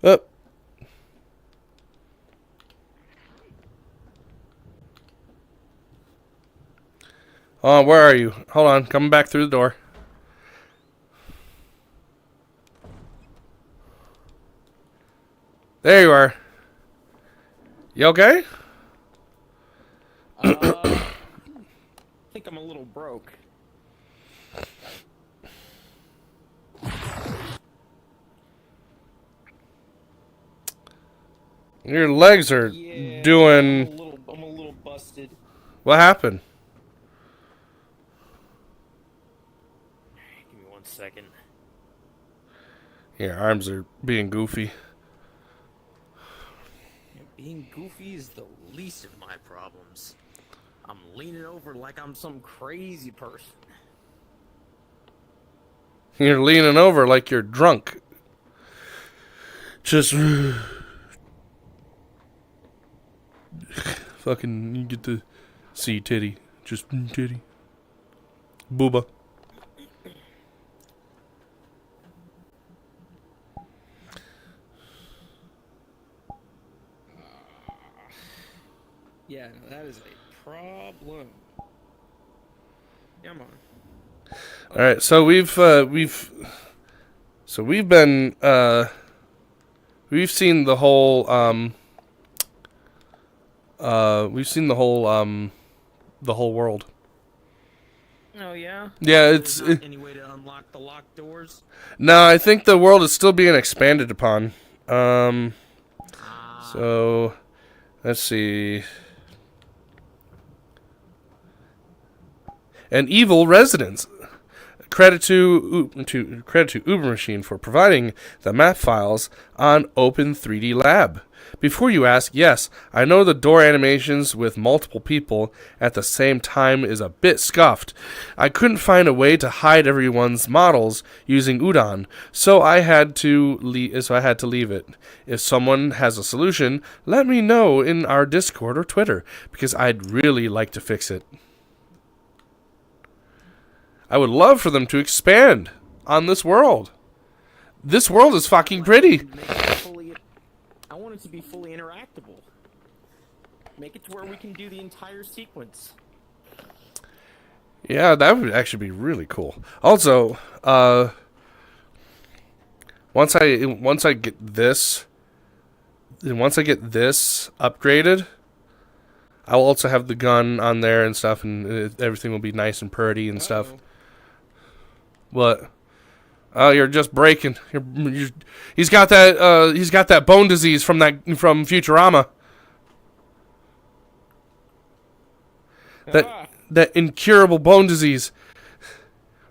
Up. Oh, where are you? Hold on, coming back through the door. There you are. You okay? I think I'm a little broke. Your legs are doing. I'm a little busted. What happened? Give me 1 second. Your arms are being goofy. Being goofy is the least of my problems. I'm leaning over like I'm some crazy person. You're leaning over like you're drunk. Just fucking, you get to see titty. Just titty. Booba. Yeah, no, that is a problem. Come on. All right, so we've been we've seen the whole the whole world. Oh yeah. Yeah, There's not any way to unlock the locked doors. no, I think the world is still being expanded upon. So let's see. An evil residence. Credit to Uber Machine for providing the map files on Open 3D Lab. Before you ask, yes, I know the door animations with multiple people at the same time is a bit scuffed. I couldn't find a way to hide everyone's models using Udon, so I had to leave it. If someone has a solution, let me know in our Discord or Twitter, because I'd really like to fix it. I would love for them to expand on this world. This world is fucking pretty. I want it to be fully interactable. Make it to where we can do the entire sequence. Yeah, that would actually be really cool. Also, once I get this upgraded, I will also have the gun on there and stuff, and everything will be nice and pretty and stuff. What? Oh, you're just breaking. He's got that bone disease from Futurama. That incurable bone disease,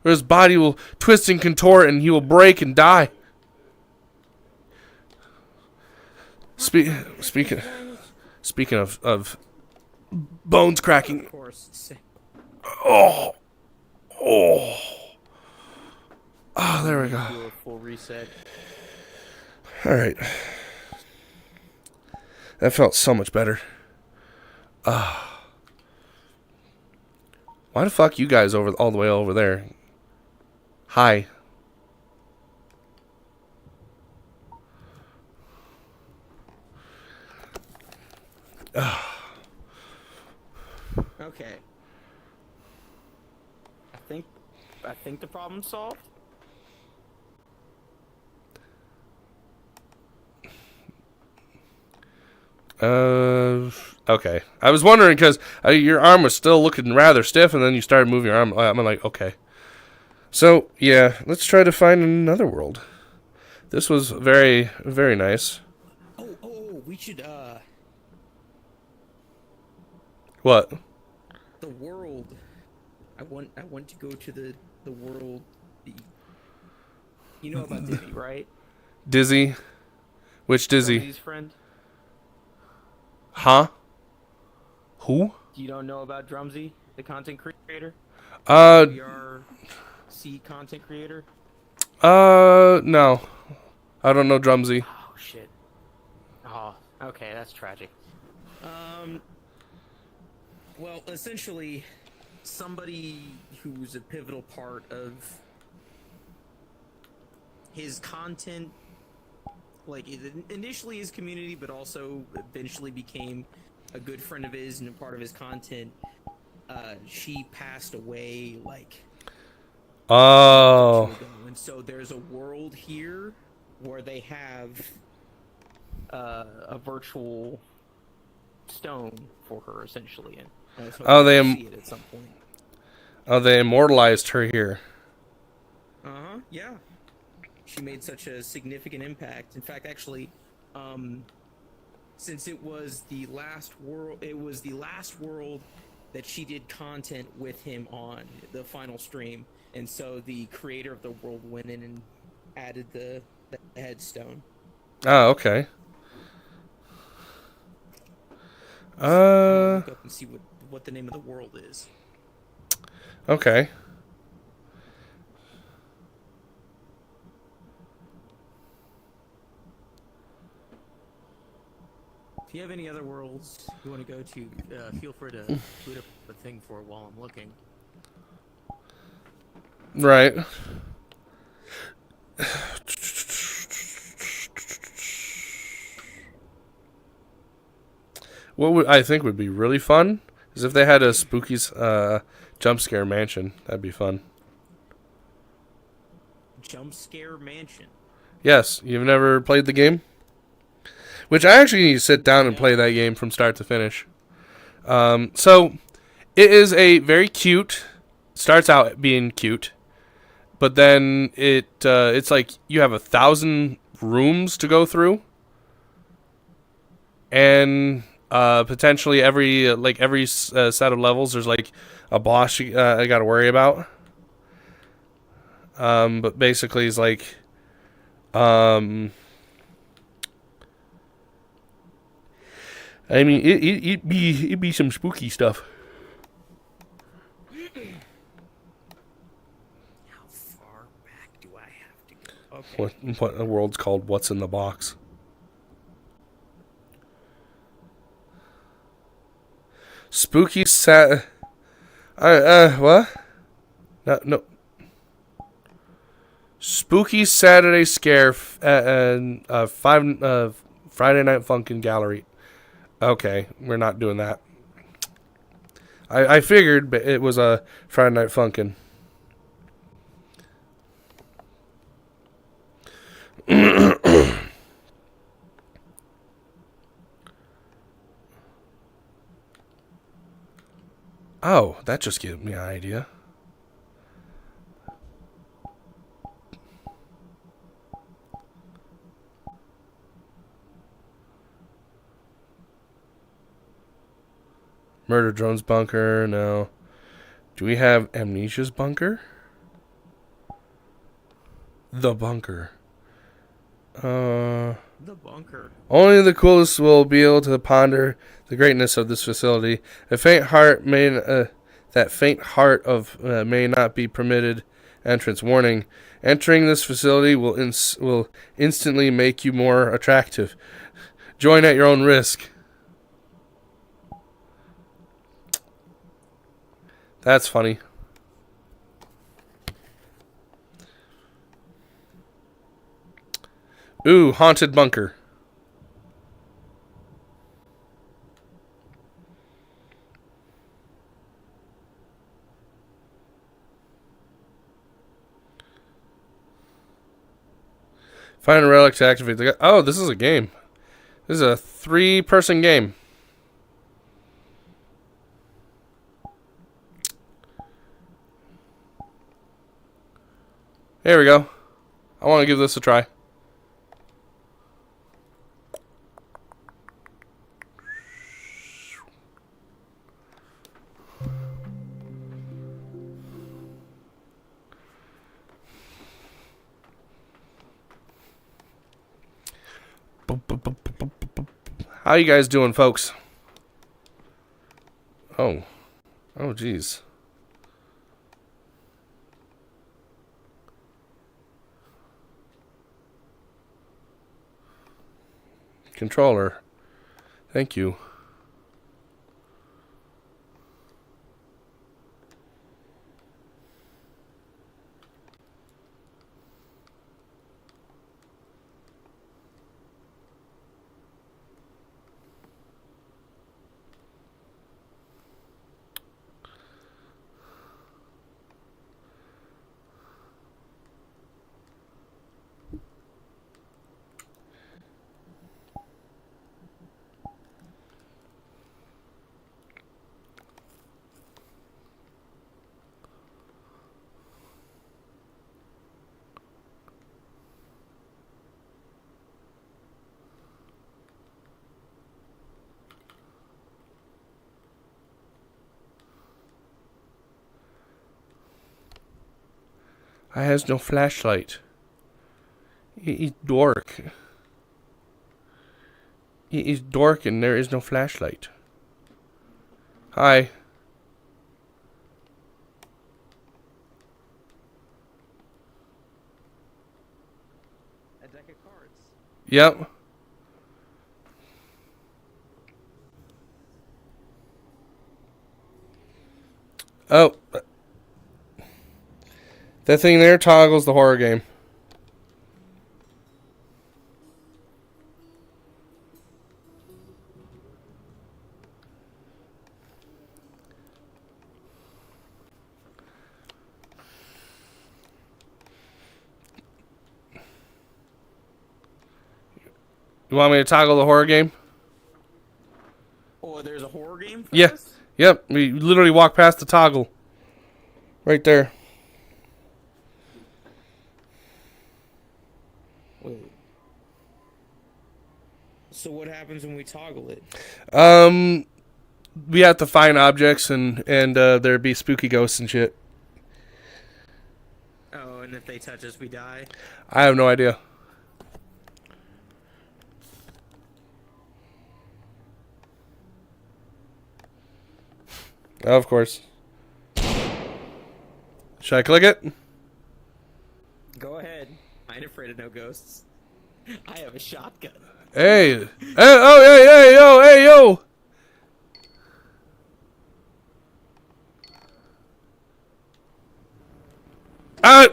where his body will twist and contort, and he will break and die. Speaking of bones cracking. Of course. Oh. Oh, there we go. Do a full reset. All right. That felt so much better. Why the fuck you guys all the way over there? Hi. Okay. I think the problem's solved. Okay. I was wondering because your arm was still looking rather stiff, and then you started moving your arm. I'm like, okay. So, yeah, let's try to find another world. This was very, very nice. Oh, we should, What? the world. I want to go to the world. You know about Dizzy, right? Dizzy? Which Dizzy? Dizzy's friend. Huh? Who? You don't know about Drumsy, the content creator? VRC content creator? No. I don't know Drumsy. Oh, shit. Oh, okay, that's tragic. Well, essentially, somebody who's a pivotal part of his content, like, initially his community, but also eventually became a good friend of his and a part of his content, she passed away, like... Oh. And so there's a world here where they have a virtual stone for her, essentially. And I was hoping to see it at some point. Oh, they immortalized her here. Yeah. She made such a significant impact. In fact, actually, since it was the last world that she did content with him on the final stream, and so the creator of the world went in and added the headstone. Oh, okay. Look up and see what the name of the world is. Okay. If you have any other worlds you want to go to, feel free to boot up a thing for it while I'm looking. Right. What I think would be really fun is if they had a spooky jump scare mansion. That'd be fun. Jump Scare Mansion. Yes, you've never played the game? Which I actually need to sit down and play No. that game from start to finish. So, it is a very cute. Starts out being cute, but then it's like you have 1,000 rooms to go through, and potentially every set of levels there's like a boss you got to worry about. But basically, it's like I mean, it'd be some spooky stuff. How far back do I have to go? Okay. What the world's called What's in the Box. Spooky what? No. Spooky Saturday Scare and Friday Night Funkin' Gallery. Okay, we're not doing that. I figured, but it was a Friday Night Funkin'. Oh, that just gave me an idea. Murder Drone's bunker, no. Do we have Amnesia's bunker? The bunker. The bunker. Only the coolest will be able to ponder the greatness of this facility. A faint heart that faint heart of may not be permitted entrance. Warning: entering this facility will instantly make you more attractive. Join at your own risk. That's funny. Ooh, haunted bunker. Find a relic to activate the... Oh, this is a game. This is a 3-person game. There we go. I want to give this a try. How you guys doing, folks? Oh, geez. Controller. Thank you. I has no flashlight. It is dark. It is dark and there is no flashlight. Hi. A deck of cards. Yep. Oh. That thing there toggles the horror game. You want me to toggle the horror game? Oh, there's a horror game for Yeah. this? Yep. We literally walk past the toggle. Right there. Wait. So what happens when we toggle it? We have to find objects and there'd be spooky ghosts and shit. Oh, and if they touch us, we die? I have no idea. Of course. Should I click it? Go ahead. I ain't afraid of no ghosts. I have a shotgun. Hey. Oh, hey, yo, hey, yo. Ah.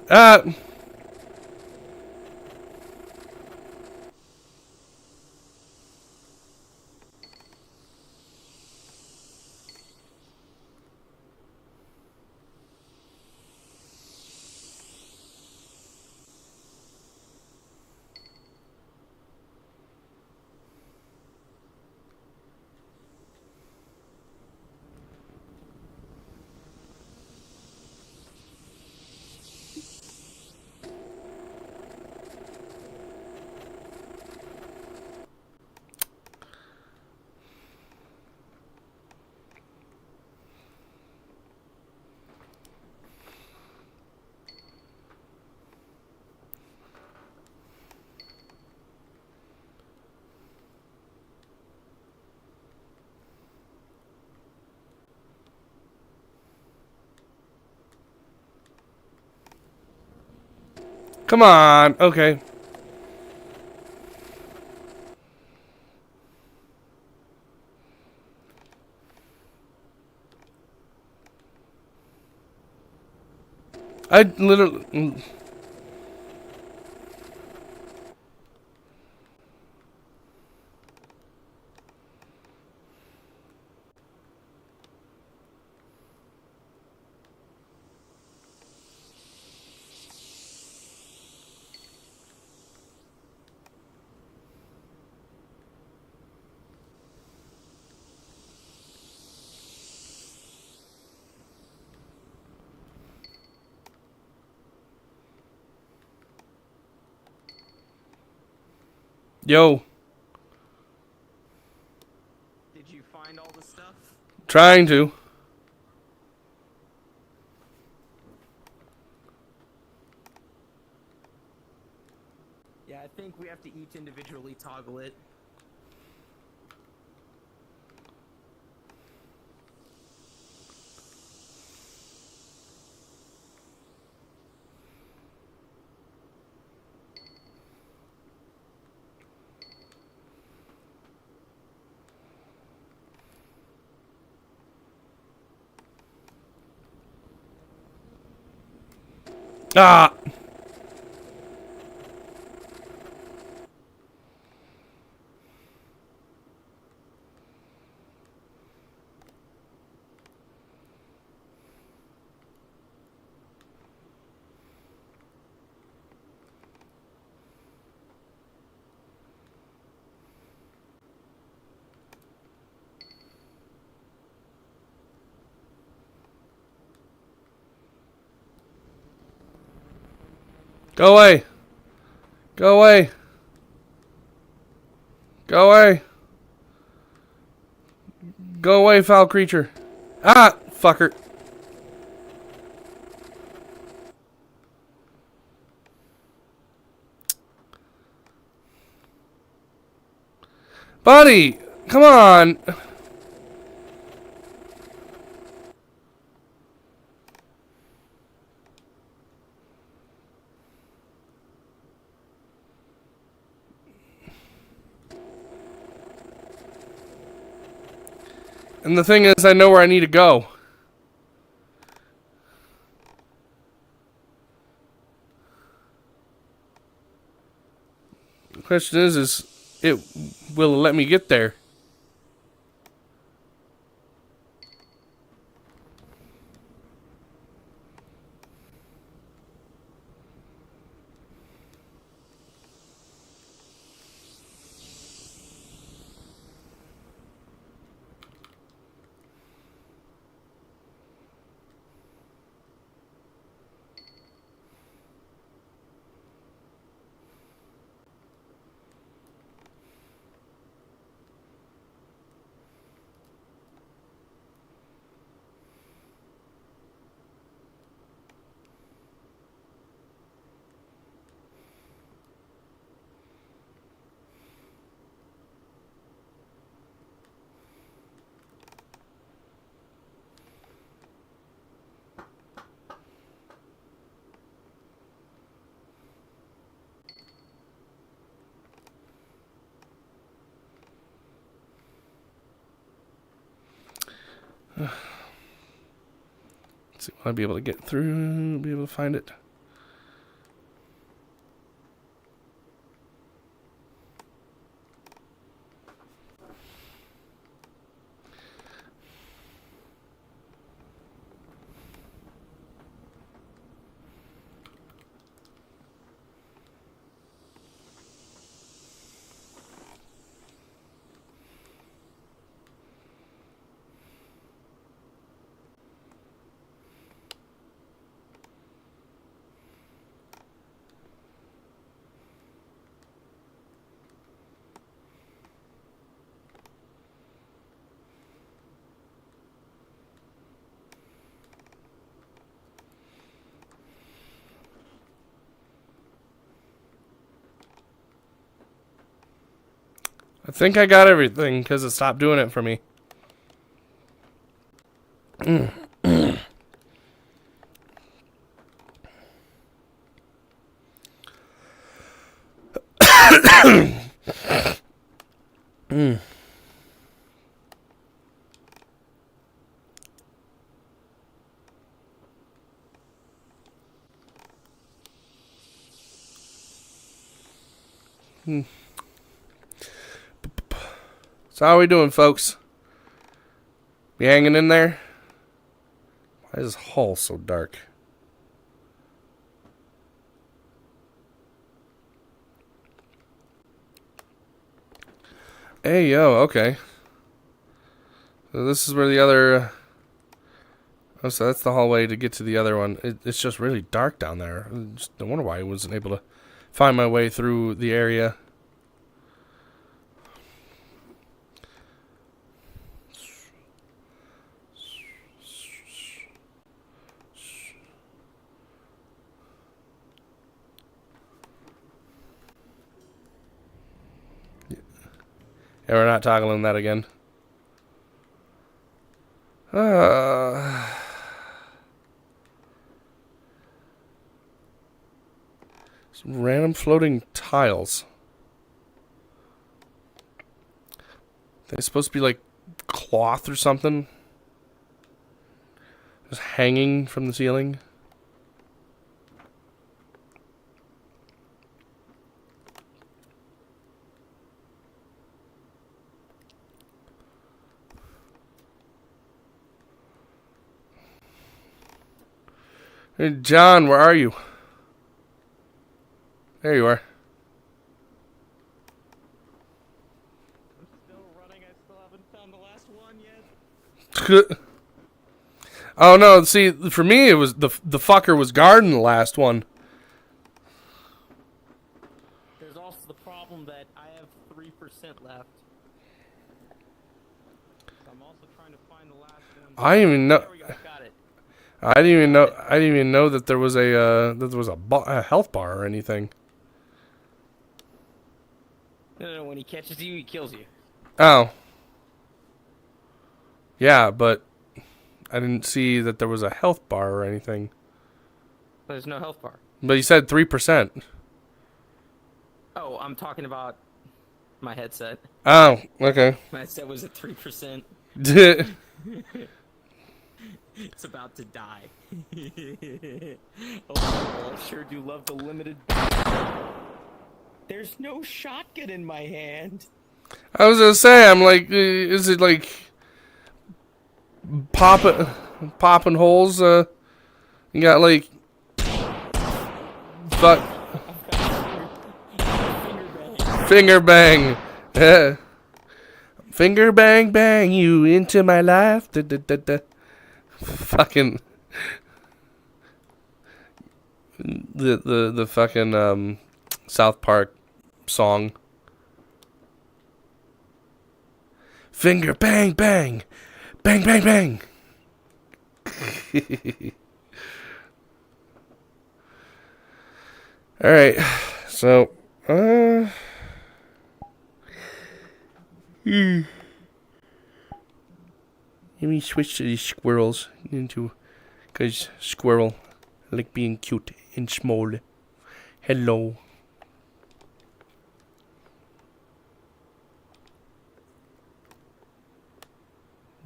Ah. Come on. Okay. I literally... Yo. Did you find all the stuff? Trying to. Yeah, I think we have to each individually toggle it. Ah. Go away. Go away. Go away. Go away, foul creature. Ah, fucker. Buddy, come on. And the thing is, I know where I need to go. The question is it will let me get there? Let's see, will I be able to get through, be able to find it? I think I got everything because it stopped doing it for me. So how are we doing, folks? You hanging in there? Why is this hall so dark? Hey, yo, okay. So this is where the other... Oh, so that's the hallway to get to the other one. It's just really dark down there. No wonder why I wasn't able to find my way through the area. Yeah, we're not toggling that again. Some random floating tiles. They're supposed to be like cloth or something. Just hanging from the ceiling. Hey, John, where are you? There you are. I'm still running. I still haven't found the last one yet. Oh no, see, for me it was the fucker was guarding the last one. There's also the problem that I have 3% left. I'm also trying to find the last one. I didn't even know. There we go. Got it. I didn't even know. I didn't even know that there was a health bar or anything. No, when he catches you, he kills you. Oh. Yeah, but I didn't see that there was a health bar or anything. There's no health bar. But you said 3%. Oh, I'm talking about my headset. Oh, okay. My headset was at 3%. It's about to die. Oh, I sure do love the limited. There's no shotgun in my hand. I was gonna say, I'm like, is it like popping holes? You got like, fuck, finger bang, yeah, finger bang bang you into my life. Da, da, da, da. Fucking the fucking South Park song. Finger bang bang, bang bang bang. All right, so let me switch to these squirrels because squirrel I like being cute and small. Hello.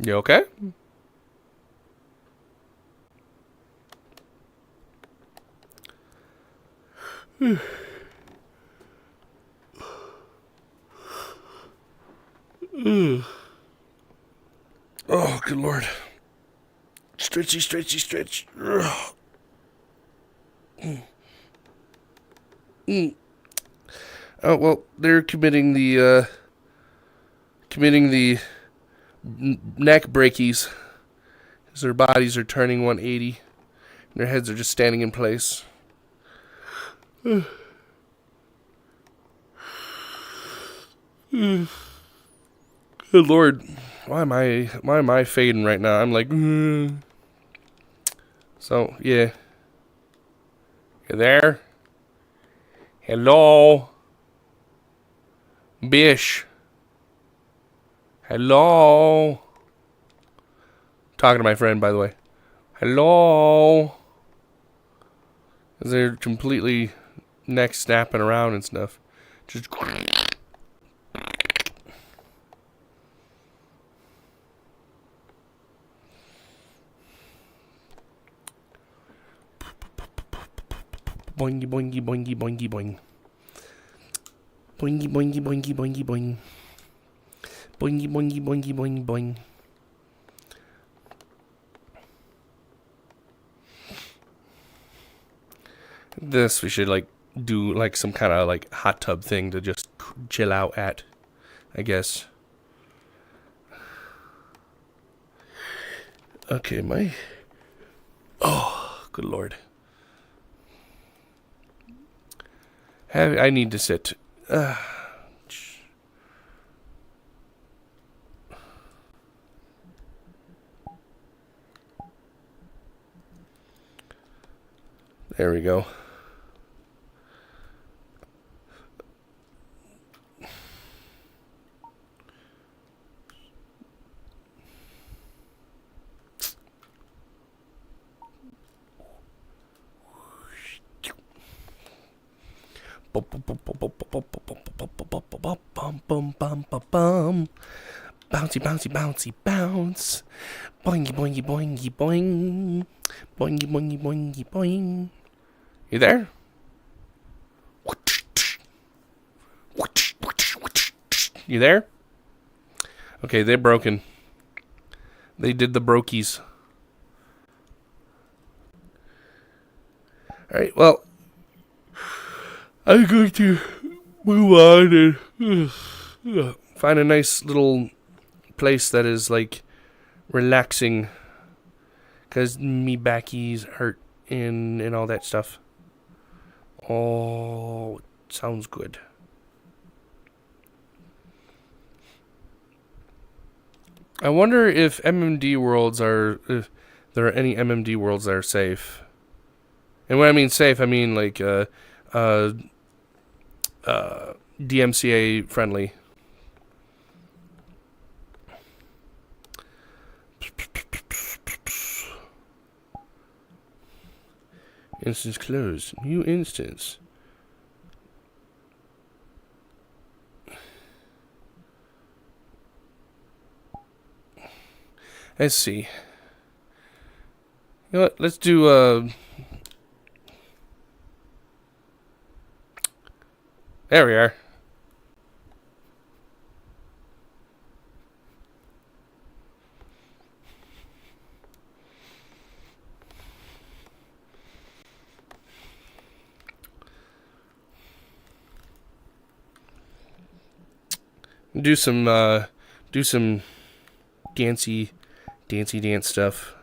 You okay? Oh, good lord. Stretchy, stretchy, stretch. Ugh. Oh, well, they're committing the neck breakies. As their bodies are turning 180. And their heads are just standing in place. Good lord. Why am I fading right now? I'm like, So, yeah. You there? Hello? Bish. Hello? Talking to my friend, by the way. Hello? 'Cause they're completely neck snapping around and stuff. Just... Boingy, boingy, boingy, boingy, boing. Boingy, boingy, boingy, boingy, boing. Boingy, boingy, boingy, boing, boing. This we should like do like some kind of like hot tub thing to just chill out at, I guess. Okay, oh, good lord. I need to sit. There we go. Bouncy, bouncy, bouncy, bounce. Boingy, boingy, boingy, boing. Boingy, boingy, boingy, boing. You there? You there? Okay, they're broken. They did the brokies. Alright, well, I'm going to move on and find a nice little place that is like relaxing, because me backies hurt and all that stuff. Oh, sounds good. I wonder if MMD worlds are, if there are any MMD worlds that are safe. And when I mean safe, I mean like DMCA friendly. Instance closed. New instance. Let's see. You know what? Let's do there we are. Do some dancey dance stuff.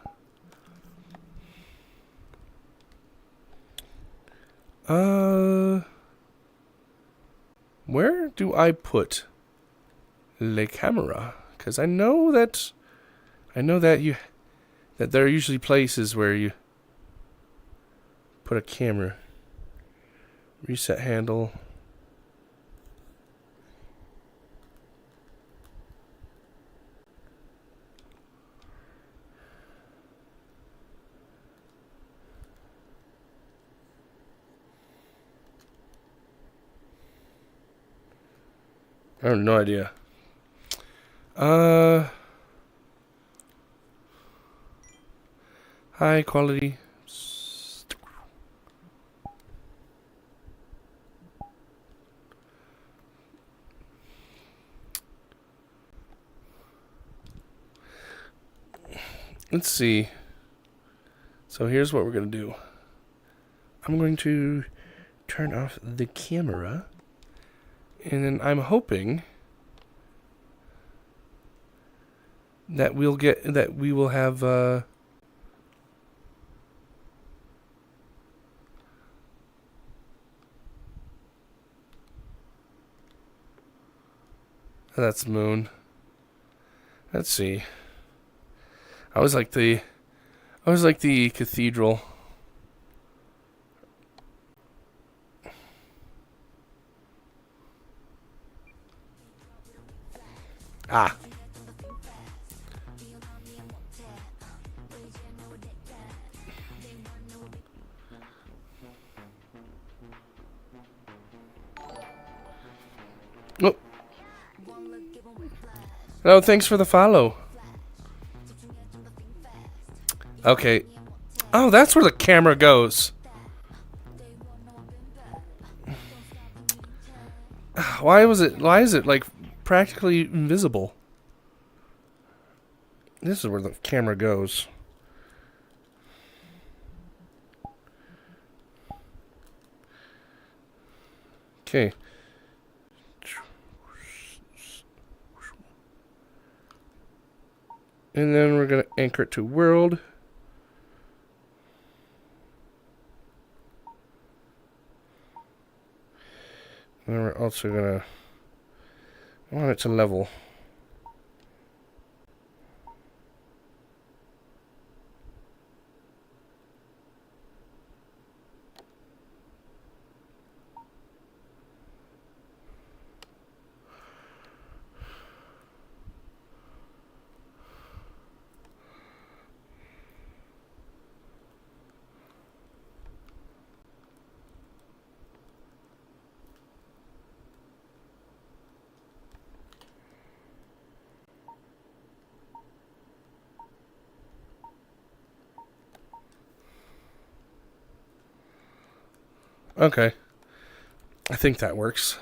Where do I put the camera? Because I know that there are usually places where you put a camera. Reset handle. I have no idea. High quality. Let's see. So here's what we're going to do. I'm going to turn off the camera. And then I'm hoping that we will have that's moon. Let's see. I was like the cathedral. Ah. Oh. No, thanks for the follow. Okay. Oh, that's where the camera goes. Why is it like practically invisible? This is where the camera goes. Okay. And then we're going to anchor it to world. And then we're also going to want it to level. Okay. I think that works.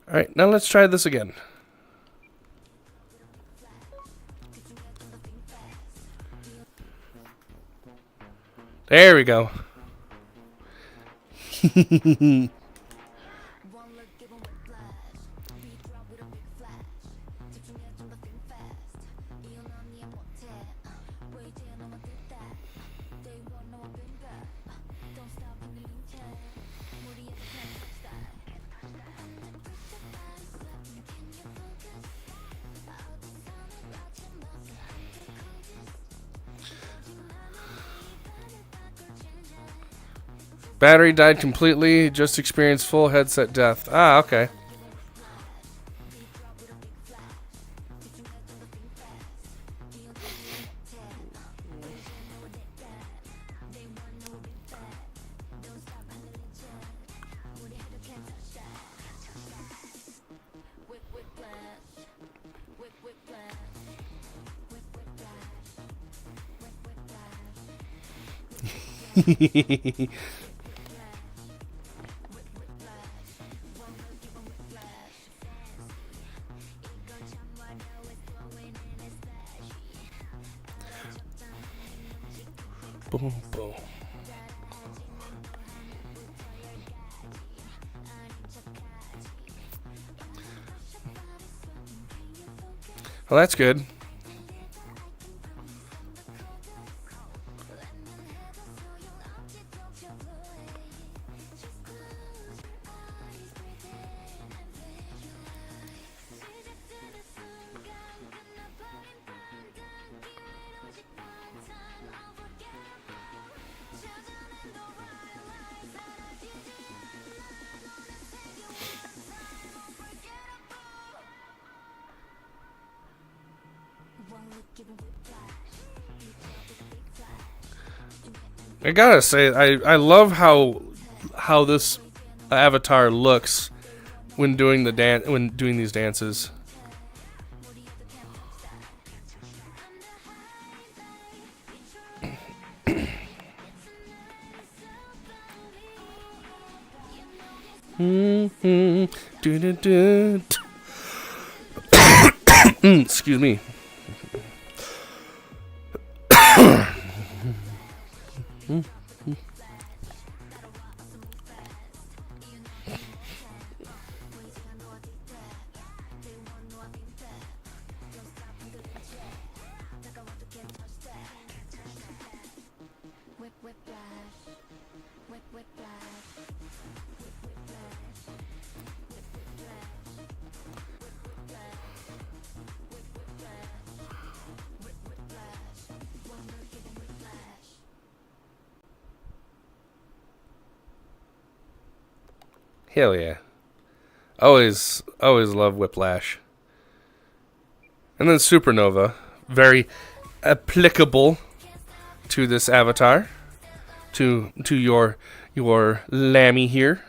Alright, now let's try this again. There we go. Battery died completely, just experienced full headset death. Ah, okay. Boom, boom. Well, that's good. I gotta say, I love how this avatar looks when doing these dances. Excuse me. Hell yeah. Always love Whiplash. And then Supernova. Very applicable to this avatar. To your Lammy here.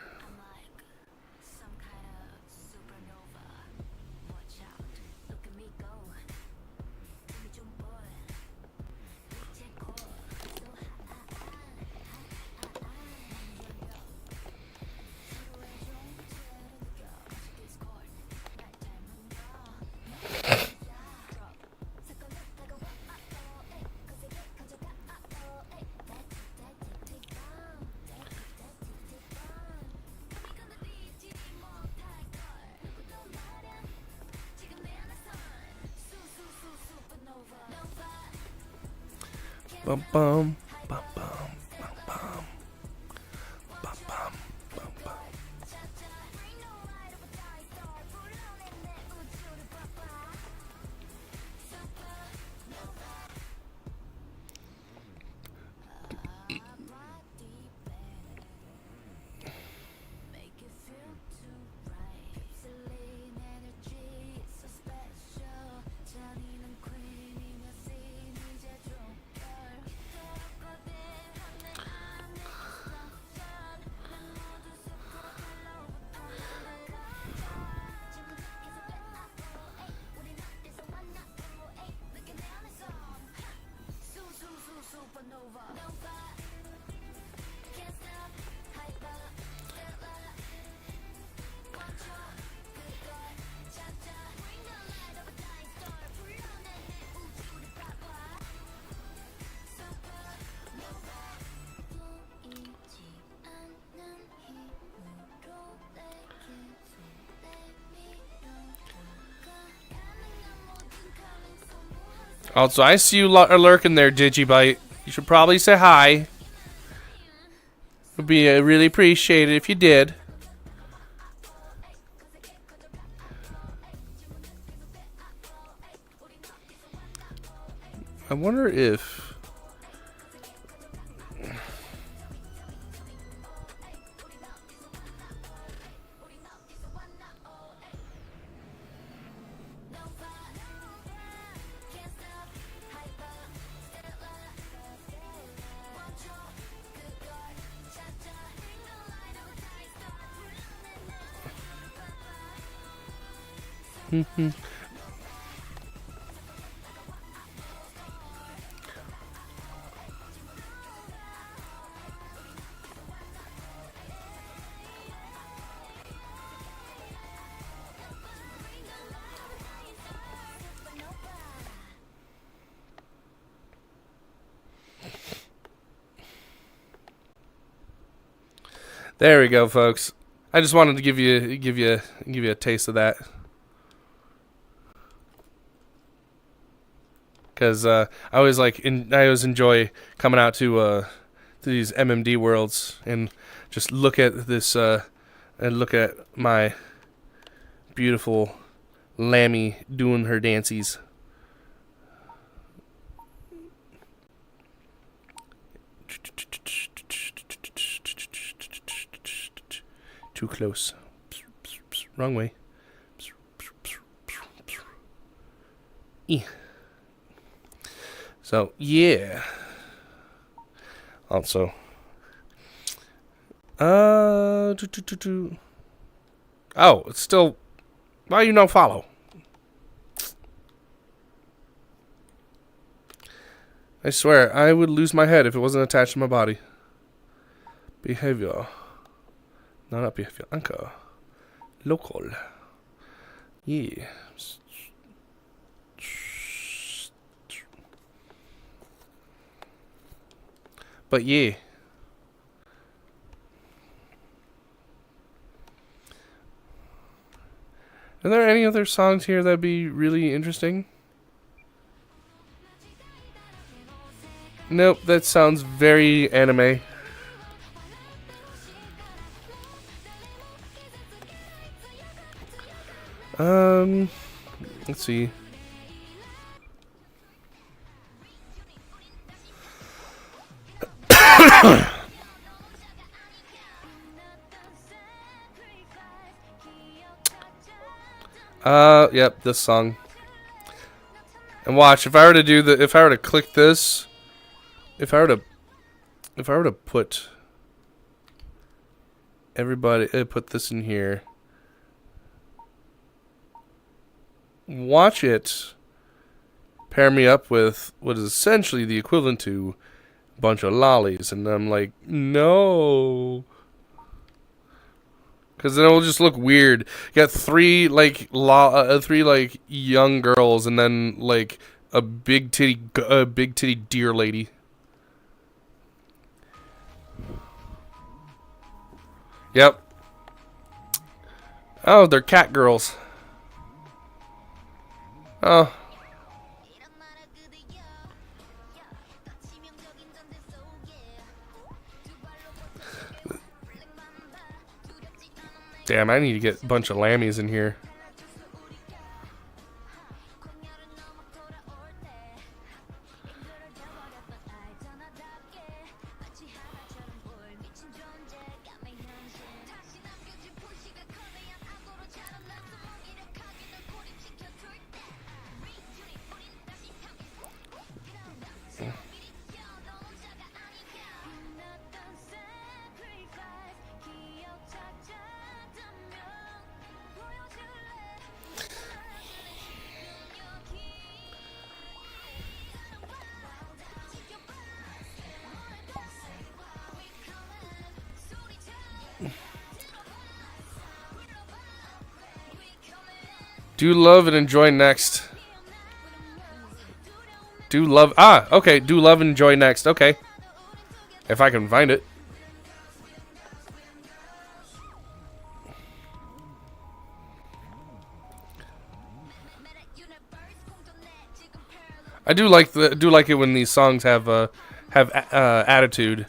Bum bum bum bum bum bum bum bum bum bum. Also, I see you lurking there, Digibite. You should probably say hi. Would be really appreciated if you did. I wonder if... There we go, folks. I just wanted to give you a taste of that, because I always enjoy coming out to these MMD worlds and just look at this and look at my beautiful Lammy doing her dances. Too close. Wrong way. So, yeah. Also. Oh, it's still. Why you not follow? I swear, I would lose my head if it wasn't attached to my body. Behavior. No, not behavior. Anchor. Local. Yeah. But yeah. Are there any other songs here that'd be really interesting? Nope, that sounds very anime. Let's see. Yep, this song. And watch, if I were to click this, if I were to put everybody, put this in here. Watch it pair me up with what is essentially the equivalent to a bunch of lollies, and I'm like, no. Because then it'll just look weird. You got three young girls, and then like a big titty deer lady. Yep. Oh, they're cat girls. Oh. Damn, I need to get a bunch of lammies in here. Do love and enjoy next. Do love... Ah, okay. Do love and enjoy next. Okay. If I can find it. I do like it when these songs have attitude.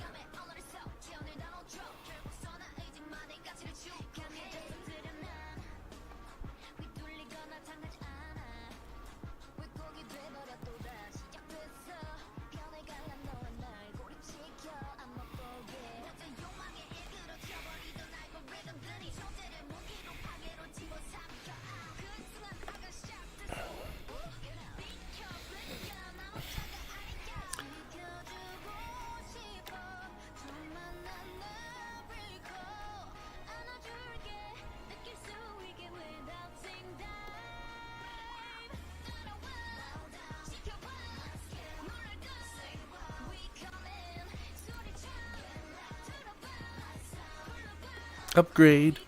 Upgrade.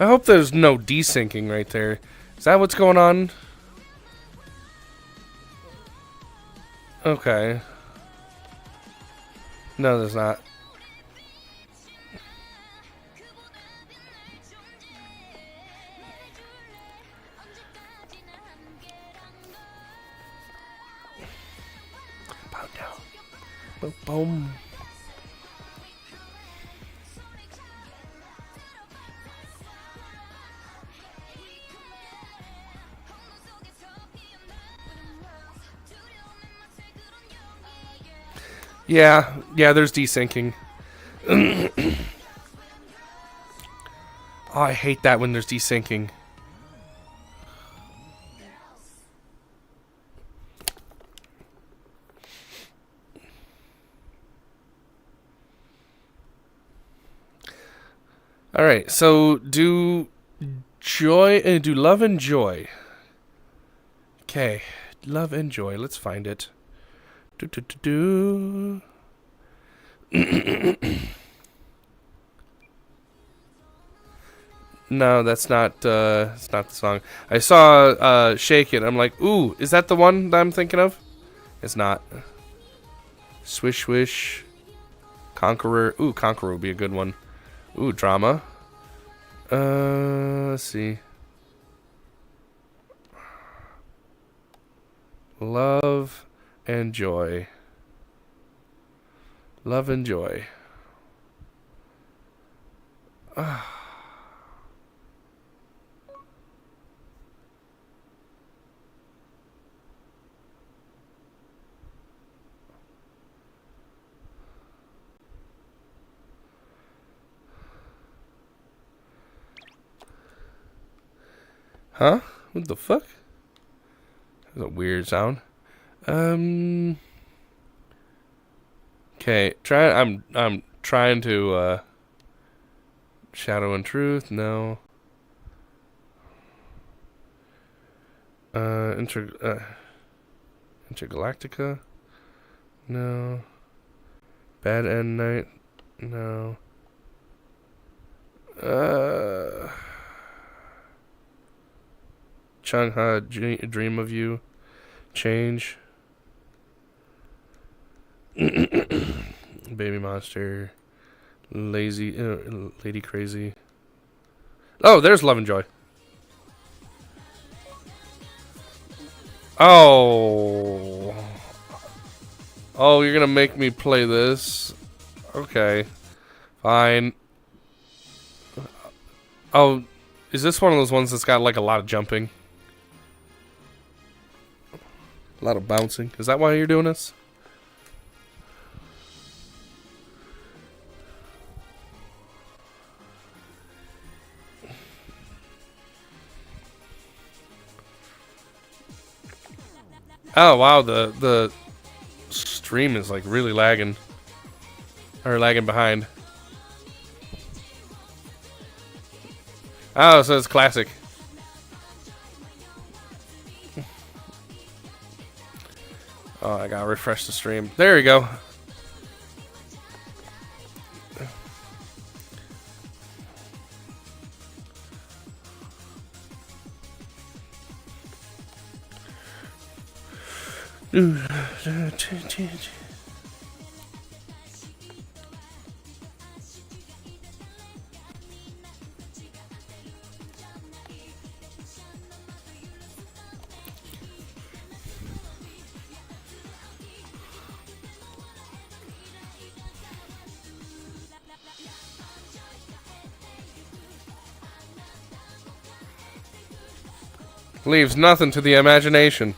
I hope there's no desyncing right there. Is that what's going on? Okay. No, there's not. Bow down. Boom, boom. Yeah, there's desyncing. Oh, I hate that when there's desyncing. All right, so do love and joy. Okay, love and joy. Let's find it. No, that's not. It's not the song. I saw "Shake It." I'm like, ooh, is that the one that I'm thinking of? It's not. Swish Swish. Conqueror. Ooh, Conqueror would be a good one. Ooh, drama. Let's see. Love and joy. Love and joy. Huh? What the fuck? That's a weird sound. Okay, I'm trying to Shadow and Truth, no. Intergalactica? No. Bad End Night? No. Chung-Ha, Dream of You. Change. Baby Monster. Lazy. Lady Crazy. Oh, there's Love and Joy. Oh. Oh, you're gonna make me play this? Okay. Fine. Oh, is this one of those ones that's got like a lot of jumping? A lot of bouncing. Is that why you're doing this? Oh wow, the stream is like really lagging. Or lagging behind. Oh, so it's classic. Oh, I gotta refresh the stream. There we go. Leaves nothing to the imagination.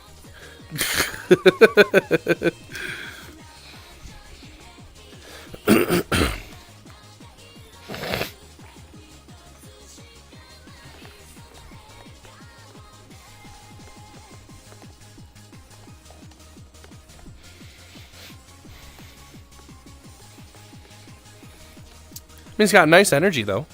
He's got nice energy, though.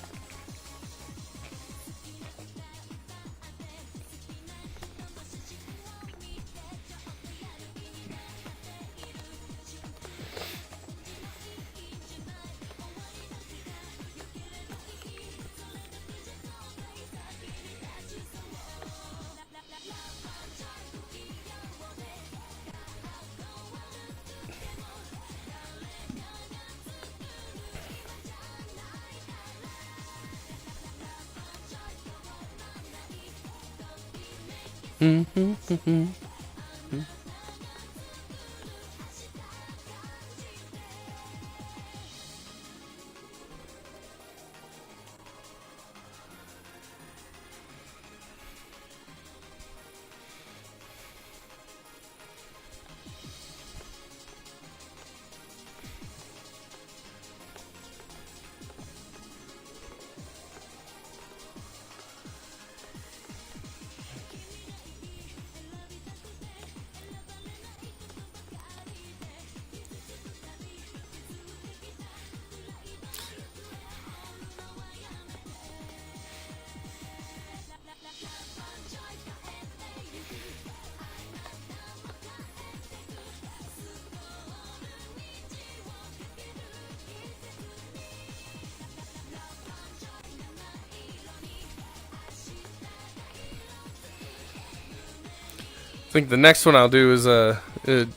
I think the next one I'll do is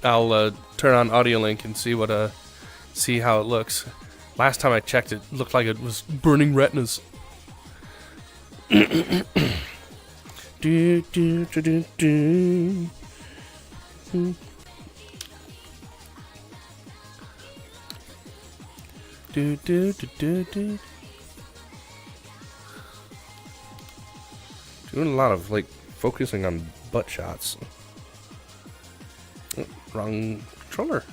I'll turn on audio link and see how it looks. Last time I checked, it looked like it was burning retinas. do, do, do, do, do. Do, do, do, do, do. Doing a lot of like focusing on butt shots. Oh, wrong controller.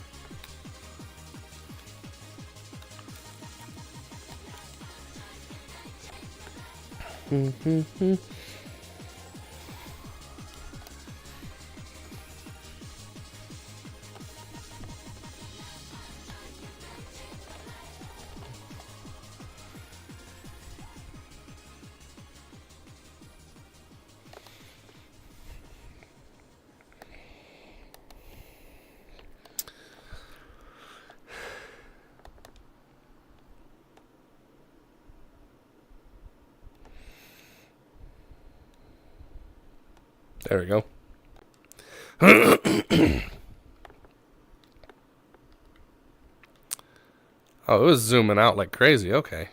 There we go. Oh, it was zooming out like crazy. Okay.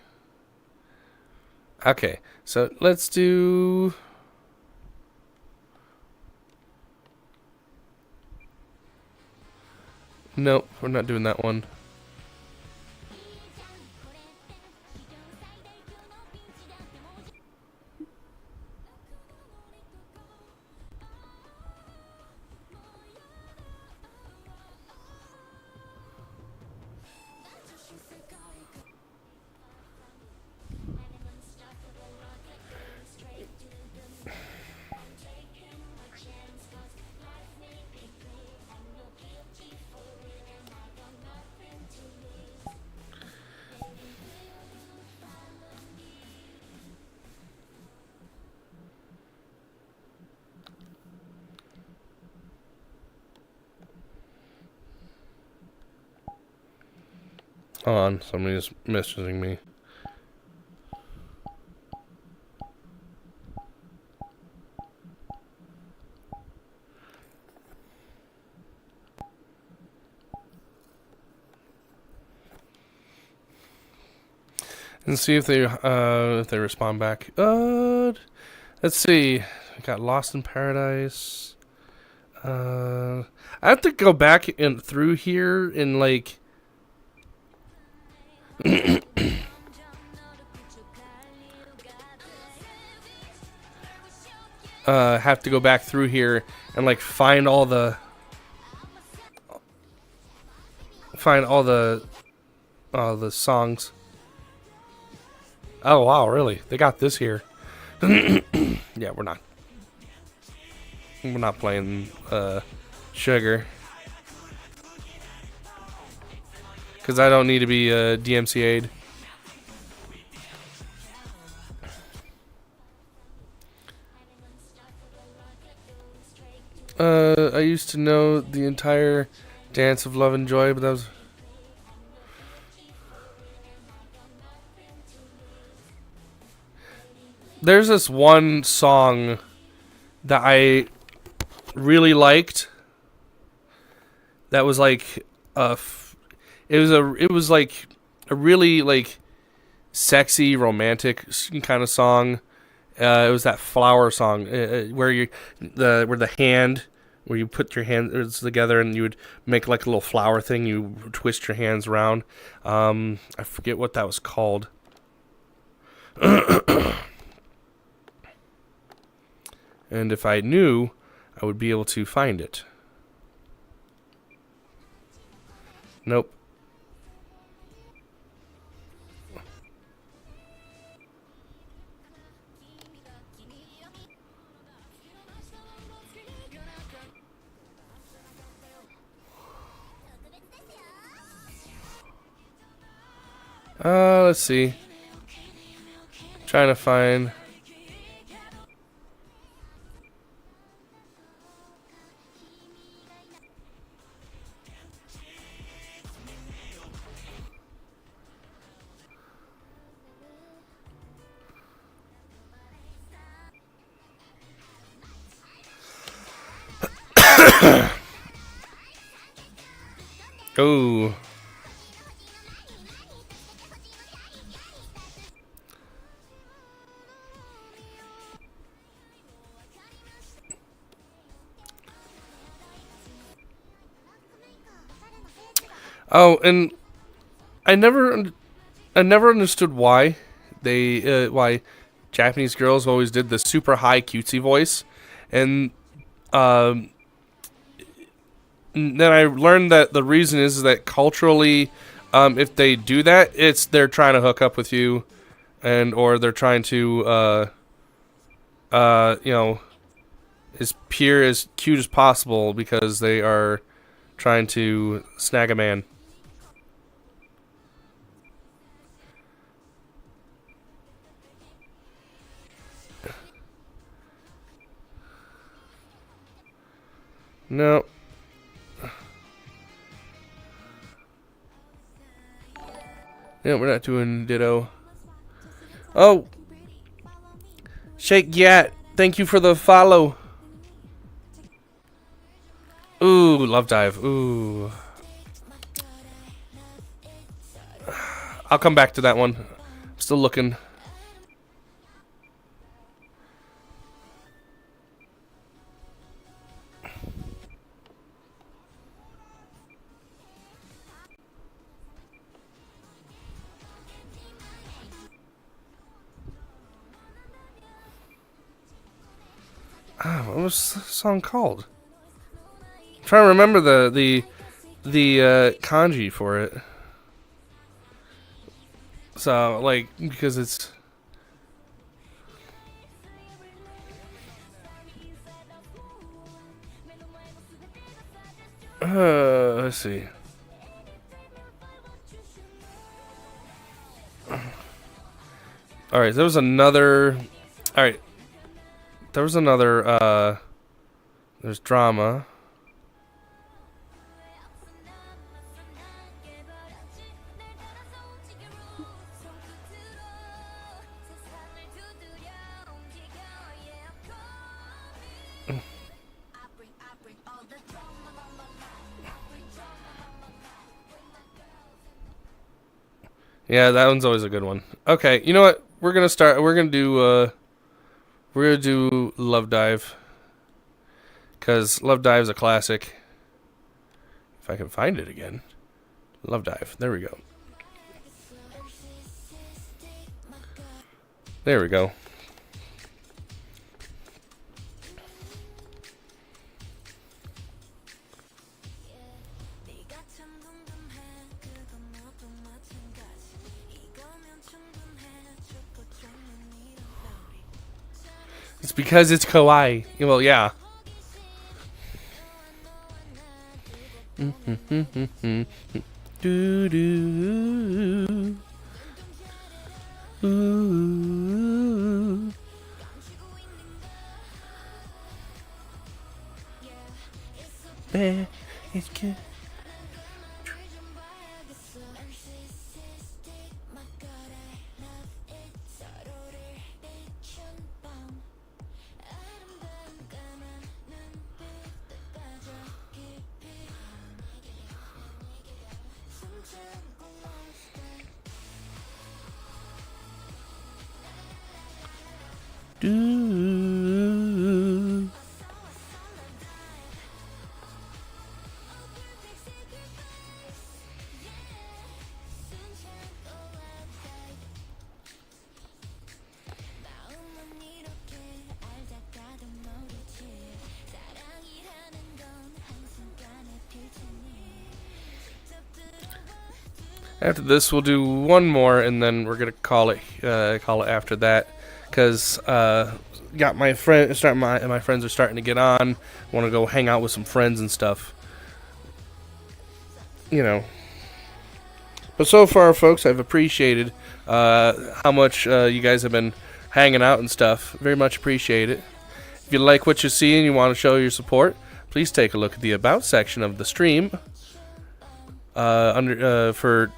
Okay, so let's do... Nope, we're not doing that one. Hold on, somebody's messaging me. And see if they respond back. Let's see. I got Lost in Paradise. I have to go back in through here and like. Have to go back through here and like find all the songs. Oh wow, really? They got this here. Yeah, we're not playing Sugar because I don't need to be DMCA'd. I used to know the entire Dance of Love and Joy, but that was... There's this one song that I really liked. That was like it was like a really like sexy romantic kind of song, It was that flower song where the hand where you put your hands together and you would make like a little flower thing. You twist your hands around. I forget what that was called. And if I knew, I would be able to find it. Nope. Let's see. Trying to find. Oh. Oh, and I never understood why why Japanese girls always did the super high cutesy voice, and um, then I learned that the reason is that culturally, if they do that, they're trying to hook up with you, and or they're trying to you know, as pure as cute as possible because they are trying to snag a man. No. Yeah, we're not doing ditto. Oh! Shake Yat, thank you for the follow. Ooh, Love Dive. Ooh. I'll come back to that one. I'm still looking. What was the song called? I'm trying to remember the kanji for it. So like because it's let's see. All right, there was another. All right, there was another. There's drama. Yeah, that one's always a good one. Okay, you know what? We're gonna start. We're gonna do Love Dive, cause Love Dive's a classic. If I can find it again, Love Dive. There we go. There we go. It's because it's kawaii. Well, yeah. Do do. Ooh. It's good. Do. After this, we'll do one more, and then we're gonna call it after that, because got my friend start my friends are starting to get on. Want to go hang out with some friends and stuff, you know. But so far, folks, I've appreciated how much you guys have been hanging out and stuff. Very much appreciate it. If you like what you see and you want to show your support, please take a look at the About section of the stream. For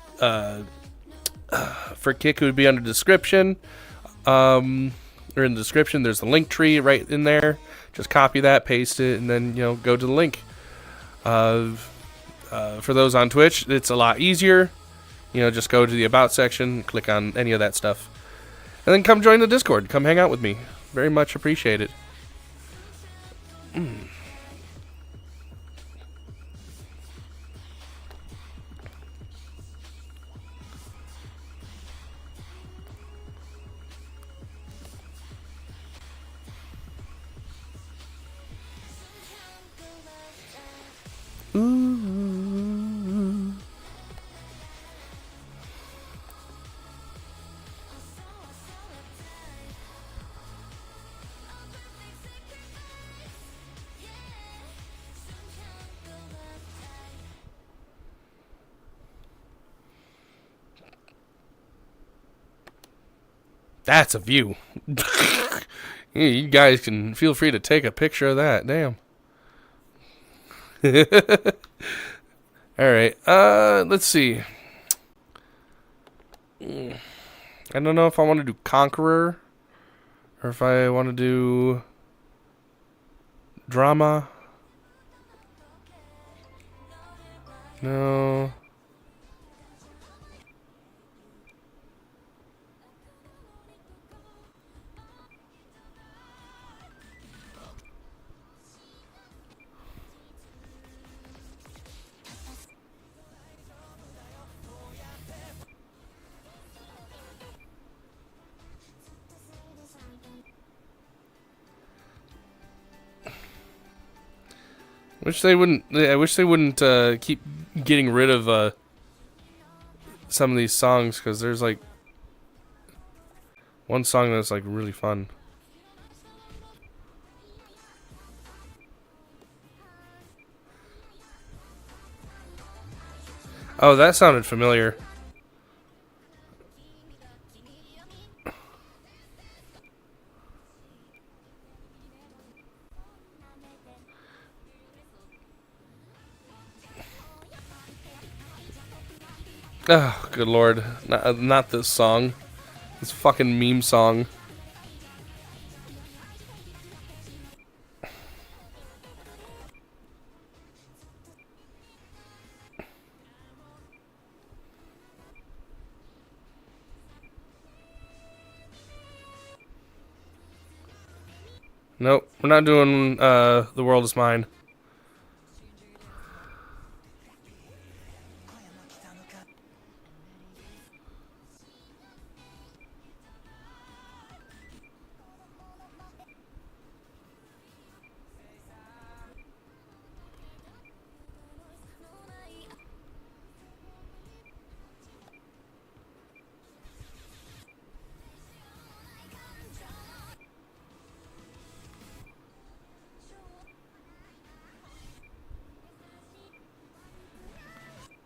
Kick, it would be under description. Or in the description, there's the link tree right in there. Just copy that, paste it, and then go to the link. For those on Twitch, it's a lot easier. Just go to the About section, click on any of that stuff, and then come join the Discord. Come hang out with me. Very much appreciate it. Ooh. That's a view. You guys can feel free to take a picture of that. Damn. Alright, let's see. I don't know if I want to do Conqueror or if I want to do Drama. No. I wish they wouldn't keep getting rid of some of these songs, because there's like one song that's like really fun. Oh, that sounded familiar. Oh, good lord. Not this song. This fucking meme song. Nope, we're not doing The World Is Mine.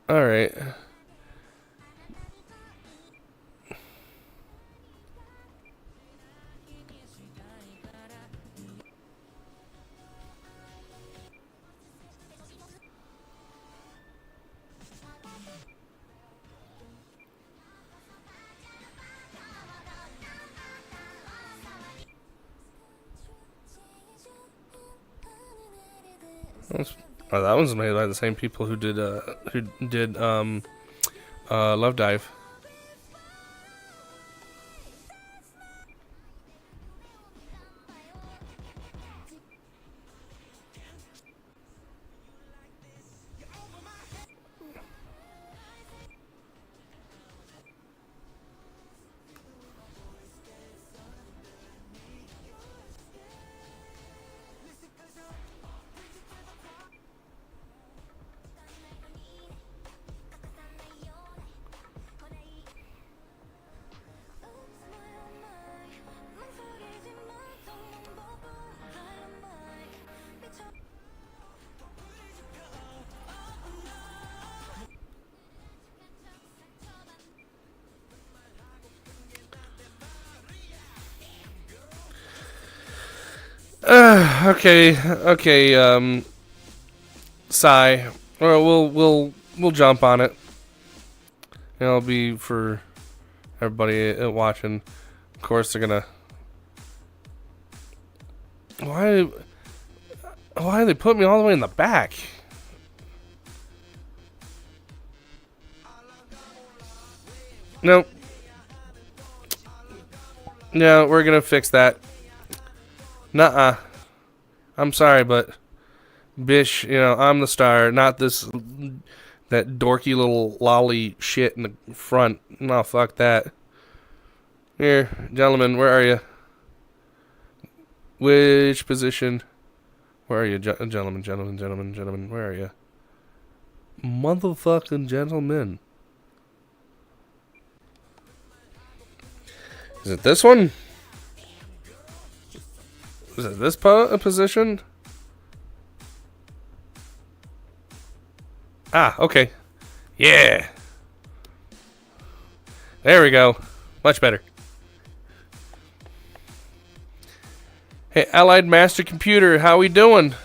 Alright. Oh, that one's made by the same people who did Love Dive. Okay. Sigh. Well, we'll jump on it. It'll be for everybody watching. Of course, they're gonna. Why did they put me all the way in the back? Nope. No, we're gonna fix that. Nuh-uh. I'm sorry, but Bish, I'm the star, not that dorky little lolly shit in the front. No, fuck that. Here, gentlemen, where are you? Which position? Where are you, gentlemen? Where are you? Motherfucking gentlemen. Is it this one? Is it this position? Ah, okay. Yeah. There we go. Much better. Hey, Allied Master Computer, how we doing?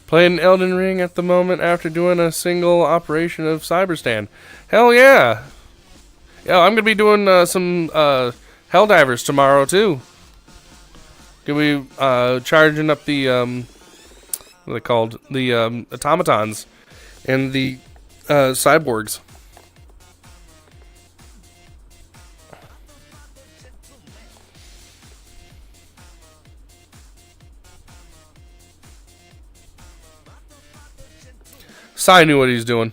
Playing Elden Ring at the moment after doing a single operation of Cyberstan. Hell yeah! Yeah, I'm gonna be doing some Helldivers tomorrow too. Gonna be charging up the what are they called? The automatons and the cyborgs. Sai knew what he's doing.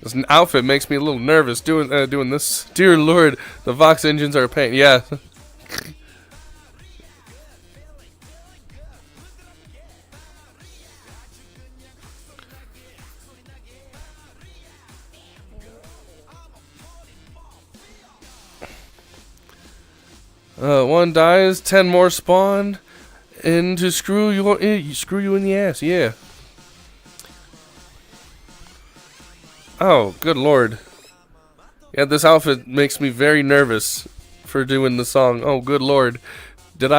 This outfit makes me a little nervous doing this. Dear Lord, the Vox engines are a pain. Yeah. One dies, 10 more spawn, and to screw you in the ass. Yeah. Oh, good lord. Yeah, this outfit makes me very nervous for doing the song. Oh, good lord. Did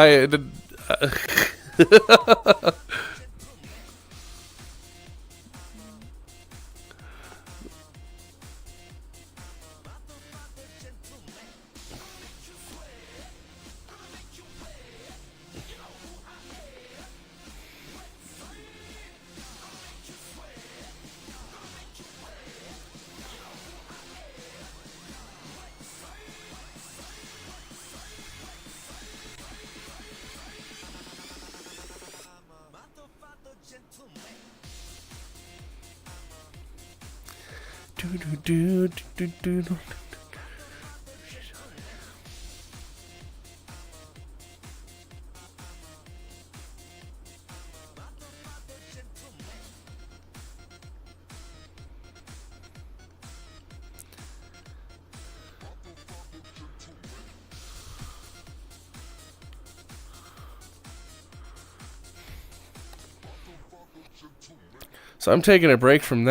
So I'm taking a break from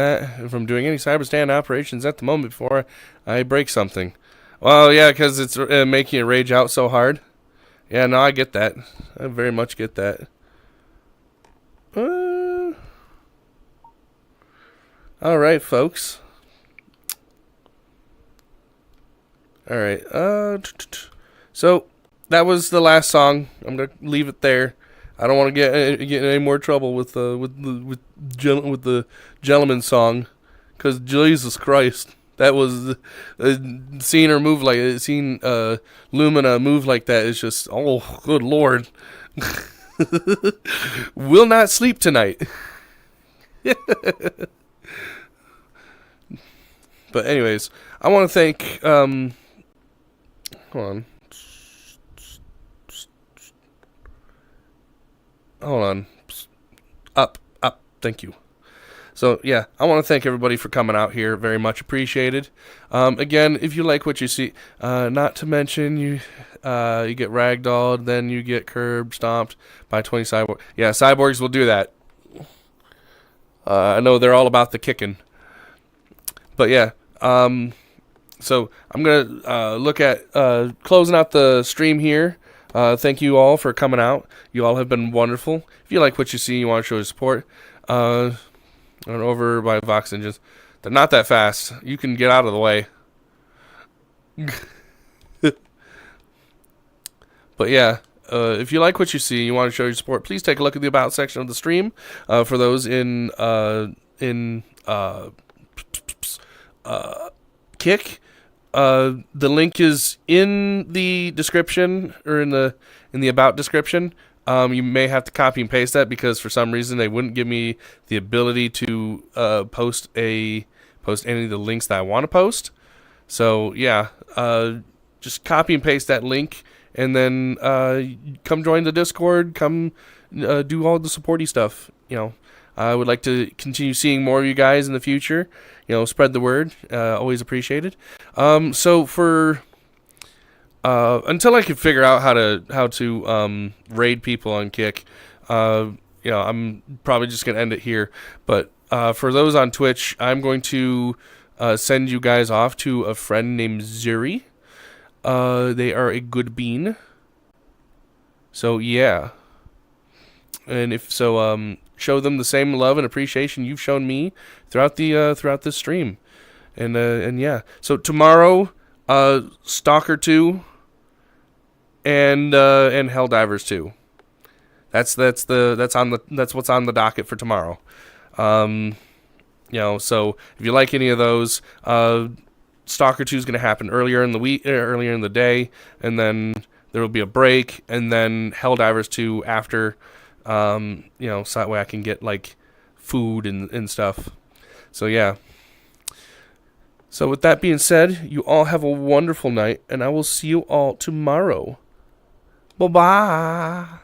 from doing any cyberstand operations at the moment before I break something. Well, yeah, because it's making it rage out so hard. Yeah, no, I get that. I very much get that. All right, folks. All right. So that was the last song. I'm gonna leave it there. I don't want to get in any more trouble with the gentleman song, because Jesus Christ, that was seeing her move seeing Lumina move like that is just, oh good lord. Will not sleep tonight. But anyways, I want to thank. Hold on. Hold on. Up. Thank you. So yeah, I want to thank everybody for coming out here. Very much appreciated. Again, if you like what you see, not to mention you get ragdolled, then you get curb stomped by 20 cyborgs. Yeah, cyborgs will do that. I know they're all about the kicking. But yeah, so I'm gonna look at closing out the stream here. Thank you all for coming out. You all have been wonderful. If you like what you see, you want to show your support. Over by Vox Engines. They're not that fast. You can get out of the way. But yeah, if you like what you see, you want to show your support, please take a look at the About section of the stream. For those in Kick, the link is in the description or in the About description. You may have to copy and paste that because for some reason they wouldn't give me the ability to post any of the links that I want to post. So yeah, just copy and paste that link, and then come join the Discord. Come do all the supporty stuff. I would like to continue seeing more of you guys in the future. Spread the word. Always appreciated. So for until I can figure out how to raid people on Kick, I'm probably just gonna end it here. But for those on Twitch, I'm going to send you guys off to a friend named Zuri. They are a good bean. So yeah, and if so, show them the same love and appreciation you've shown me throughout this stream, and yeah. So tomorrow, Stalker 2. And Helldivers 2. That's what's on the docket for tomorrow. So if you like any of those, Stalker 2 is going to happen earlier in the day, and then there will be a break, and then Helldivers 2 after, so that way I can get like food and stuff. So yeah. So with that being said, you all have a wonderful night, and I will see you all tomorrow. Bye-bye.